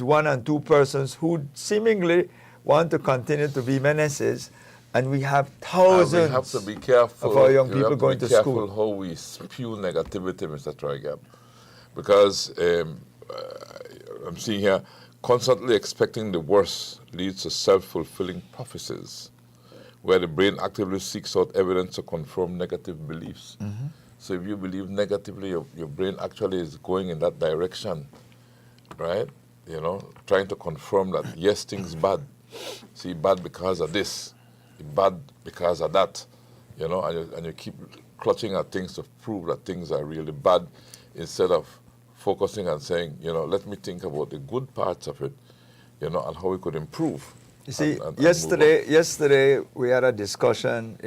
[SPEAKER 3] 1 and 2 persons who seemingly want to continue to be menaces, and we have thousands
[SPEAKER 2] we have to be careful
[SPEAKER 3] of our young people going to school.
[SPEAKER 2] We have to be careful how we spew negativity, Mr. Troy-Gab, because I'm seeing here, constantly expecting the worst leads to self-fulfilling prophecies, where the brain actively seeks out evidence to confirm negative beliefs. So if you believe negatively, your brain actually is going in that direction, right? You know, trying to confirm that, yes, things bad. See, bad because of this, bad because of that, you know, and you keep clutching at things to prove that things are really bad, instead of focusing on saying, you know, let me think about the good parts of it, you know, and how we could improve.
[SPEAKER 3] You see, yesterday we had a discussion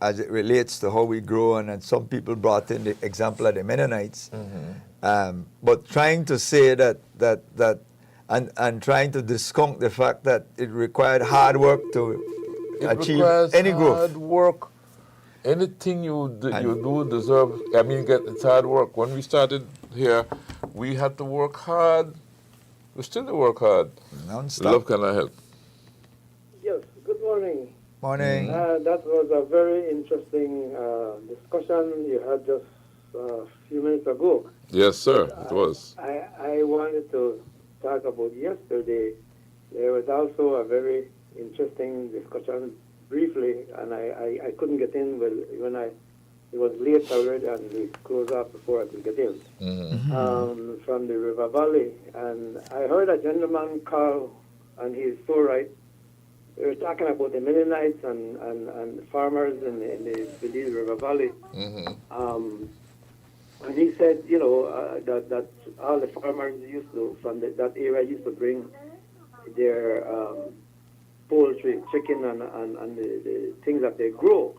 [SPEAKER 3] as it relates to how we grow, and some people brought in the example of the Mennonites, but trying to say that and trying to discount the fact that it required hard work to achieve any growth.
[SPEAKER 2] Hard work. Anything you do deserve, it's hard work. When we started here, we had to work hard. We still work hard.
[SPEAKER 3] Non-stop.
[SPEAKER 2] Love, can I help?
[SPEAKER 13] Yes, good morning.
[SPEAKER 3] Morning.
[SPEAKER 13] That was a very interesting discussion you had just a few minutes ago.
[SPEAKER 2] Yes, sir, it was.
[SPEAKER 13] I wanted to talk about yesterday. There was also a very interesting discussion briefly, and I couldn't get in when it was late already, and we closed up before I could get in. From the River Valley, and I heard a gentleman call, and he's so right. We were talking about the Mennonites and farmers in the Belize River Valley. And he said, you know, that all the farmers used to, from that area, used to bring their poultry, chicken, and the things that they grow,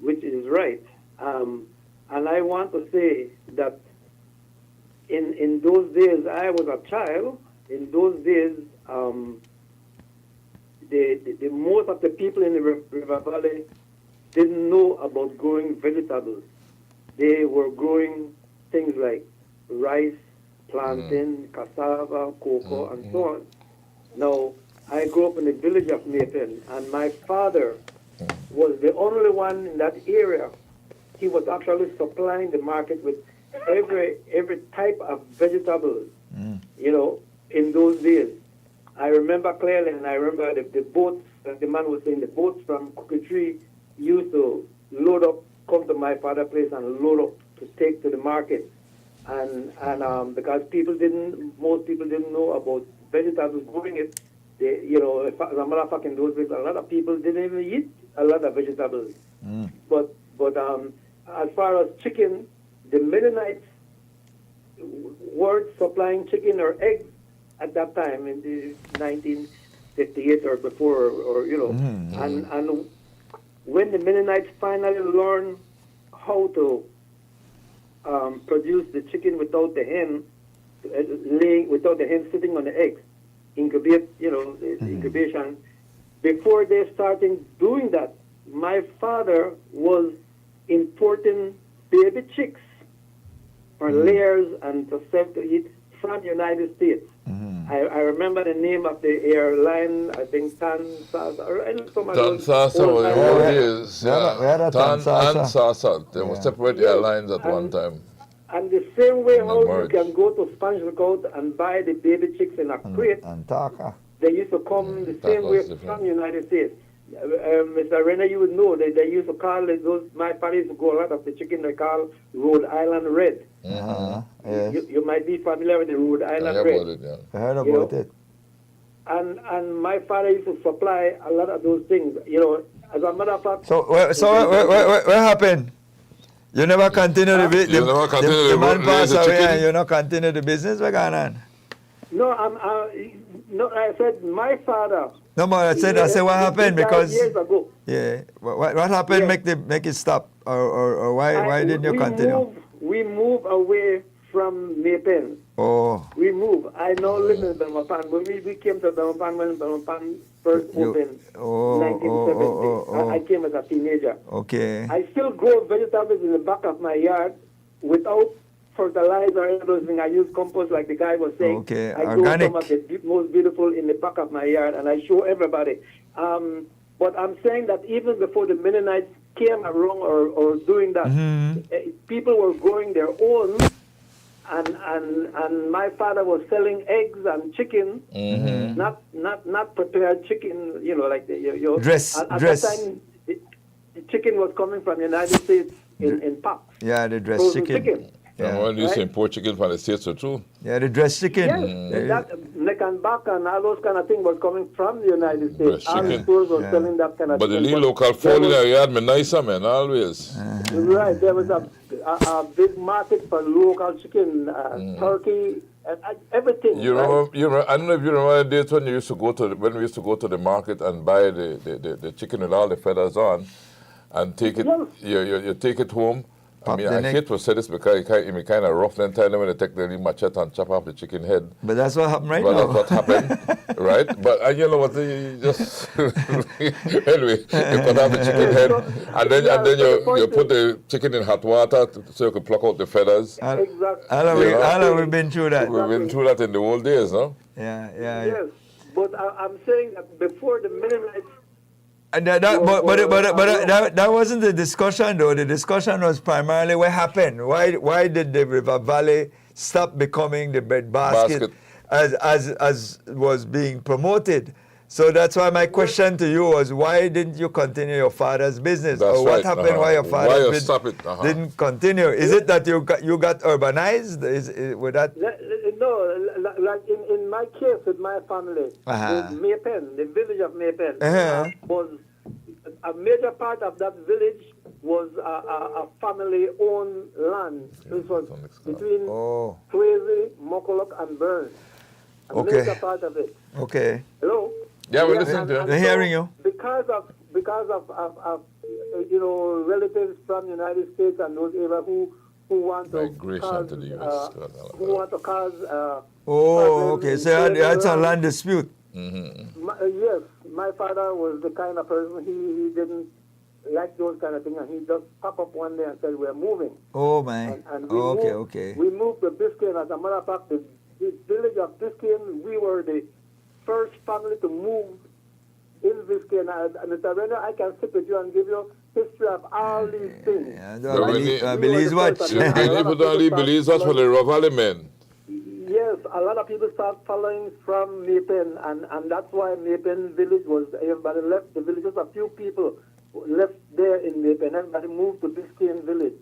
[SPEAKER 13] which is right. And I want to say that in those days, I was a child. In those days, the most of the people in the River Valley didn't know about growing vegetables. They were growing things like rice, plantain, cassava, cocoa, and so on. Now, I grew up in the village of Maypen, and my father was the only one in that area. He was actually supplying the market with every type of vegetables, you know, in those days. I remember clearly, and I remember the boats, like the man was saying, the boats from Cooktree used to load up, come to my father's place and load up to take to the market. And because most people didn't know about vegetables growing it, they, you know, as a matter of fact, in those days, a lot of people didn't even eat a lot of vegetables. But as far as chicken, the Mennonites were supplying chicken or eggs at that time in the 1958 or before, or you know, and when the Mennonites finally learned how to produce the chicken without the hen without the hen sitting on the eggs, incubate, you know, the incubation. Before they started doing that, my father was importing baby chicks for layers and to sell to eat from the United States. I remember the name of the airline, I think Tan Sasa, or some of those
[SPEAKER 2] Sasa
[SPEAKER 13] old
[SPEAKER 2] was
[SPEAKER 13] airlines.
[SPEAKER 2] what it is.
[SPEAKER 3] We had a
[SPEAKER 2] Tan
[SPEAKER 3] Sasa.
[SPEAKER 2] and Sasa. They were separate airlines at one time.
[SPEAKER 13] And the same way how you
[SPEAKER 2] merged.
[SPEAKER 13] can go to Spanish Lookout and buy the baby chicks in a crate,
[SPEAKER 3] And Taka.
[SPEAKER 13] they used to come the same
[SPEAKER 2] was
[SPEAKER 13] way
[SPEAKER 2] different.
[SPEAKER 13] from the United States. Mr. Renner, you would know that they used to call those, my father used to go a lot of the chicken they call Rhode Island Red.
[SPEAKER 3] Yes.
[SPEAKER 13] You might be familiar with the Rhode
[SPEAKER 2] I
[SPEAKER 13] Island
[SPEAKER 2] heard
[SPEAKER 13] Red.
[SPEAKER 2] about it, yeah.
[SPEAKER 3] I heard
[SPEAKER 13] You know?
[SPEAKER 3] about it.
[SPEAKER 13] And my father used to supply a lot of those things. You know, as a matter of fact.
[SPEAKER 3] So what happened? You never continue the business.
[SPEAKER 2] You never continue
[SPEAKER 3] The
[SPEAKER 2] the
[SPEAKER 3] man
[SPEAKER 2] raise
[SPEAKER 3] passed
[SPEAKER 2] the
[SPEAKER 3] away
[SPEAKER 2] chicken?
[SPEAKER 3] and you not continue the business. What's going on?
[SPEAKER 13] No, no, I said my father.
[SPEAKER 3] No, but I said what happened
[SPEAKER 13] He died
[SPEAKER 3] because
[SPEAKER 13] years ago.
[SPEAKER 3] yeah. What happened?
[SPEAKER 13] Yeah.
[SPEAKER 3] Make it stop or why didn't you continue?
[SPEAKER 13] We moved away from Maypen.
[SPEAKER 3] Oh.
[SPEAKER 13] We moved. I now live in Belmopan. When we came to Belmopan when Belmopan first opened, 1970. I came as a teenager.
[SPEAKER 3] Okay.
[SPEAKER 13] I still grow vegetables in the back of my yard without fertilizer or anything. I use compost like the guy was saying.
[SPEAKER 3] Okay,
[SPEAKER 13] I
[SPEAKER 3] organic.
[SPEAKER 13] grow some of the most beautiful in the back of my yard, and I show everybody. But I'm saying that even before the Mennonites came around or doing that, people were growing their own. And my father was selling eggs and chicken, not prepared chicken, you know, like the
[SPEAKER 3] Dress.
[SPEAKER 13] At that time, the chicken was coming from the United States in packs.
[SPEAKER 3] Yeah, the dressed
[SPEAKER 13] Frozen
[SPEAKER 3] chicken.
[SPEAKER 2] And when you say import chicken from the States too.
[SPEAKER 3] Yeah, the dressed chicken.
[SPEAKER 13] Yes, that neck and back and all those kind of things was coming from the United States.
[SPEAKER 2] Dressed
[SPEAKER 13] All the
[SPEAKER 2] chicken.
[SPEAKER 13] stores were selling that kind of
[SPEAKER 2] But the
[SPEAKER 13] chicken.
[SPEAKER 2] little local fowl in the yard, me nicer, man, always.
[SPEAKER 13] Right, there was a big market for local chicken, turkey, and everything.
[SPEAKER 2] You
[SPEAKER 13] right?
[SPEAKER 2] remember, I don't know if you remember the days when we used to go to the market and buy the chicken with all the feathers on, and take it. You take it home. I mean, I hate to say this because it kind of rough then time when they take the machete and chop off the chicken head.
[SPEAKER 3] But that's what happened right
[SPEAKER 2] but
[SPEAKER 3] now.
[SPEAKER 2] That's what happened, right? But you know what? You just anyway, you cut off the chicken head, and then you put the chicken in hot water so you can pluck out the feathers.
[SPEAKER 3] How have we been through that?
[SPEAKER 2] We've been through that in the old days, no?
[SPEAKER 3] Yeah.
[SPEAKER 13] Yes, but I'm saying that before the Mennonites.
[SPEAKER 3] And that wasn't the discussion though. The discussion was primarily what happened. Why did the River Valley stop becoming the breadbasket as was being promoted? So that's why my question to you was, why didn't you continue your father's business?
[SPEAKER 2] That's
[SPEAKER 3] or what
[SPEAKER 2] right.
[SPEAKER 3] happened why your father's business
[SPEAKER 2] stop it?
[SPEAKER 3] didn't continue? Is it that you got urbanized? With that?
[SPEAKER 13] No, like in my case with my family, Maypen, the village of Maypen, was a major part of that village was a family-owned land. This was between Swayze, Mokolok, and Burns. A major part of it.
[SPEAKER 3] Okay.
[SPEAKER 13] Hello?
[SPEAKER 2] Yeah, we're
[SPEAKER 13] Yeah,
[SPEAKER 2] listening to
[SPEAKER 3] They're hearing you.
[SPEAKER 13] because of you know, relatives from the United States and those areas who want to
[SPEAKER 2] Migration
[SPEAKER 13] cause
[SPEAKER 2] to the U.S.
[SPEAKER 13] who want to cause
[SPEAKER 3] Oh,
[SPEAKER 13] problems
[SPEAKER 3] okay.
[SPEAKER 13] in
[SPEAKER 3] So that's a
[SPEAKER 13] Canada.
[SPEAKER 3] land dispute.
[SPEAKER 13] Yes, my father was the kind of person he didn't like those kind of things, and he just popped up one day and said, "We're moving."
[SPEAKER 3] Oh, my.
[SPEAKER 13] And we
[SPEAKER 3] Okay,
[SPEAKER 13] moved,
[SPEAKER 3] okay.
[SPEAKER 13] We moved to Biscayne. As a matter of fact, the village of Biscayne, we were the first family to move in Biscayne. And Mr. Renner, I can sit with you and give you history of all these things.
[SPEAKER 3] Yeah,
[SPEAKER 2] But we need-
[SPEAKER 3] Belize what?
[SPEAKER 2] You need to only believe us for the Ravali men.
[SPEAKER 13] Yes, a lot of people start following from Maypen, and that's why Maypen village was, everybody left the village. Just a few people left there in Maypen. Everybody moved to Biscayne village,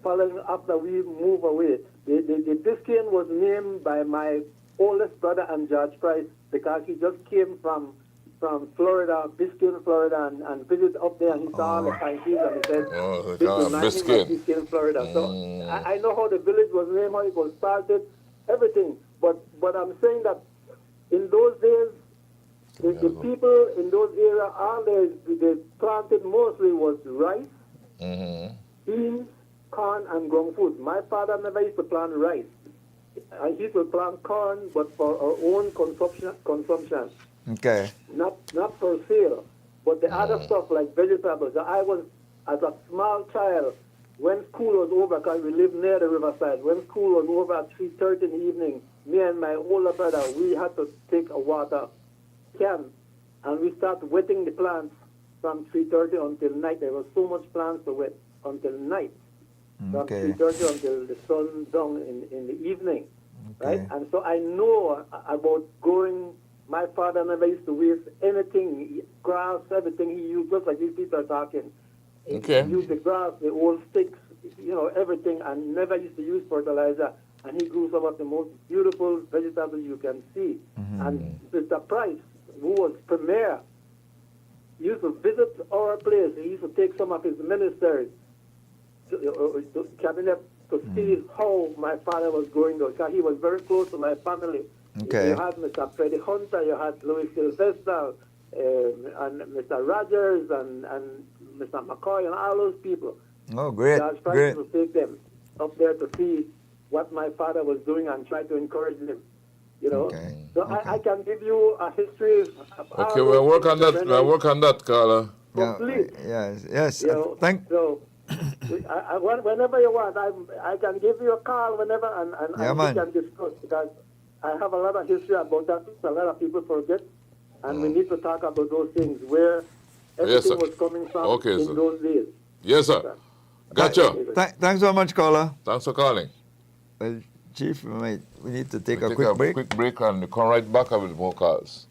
[SPEAKER 13] following after we move away. The Biscayne was named by my oldest brother and George Price because he just came from Florida, Biscayne, Florida, and visited up there, and he saw all the pine trees, and he said,
[SPEAKER 2] Oh,
[SPEAKER 13] this reminds me of
[SPEAKER 2] Biscayne.
[SPEAKER 13] Biscayne, Florida. So I know how the village was named, how it was started, everything. But I'm saying that in those days, the people in those areas, all they planted mostly was rice, beans, corn, and ground food. My father never used to plant rice. He used to plant corn, but for our own consumption.
[SPEAKER 3] Okay.
[SPEAKER 13] Not for sale, but the other stuff like vegetables. I was, as a small child, when school was over, because we lived near the riverside, when school was over at 3:30 in the evening, me and my older brother, we had to take a water can, and we start wetting the plants from 3:30 until night. There was so much plants to wet until night, from 3:30 until the sun down in the evening, right? And so I know about growing. My father never used to waste anything, grass, everything he used, just like these people are talking.
[SPEAKER 2] Okay.
[SPEAKER 13] He used the grass, the old sticks, you know, everything, and never used to use fertilizer. And he grew some of the most beautiful vegetables you can see. And Mr. Price, who was premier, used to visit our place. He used to take some of his ministers to cabinet to see how my father was going, because he was very close to my family.
[SPEAKER 3] Okay.
[SPEAKER 13] You had Mr. Freddie Hunter, you had Louis Sylvester, and Mr. Rogers, and Mr. McCoy, and all those people.
[SPEAKER 3] Oh, great,
[SPEAKER 13] George Price
[SPEAKER 3] great.
[SPEAKER 13] would take them up there to see what my father was doing and try to encourage them. You know, so I can give you a history. Of
[SPEAKER 2] Okay, we'll work on that. We'll work on that, Carla.
[SPEAKER 13] Complete.
[SPEAKER 3] Yes.
[SPEAKER 13] You know, so whenever you want, I can give you a call whenever, and we can discuss, because I have a lot of history about that. A lot of people forget, and we need to talk about those things where everything was coming from in those days.
[SPEAKER 2] Yes, sir. Gotcha.
[SPEAKER 3] Thanks so much, caller.
[SPEAKER 2] Thanks for calling.
[SPEAKER 3] Well, Chief, we need to take
[SPEAKER 2] We'll
[SPEAKER 3] a quick break.
[SPEAKER 2] Quick break and come right back with more calls.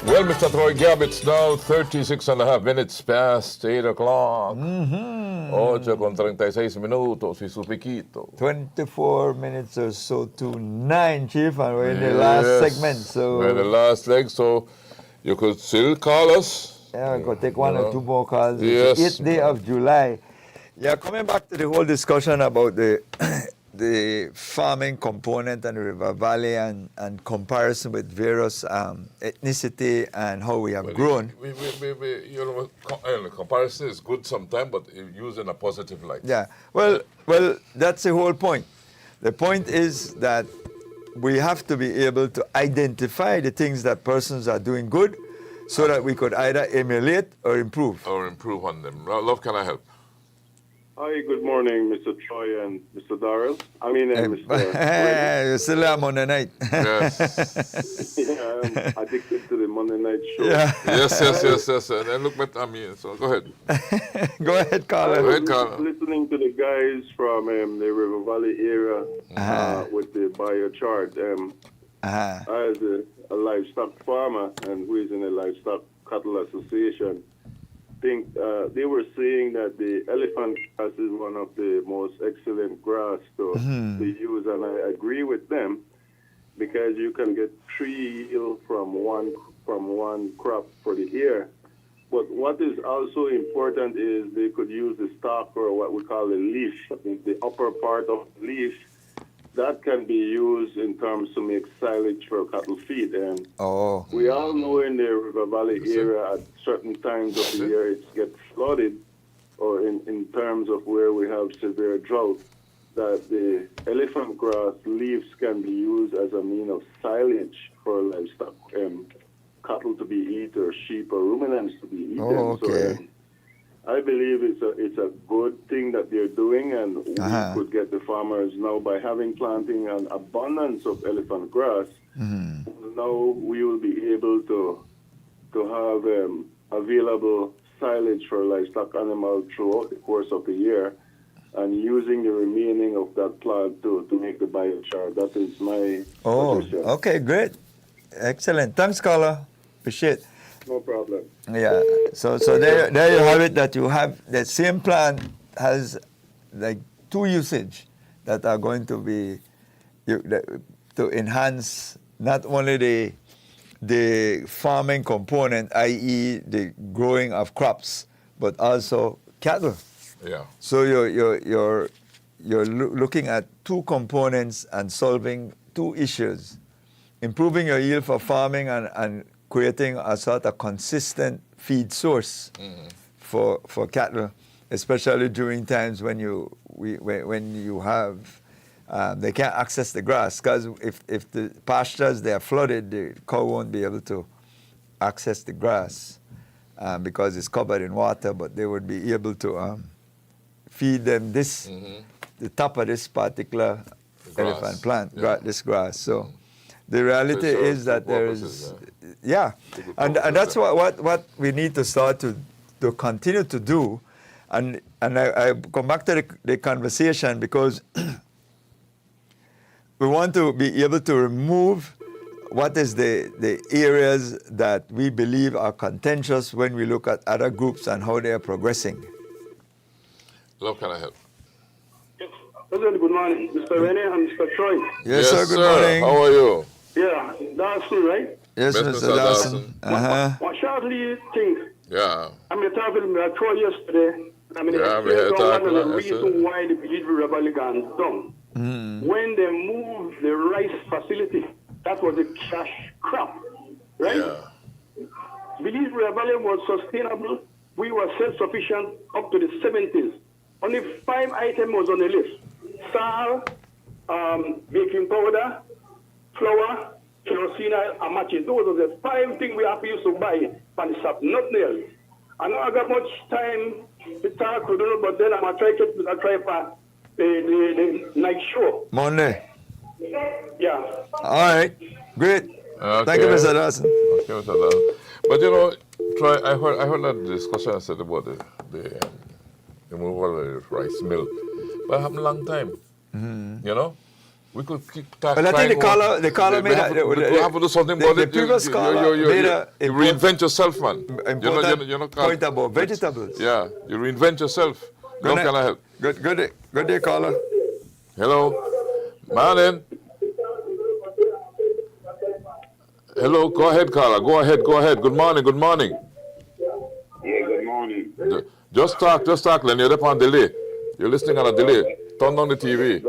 [SPEAKER 2] Well, Mr. Troy Gabb, it's now 36 and a half minutes past 8 o'clock. 8:36 minutos y su piquito.
[SPEAKER 3] 24 minutes or so to 9, Chief, and we're in the last segment. So
[SPEAKER 2] we're in the last leg, so you could still call us.
[SPEAKER 3] Yeah, we could take one or two more calls.
[SPEAKER 2] Yes.
[SPEAKER 3] It's the 8th day of July. Yeah, coming back to the whole discussion about the the farming component and the River Valley and comparison with various ethnicity and how we have grown.
[SPEAKER 2] Comparison is good sometimes, but used in a positive light.
[SPEAKER 3] Yeah, well, that's the whole point. The point is that we have to be able to identify the things that persons are doing good so that we could either emulate or improve.
[SPEAKER 2] Or improve on them. Love, can I help?
[SPEAKER 14] Hi, good morning, Mr. Troy and Mr. Darrell. Mr.
[SPEAKER 3] Hey, you're still on Monday night.
[SPEAKER 2] Yes.
[SPEAKER 14] Yeah, I'm addicted to the Monday night show.
[SPEAKER 3] Yeah.
[SPEAKER 2] Yes. And then look at me, so go ahead.
[SPEAKER 3] Go ahead, Carla.
[SPEAKER 14] I was listening to the guys from the River Valley area with the biochart. As a livestock farmer and who is in a livestock cattle association, think they were saying that the elephant grass is one of the most excellent grass to use, and I agree with them because you can get 3 yield from one crop for the year. But what is also important is they could use the stalk or what we call the leaf, the upper part of the leaf. That can be used in terms to make silage for cattle feed. And we all know in the River Valley area at certain times of the year it gets flooded, or in terms of where we have severe drought, that the elephant grass leaves can be used as a mean of silage for livestock, cattle to be eaten or sheep or ruminants to be eaten. So, I believe it's a good thing that they're doing, and we could get the farmers now by planting an abundance of elephant grass. Now we will be able to have available silage for livestock animals throughout the course of the year, and using the remaining of that plant to make the biochar. That is my suggestion.
[SPEAKER 3] Okay, great, excellent. Thanks, Carla. Appreciate it.
[SPEAKER 14] No problem.
[SPEAKER 3] Yeah. So there you have it. That you have the same plant has like 2 usage that are going to be to enhance not only the farming component, i.e., the growing of crops, but also cattle.
[SPEAKER 2] Yeah.
[SPEAKER 3] So you're looking at 2 components and solving 2 issues, improving your yield for farming and creating a sort of consistent feed source for cattle, especially during times when you have they can't access the grass, because if the pastures they are flooded, the cow won't be able to access the grass because it's covered in water. But they would be able to feed them the top of this particular elephant plant, this grass. So the reality is that there is. And that's what we need to start to continue to do, and I come back to the conversation because we want to be able to remove what is the areas that we believe are contentious when we look at other groups and how they are progressing.
[SPEAKER 2] Love, can I help?
[SPEAKER 15] President, good morning, Mr. Rene and Mr. Troy.
[SPEAKER 3] Yes, sir. Good morning.
[SPEAKER 2] How are you?
[SPEAKER 15] Yeah, Dawson, right?
[SPEAKER 3] Yes, Mr. Dawson.
[SPEAKER 15] What shortly thing?
[SPEAKER 2] Yeah.
[SPEAKER 15] I'm talking about Troy yesterday. I mean,
[SPEAKER 2] yeah,
[SPEAKER 15] one of the reasons why the Belize River Valley gone down. When they moved the rice facility, that was a cash crop, right?
[SPEAKER 2] Yeah.
[SPEAKER 15] Belize River Valley was sustainable. We were self-sufficient up to the 70s. Only 5 items was on the list: salt, baking powder, flour, kerosene, and matches. Those are the 5 things we have to use to buy from the shop, not nearly. I know I got much time to talk with you, but then I'm going to try for the night show.
[SPEAKER 3] Monday.
[SPEAKER 15] Yeah.
[SPEAKER 3] All right. Great.
[SPEAKER 2] Okay.
[SPEAKER 3] Thank you, Mr. Dawson.
[SPEAKER 2] Okay, Mr. Dawson. But you know, Troy, I heard that discussion I said about the removal of the rice mill. But it happened a long time. You know? We could keep
[SPEAKER 3] Well, I think the caller made a...
[SPEAKER 2] We have to do something about it.
[SPEAKER 3] previous caller made
[SPEAKER 2] you reinvent yourself, man.
[SPEAKER 3] Important point about vegetables.
[SPEAKER 2] Yeah, you reinvent yourself. How can I help?
[SPEAKER 3] Good day, caller.
[SPEAKER 2] Hello. Morning. Hello, go ahead, caller. Go ahead. Good morning.
[SPEAKER 16] Yeah, good morning.
[SPEAKER 2] Just talk, Len. You're up on delay. You're listening on a delay. Turn on the TV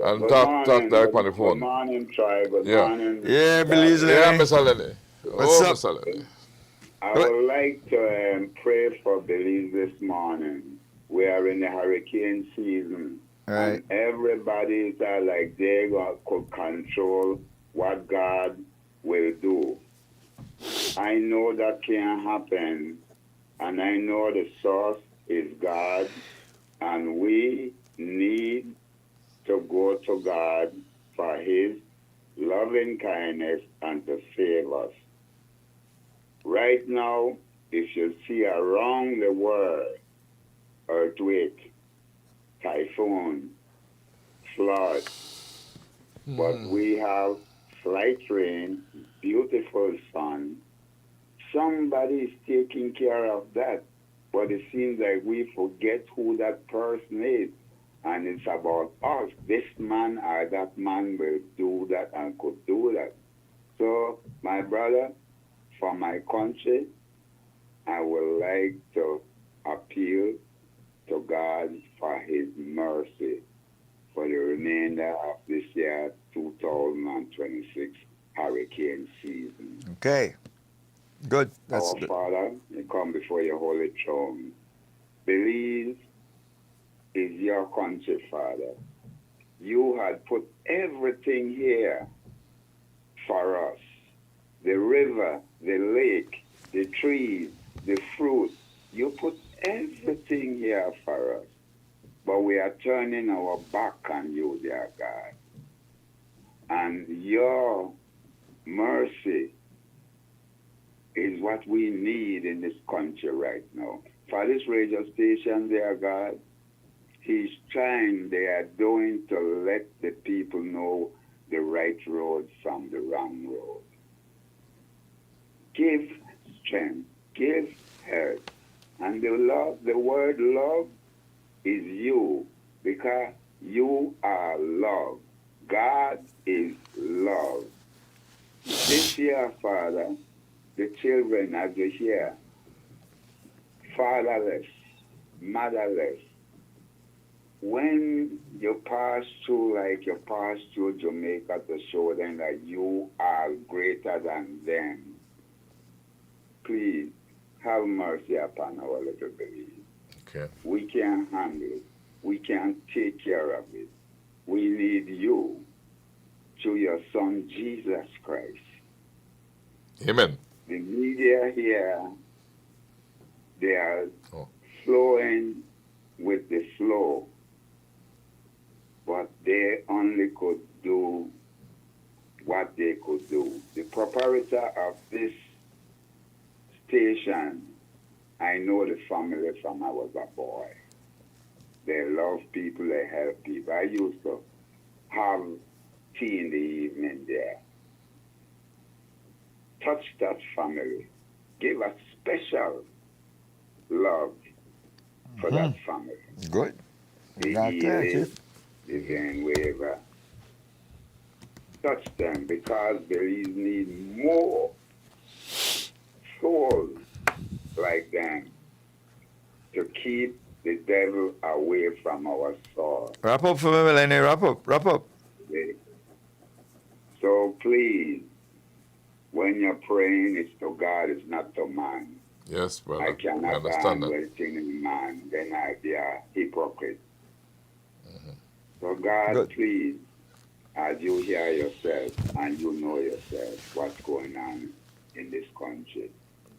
[SPEAKER 2] and talk direct on the phone.
[SPEAKER 16] Good morning, Troy. Good morning.
[SPEAKER 3] Yeah, Belize.
[SPEAKER 2] Yeah, Mr. Lenny.
[SPEAKER 3] What's up?
[SPEAKER 2] Mr. Lenny.
[SPEAKER 16] I would like to pray for Belize this morning. We are in the hurricane season.
[SPEAKER 3] Right.
[SPEAKER 16] And everybody's like they could control what God will do. I know that can happen, and I know the source is God, and we need to go to God for His loving kindness and to save us. Right now, if you see around the world, earthquake, typhoon, flood, but we have slight rain, beautiful sun. Somebody's taking care of that, but it seems like we forget who that person is, and it's about us. This man or that man will do that and could do that. So, my brother, for my country, I would like to appeal to God for His mercy for the remainder of this year, 2026 hurricane season.
[SPEAKER 3] Okay. Good.
[SPEAKER 16] Our Father, we come before your holy throne. Belize is your country, Father. You had put everything here for us. The river, the lake, the trees, the fruit. You put everything here for us. But we are turning our back on you, dear God. And your mercy is what we need in this country right now. For this radio station, dear God, they are doing to let the people know the right road from the wrong road. Give strength, give health. And the word love is you, because you are love. God is love. This year, Father, the children, as they hear, fatherless, motherless, when you pass through, like you pass through Jamaica, to show them that you are greater than them, please have mercy upon our little Belize.
[SPEAKER 2] Okay.
[SPEAKER 16] We can't handle it. We can't take care of it. We need you through your Son, Jesus Christ.
[SPEAKER 2] Amen.
[SPEAKER 16] The media here, they are flowing with the flow, but they only could do what they could do. The proprietor of this station, I know the family from I was a boy. They love people, they help people. I used to have tea in the evening there. Touch that family. Give a special love for that family.
[SPEAKER 3] Good.
[SPEAKER 16] The healing, the Van Waver. Touch them, because Belize need more souls like them to keep the devil away from our soul.
[SPEAKER 3] Wrap up for me, Lenny. Wrap up.
[SPEAKER 16] Okay. So please, when you're praying, it's to God, it's not to man.
[SPEAKER 2] Yes, brother.
[SPEAKER 16] I cannot
[SPEAKER 2] understand that.
[SPEAKER 16] anything in man, then I be a hypocrite. So God, please, as you hear yourself and you know yourself what's going on in this country,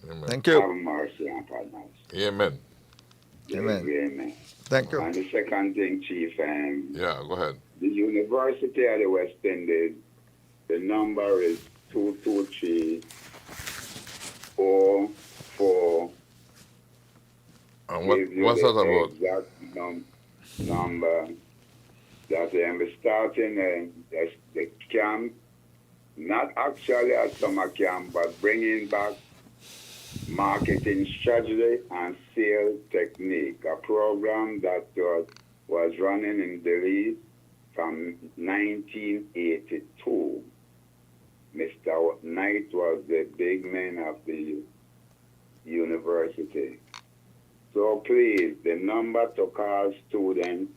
[SPEAKER 2] Amen.
[SPEAKER 3] Thank you.
[SPEAKER 16] have mercy upon us.
[SPEAKER 2] Amen.
[SPEAKER 3] Amen.
[SPEAKER 16] Amen.
[SPEAKER 3] Thank you.
[SPEAKER 16] And the second thing, Chief,
[SPEAKER 2] yeah, go ahead.
[SPEAKER 16] The University of the West Indies, the number is 223-04.
[SPEAKER 2] And what's that about?
[SPEAKER 16] Exact number. that we're starting the camp, not actually a summer camp, but bringing back marketing strategy and sales technique, a program that was running in Belize from 1982. Mr. Knight was the big man of the university. So please, the number to call students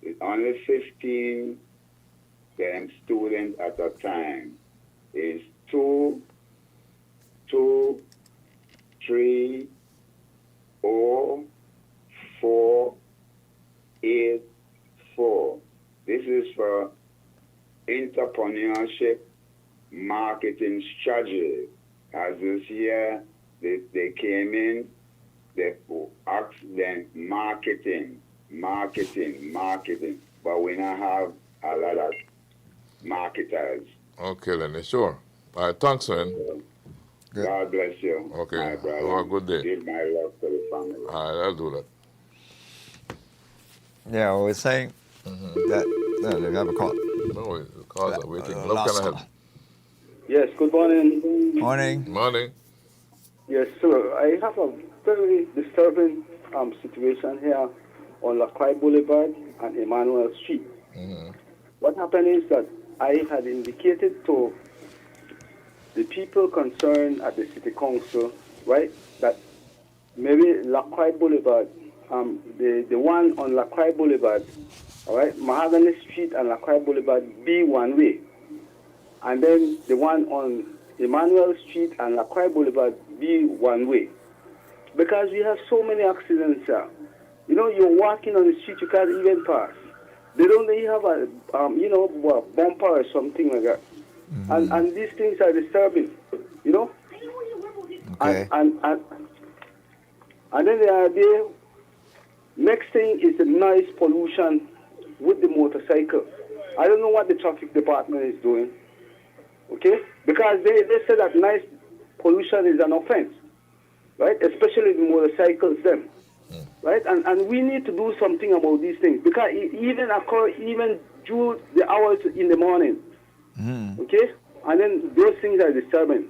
[SPEAKER 16] is only 15 students at a time. Is 2230484. This is for entrepreneurship marketing strategy. As this year, they came in, they asked them marketing, but we now have a lot of marketers.
[SPEAKER 2] Okay, Lenny, sure. All right, thanks, man.
[SPEAKER 16] God bless you.
[SPEAKER 2] Okay,
[SPEAKER 16] my brother.
[SPEAKER 2] have a good day.
[SPEAKER 16] Give my love to the family.
[SPEAKER 2] All right, I'll do that.
[SPEAKER 3] Yeah, I was saying that. No, they have a call.
[SPEAKER 2] No, the calls are waiting. How can I help?
[SPEAKER 15] Yes, good morning.
[SPEAKER 3] Morning.
[SPEAKER 2] Morning.
[SPEAKER 15] Yes, sir. I have a very disturbing situation here on Lacroix Boulevard and Emmanuel Street. What happened is that I had indicated to the people concerned at the city council, right, that maybe Lacroix Boulevard, the one on Lacroix Boulevard, all right, Mahogany Street and Lacroix Boulevard be one way, and then the one on Emmanuel Street and Lacroix Boulevard be one way, because we have so many accidents here. You know, you're walking on the street, you can't even pass. They don't really have a, bumper or something like that. And these things are disturbing, you know?
[SPEAKER 3] Okay.
[SPEAKER 15] And then the next thing is the noise pollution with the motorcycle. I don't know what the traffic department is doing, okay? Because they say that noise pollution is an offense, right? Especially the motorcycles, them. Right, and we need to do something about these things, because it even occur even through the hours in the morning. Okay, and then those things are disturbing.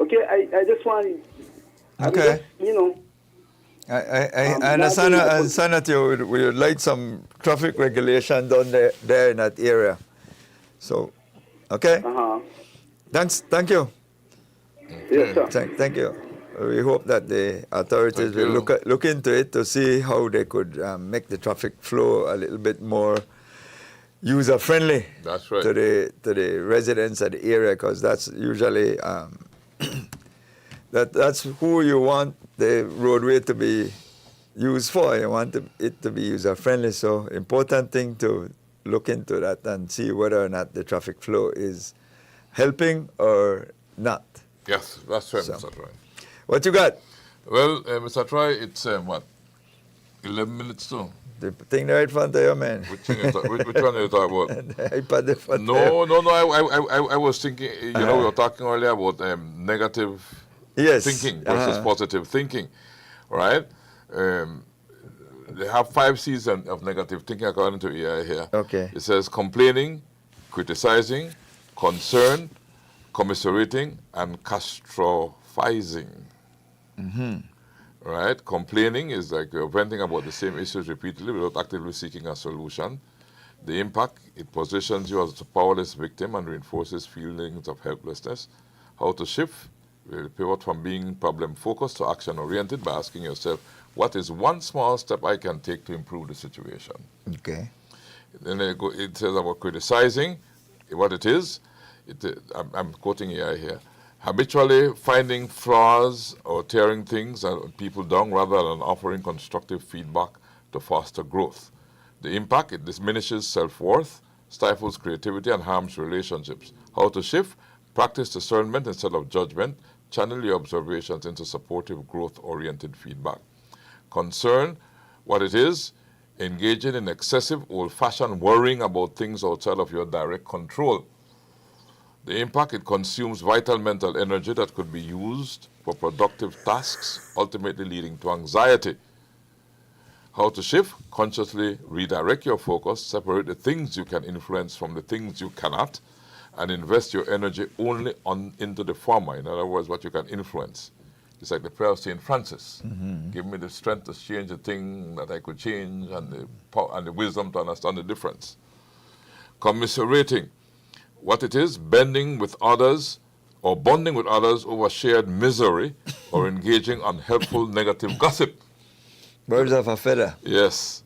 [SPEAKER 15] Okay, I just want.
[SPEAKER 3] Okay.
[SPEAKER 15] I
[SPEAKER 3] I understand that you would like some traffic regulation done there in that area. So, okay. Thank you.
[SPEAKER 15] Yes, sir.
[SPEAKER 3] Thank you. We hope that the authorities will look into it to see how they could make the traffic flow a little bit more user friendly.
[SPEAKER 2] That's right.
[SPEAKER 3] To the residents of the area, because that's usually that's who you want the roadway to be used for. You want it to be user friendly. So important thing to look into that and see whether or not the traffic flow is helping or not.
[SPEAKER 2] Yes, that's right, Mr. Troy.
[SPEAKER 3] What you got?
[SPEAKER 2] Well, Mr. Troy, it's what? 11 minutes to?
[SPEAKER 3] The thing right in front of you, man.
[SPEAKER 2] Which one are you talking about?
[SPEAKER 3] The iPad in front of you.
[SPEAKER 2] No. I was thinking, we were talking earlier about negative thinking versus positive thinking, right? They have 5 C's of negative thinking according to AI here.
[SPEAKER 3] Okay.
[SPEAKER 2] It says complaining, criticizing, concern, commiserating, and catastrophizing. Right? Complaining is like you're venting about the same issues repeatedly without actively seeking a solution. The impact, it positions you as a powerless victim and reinforces feelings of helplessness. How to shift? We'll pivot from being problem-focused to action-oriented by asking yourself, what is one small step I can take to improve the situation?
[SPEAKER 3] Okay.
[SPEAKER 2] Then it says about criticizing. What it is, I'm quoting AI here, habitually finding flaws or tearing things and people down rather than offering constructive feedback to foster growth. The impact, it diminishes self-worth, stifles creativity, and harms relationships. How to shift? Practice discernment instead of judgment. Channel your observations into supportive, growth-oriented feedback. Concern, what it is, engaging in excessive, old-fashioned worrying about things outside of your direct control. The impact, it consumes vital mental energy that could be used for productive tasks, ultimately leading to anxiety. How to shift, consciously redirect your focus, separate the things you can influence from the things you cannot, and invest your energy only into the former. In other words, what you can influence. It's like the prayer of St. Francis. Give me the strength to change the thing that I could change and the wisdom to understand the difference. Commiserating what it is, bending with others or bonding with others over shared misery or engaging unhelpful negative gossip.
[SPEAKER 3] Birds of a feather.
[SPEAKER 2] Yes.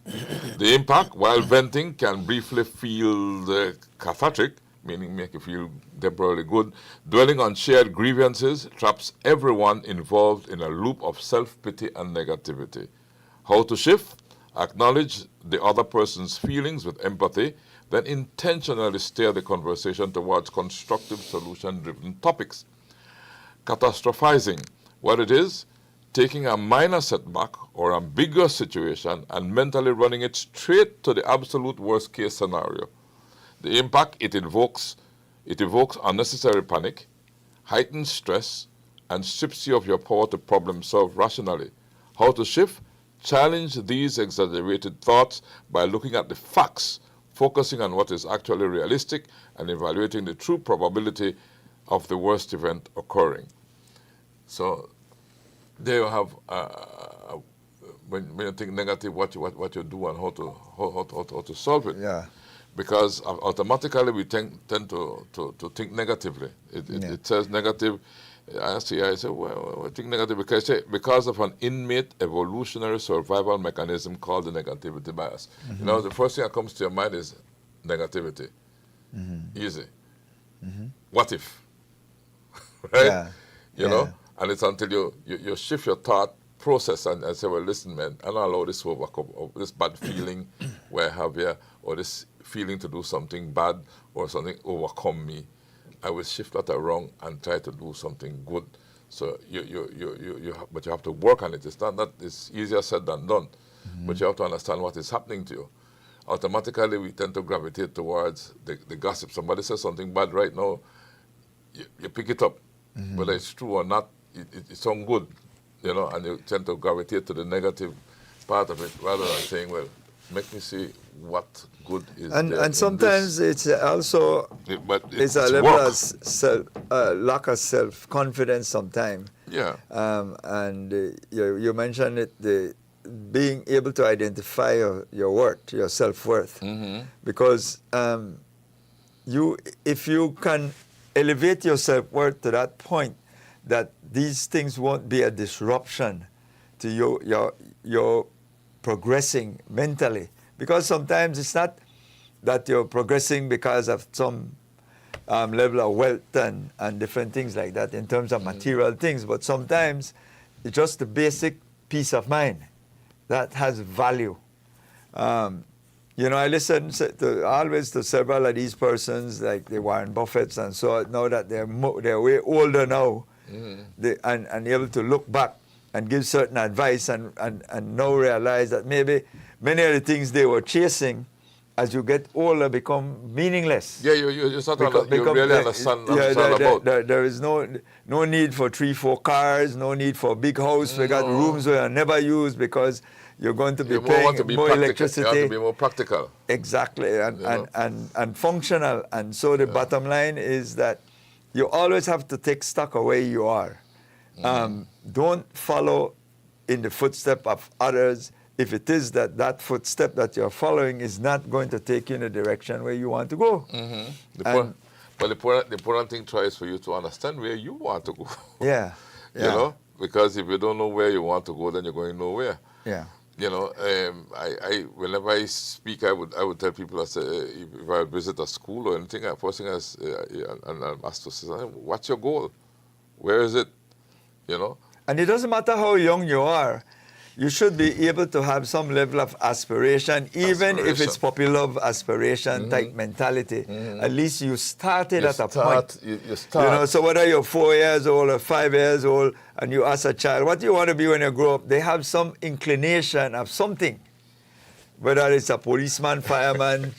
[SPEAKER 2] The impact, while venting, can briefly feel cathartic, meaning make you feel temporarily good. Dwelling on shared grievances traps everyone involved in a loop of self-pity and negativity. How to shift? Acknowledge the other person's feelings with empathy, then intentionally steer the conversation towards constructive solution-driven topics. Catastrophizing. What it is? Taking a minor setback or ambiguous situation and mentally running it straight to the absolute worst case scenario. The impact, it evokes unnecessary panic, heightens stress, and strips you of your power to problem solve rationally. How to shift? Challenge these exaggerated thoughts by looking at the facts, focusing on what is actually realistic, and evaluating the true probability of the worst event occurring. So there you have, when you think negative, what you do and how to solve it.
[SPEAKER 3] Yeah.
[SPEAKER 2] Because automatically we tend to think negatively. It says negative. I say, well, I think negative because of an innate evolutionary survival mechanism called the negativity bias. You know, the first thing that comes to your mind is negativity. Easy. What if? Right?
[SPEAKER 3] Yeah.
[SPEAKER 2] You know? And it's until you shift your thought process and say, well, listen, man, I don't allow this to overcome, or this bad feeling where I have here, or this feeling to do something bad or something overcome me. I will shift that around and try to do something good. So but you have to work on it. It's not that it's easier said than done, but you have to understand what is happening to you. Automatically, we tend to gravitate towards the gossip. Somebody says something bad right now, you pick it up, whether it's true or not. It sounds good, you know, and you tend to gravitate to the negative part of it rather than saying, well, make me see what good is there.
[SPEAKER 3] And sometimes it's also it's a level of lack of self-confidence sometimes.
[SPEAKER 2] Yeah.
[SPEAKER 3] And you mentioned it, the being able to identify your worth, your self-worth. Because if you can elevate your self-worth to that point, that these things won't be a disruption to your progressing mentally. Because sometimes it's not that you're progressing because of some level of wealth and different things like that in terms of material things, but sometimes it's just the basic peace of mind that has value. You know, I listen always to several of these persons, like the Warren Buffetts and so on, now that they're way older now, and able to look back and give certain advice and now realize that maybe many of the things they were chasing as you get older become meaningless.
[SPEAKER 2] Yeah, you really understand about.
[SPEAKER 3] There is no need for 3-4 cars, no need for a big house. We got rooms where are never used because you're going to be paying more electricity.
[SPEAKER 2] You have to be more practical.
[SPEAKER 3] Exactly, and functional. And so the bottom line is that you always have to take stock of where you are. Don't follow in the footstep of others if it is that footstep that you're following is not going to take you in the direction where you want to go.
[SPEAKER 2] But the important thing is for you to understand where you want to go.
[SPEAKER 3] Yeah.
[SPEAKER 2] You know, because if you don't know where you want to go, then you're going nowhere.
[SPEAKER 3] Yeah.
[SPEAKER 2] You know, whenever I speak, I would tell people, I say, if I visit a school or anything, first thing and I'm asked to say, what's your goal? Where is it? You know?
[SPEAKER 3] And it doesn't matter how young you are, you should be able to have some level of aspiration, even if it's puppy love aspiration type mentality. At least you started at a point.
[SPEAKER 2] You start.
[SPEAKER 3] You know, so whether you're 4 years old or 5 years old, and you ask a child, what do you want to be when you grow up? They have some inclination of something. Whether it's a policeman, fireman,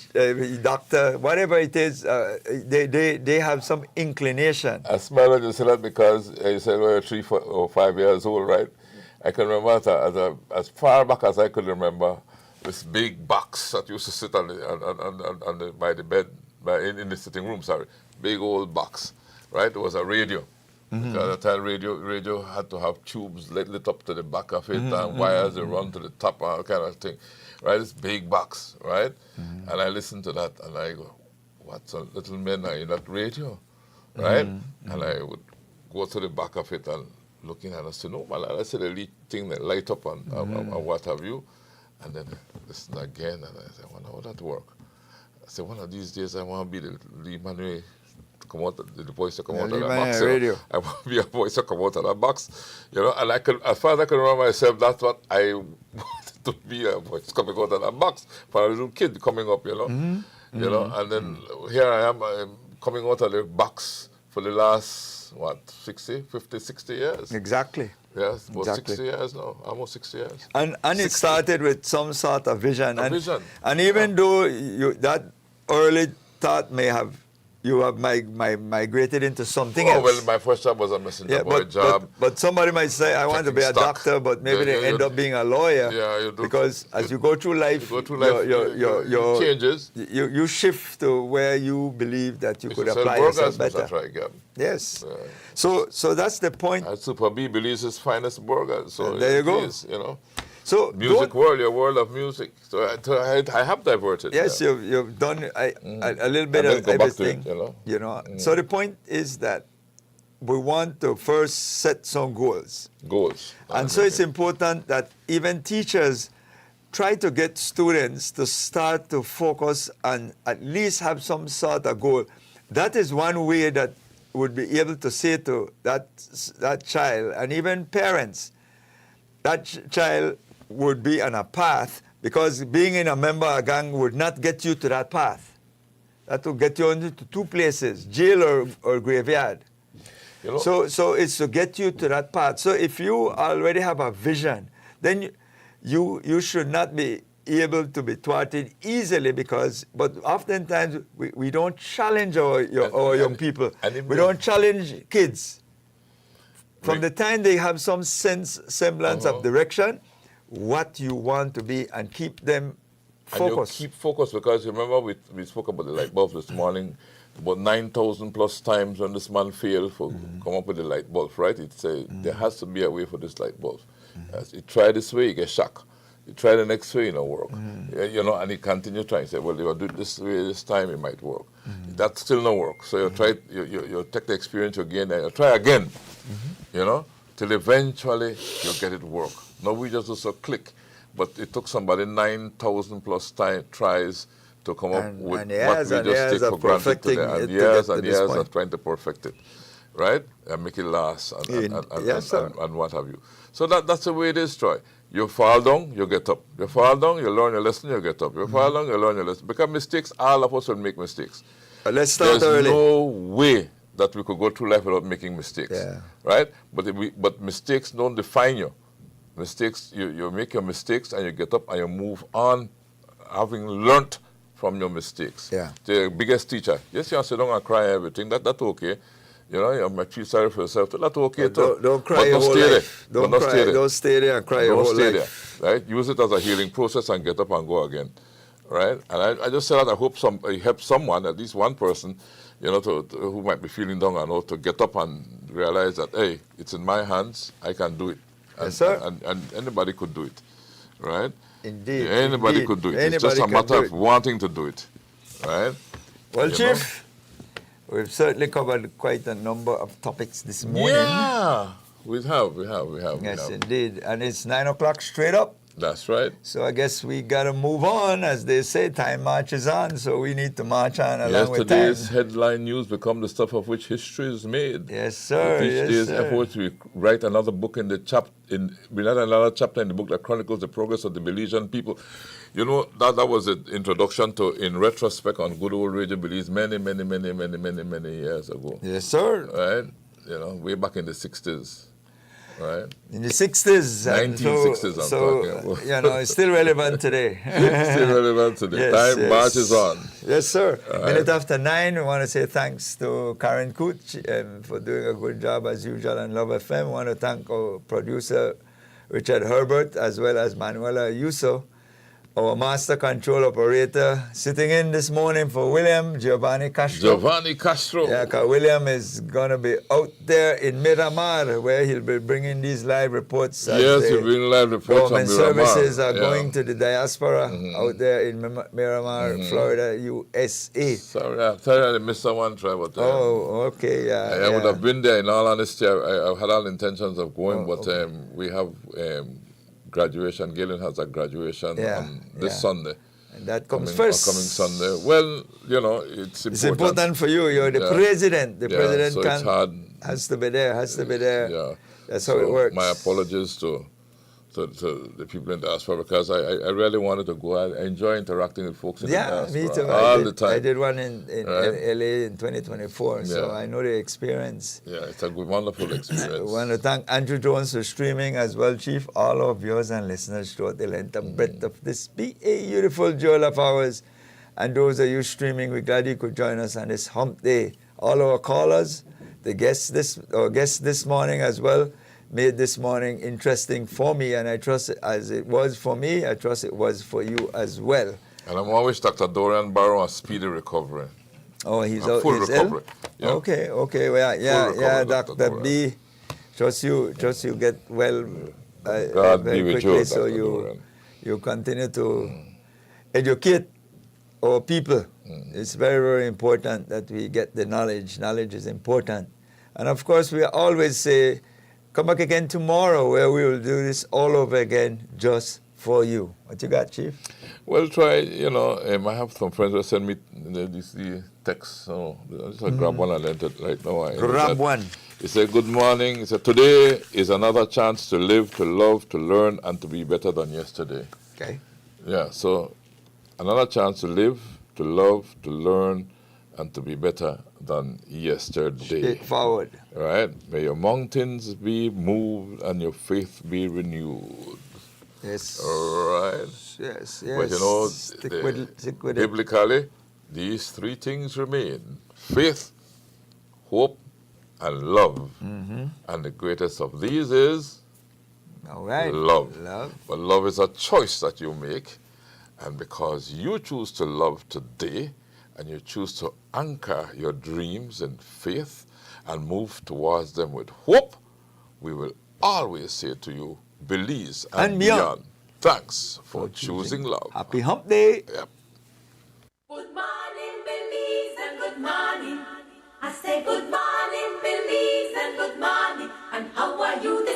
[SPEAKER 3] doctor, whatever it is, they have some inclination.
[SPEAKER 2] I smile when you say that because you said, well, you're 3 or 5 years old, right? I can remember as far back as I could remember, this big box that used to sit on by the bed, in the sitting room, sorry. Big old box, right? It was a radio.
[SPEAKER 3] Mm-hmm.
[SPEAKER 2] Because at the time, radio had to have tubes lit up to the back of it and wires that run to the top, and all kind of thing, right? This big box, right? And I listened to that, and I go, "What some little men are in that radio?" Right? And I would go to the back of it and looking at it, I said, "No, man, I said the lead thing that light up and what have you." And then listen again, and I said, "I wonder how that work." I said, "One of these days, I want to be the lead man to come out, the voice to come out of that box.
[SPEAKER 3] Radio.
[SPEAKER 2] I want to be a voice to come out of that box, you know." And I could, as far as I can remember myself, that's what I wanted to be, a voice coming out of that box for a little kid coming up, you know. You know, and then here I am coming out of the box for the last, 50, 60 years?
[SPEAKER 3] Exactly.
[SPEAKER 2] Yes, about
[SPEAKER 3] Exactly.
[SPEAKER 2] 60 years now, almost 60 years.
[SPEAKER 3] And it started with some sort of vision.
[SPEAKER 2] Vision.
[SPEAKER 3] And even though that early thought you have migrated into something else.
[SPEAKER 2] Well, my first job was a messenger boy job.
[SPEAKER 3] But somebody might say, I want to be a doctor, but maybe they end up being a lawyer.
[SPEAKER 2] Yeah, you do.
[SPEAKER 3] Because as you go through life,
[SPEAKER 2] your changes.
[SPEAKER 3] You shift to where you believe that you could apply yourself better.
[SPEAKER 2] That's right, Gab.
[SPEAKER 3] Yes. So that's the point.
[SPEAKER 2] Super B believes his finest burger. So
[SPEAKER 3] there you go.
[SPEAKER 2] Is, you know.
[SPEAKER 3] So
[SPEAKER 2] music world, your world of music. So I have diverted.
[SPEAKER 3] Yes, you've done a little bit of everything. You know. So the point is that we want to first set some goals. And so it's important that even teachers try to get students to start to focus and at least have some sort of goal. That is one way that would be able to say to that child, and even parents, that child would be on a path, because being in a member of a gang would not get you to that path. That will get you into two places, jail or graveyard. You know? So it's to get you to that path. So if you already have a vision, then you should not be able to be thwarted easily, but oftentimes we don't challenge our young people. We don't challenge kids. From the time they have some semblance of direction, what you want to be, and keep them focused.
[SPEAKER 2] And you keep focused, because remember we spoke about the light bulb this morning, about 9,000 plus times when this man failed for come up with the light bulb, right? It say there has to be a way for this light bulb. As he tried this way, he get shocked. He tried the next way, it don't work. You know, and he continued trying. Say, well, if I do it this way this time, it might work. That still no work. So you try, you take the experience you gain, and you try again. You know, till eventually you get it work. No, we just do so click, but it took somebody 9,000 plus tries to come up with what we just take for granted today, and years of trying to perfect it, right? And make it last, and what have you. So that's the way it is, Troy. You fall down, you get up. You fall down, you learn your lesson, you get up. You fall down, you learn your lesson. Because mistakes, all of us will make mistakes.
[SPEAKER 3] But let's start early.
[SPEAKER 2] There's no way that we could go through life without making mistakes, right? But mistakes don't define you. Mistakes, you make your mistakes and you get up and you move on, having learnt from your mistakes. The biggest teacher. Yes, you sit down and cry and everything. That's okay. You know, you might feel sorry for yourself. That's okay too.
[SPEAKER 3] Don't cry your whole life. Don't stay there and cry your whole life.
[SPEAKER 2] Right? Use it as a healing process and get up and go again. Right? And I just said that I hope it helps someone, at least one person, you know, who might be feeling down and all, to get up and realize that, hey, it's in my hands. I can do it.
[SPEAKER 3] Yes, sir.
[SPEAKER 2] And anybody could do it, right?
[SPEAKER 3] Indeed.
[SPEAKER 2] Anybody could do it. It's just a matter of wanting to do it, right?
[SPEAKER 3] Well, Chief, we've certainly covered quite a number of topics this morning.
[SPEAKER 2] Yeah, we have.
[SPEAKER 3] Yes, indeed. And it's 9 o'clock straight up.
[SPEAKER 2] That's right.
[SPEAKER 3] So I guess we got to move on. As they say, time marches on, so we need to march on along with time.
[SPEAKER 2] Yesterday's headline news become the stuff of which history is made.
[SPEAKER 3] Yes, sir.
[SPEAKER 2] With each day's efforts, we write another book we write another chapter in the book that chronicles the progress of the Belizean people. You know, that was the introduction to, in retrospect, on good old Radio Belize many years ago.
[SPEAKER 3] Yes, sir.
[SPEAKER 2] Right? You know, way back in the 60s. Right.
[SPEAKER 3] In the 60s.
[SPEAKER 2] 1960s, I'm talking about.
[SPEAKER 3] You know, it's still relevant today.
[SPEAKER 2] Still relevant today.
[SPEAKER 3] Yes,
[SPEAKER 2] Time marches on.
[SPEAKER 3] Yes, sir.
[SPEAKER 2] Right.
[SPEAKER 3] Minute after 9, we want to say thanks to Karen Cooch for doing a good job as usual on Love FM. We want to thank our producer, Richard Herbert, as well as Manuela Ayuso, our master control operator, sitting in this morning for William Giovanni Castro.
[SPEAKER 2] Giovanni Castro.
[SPEAKER 3] Yeah, because William is going to be out there in Miramar, where he'll be bringing these live reports.
[SPEAKER 2] Yes, he'll bring live reports
[SPEAKER 3] government
[SPEAKER 2] from Miramar.
[SPEAKER 3] services are going to the diaspora out there in Miramar, Florida, USA.
[SPEAKER 2] Sorry, I missed someone try, but
[SPEAKER 3] oh, okay, yeah.
[SPEAKER 2] I would have been there. In all honesty, I had all intentions of going, but we have graduation. Galen has a graduation on this Sunday.
[SPEAKER 3] And that comes first.
[SPEAKER 2] Coming Sunday. Well, you know, it's important.
[SPEAKER 3] It's important for you. You're the president. The president
[SPEAKER 2] so
[SPEAKER 3] has to be there.
[SPEAKER 2] Yeah.
[SPEAKER 3] That's how it works.
[SPEAKER 2] My apologies to the people in the diaspora, because I really wanted to go. I enjoy interacting with folks in the diaspora.
[SPEAKER 3] Me too.
[SPEAKER 2] All the time.
[SPEAKER 3] I did one in LA in 2024, so I know the experience.
[SPEAKER 2] Yeah, it's a wonderful experience.
[SPEAKER 3] I want to thank Andrew Jones for streaming as well, Chief. All of viewers and listeners throughout the length and breadth of this beautiful jewel of ours. And those of you streaming, we're glad you could join us on this hump day. All our callers, the guests this morning as well, made this morning interesting for me, and I trust it as it was for me, I trust it was for you as well.
[SPEAKER 2] And I'm always Dr. Dorian Barrow, a speedy recovery.
[SPEAKER 3] Oh, he's
[SPEAKER 2] full recovery.
[SPEAKER 3] Yeah. Okay, well, yeah, Dr. B. Trust you get well very quickly, so you continue to educate our people. It's very, very important that we get the knowledge. Knowledge is important. And of course, we always say, come back again tomorrow, where we will do this all over again just for you. What you got, Chief?
[SPEAKER 2] Well, try, I have some friends who send me the text. So I'll grab one and enter it right now.
[SPEAKER 3] Grab one.
[SPEAKER 2] He said, good morning. He said, today is another chance to live, to love, to learn, and to be better than yesterday.
[SPEAKER 3] Okay.
[SPEAKER 2] Yeah, so another chance to live, to love, to learn, and to be better than yesterday.
[SPEAKER 3] Straightforward.
[SPEAKER 2] Right? May your mountains be moved and your faith be renewed.
[SPEAKER 3] Yes.
[SPEAKER 2] All right.
[SPEAKER 3] Yes.
[SPEAKER 2] But you know,
[SPEAKER 3] stick with
[SPEAKER 2] biblically, these three things remain: faith, hope, and love. And the greatest of these is love. But love is a choice that you make, and because you choose to love today, and you choose to anchor your dreams in faith and move towards them with hope, we will always say to you, Belize and beyond. Thanks for choosing love.
[SPEAKER 3] Happy Hump Day.
[SPEAKER 2] Yep.
[SPEAKER 17] Good morning, Belize, and good morning. I say good morning, Belize, and good morning. And how are you this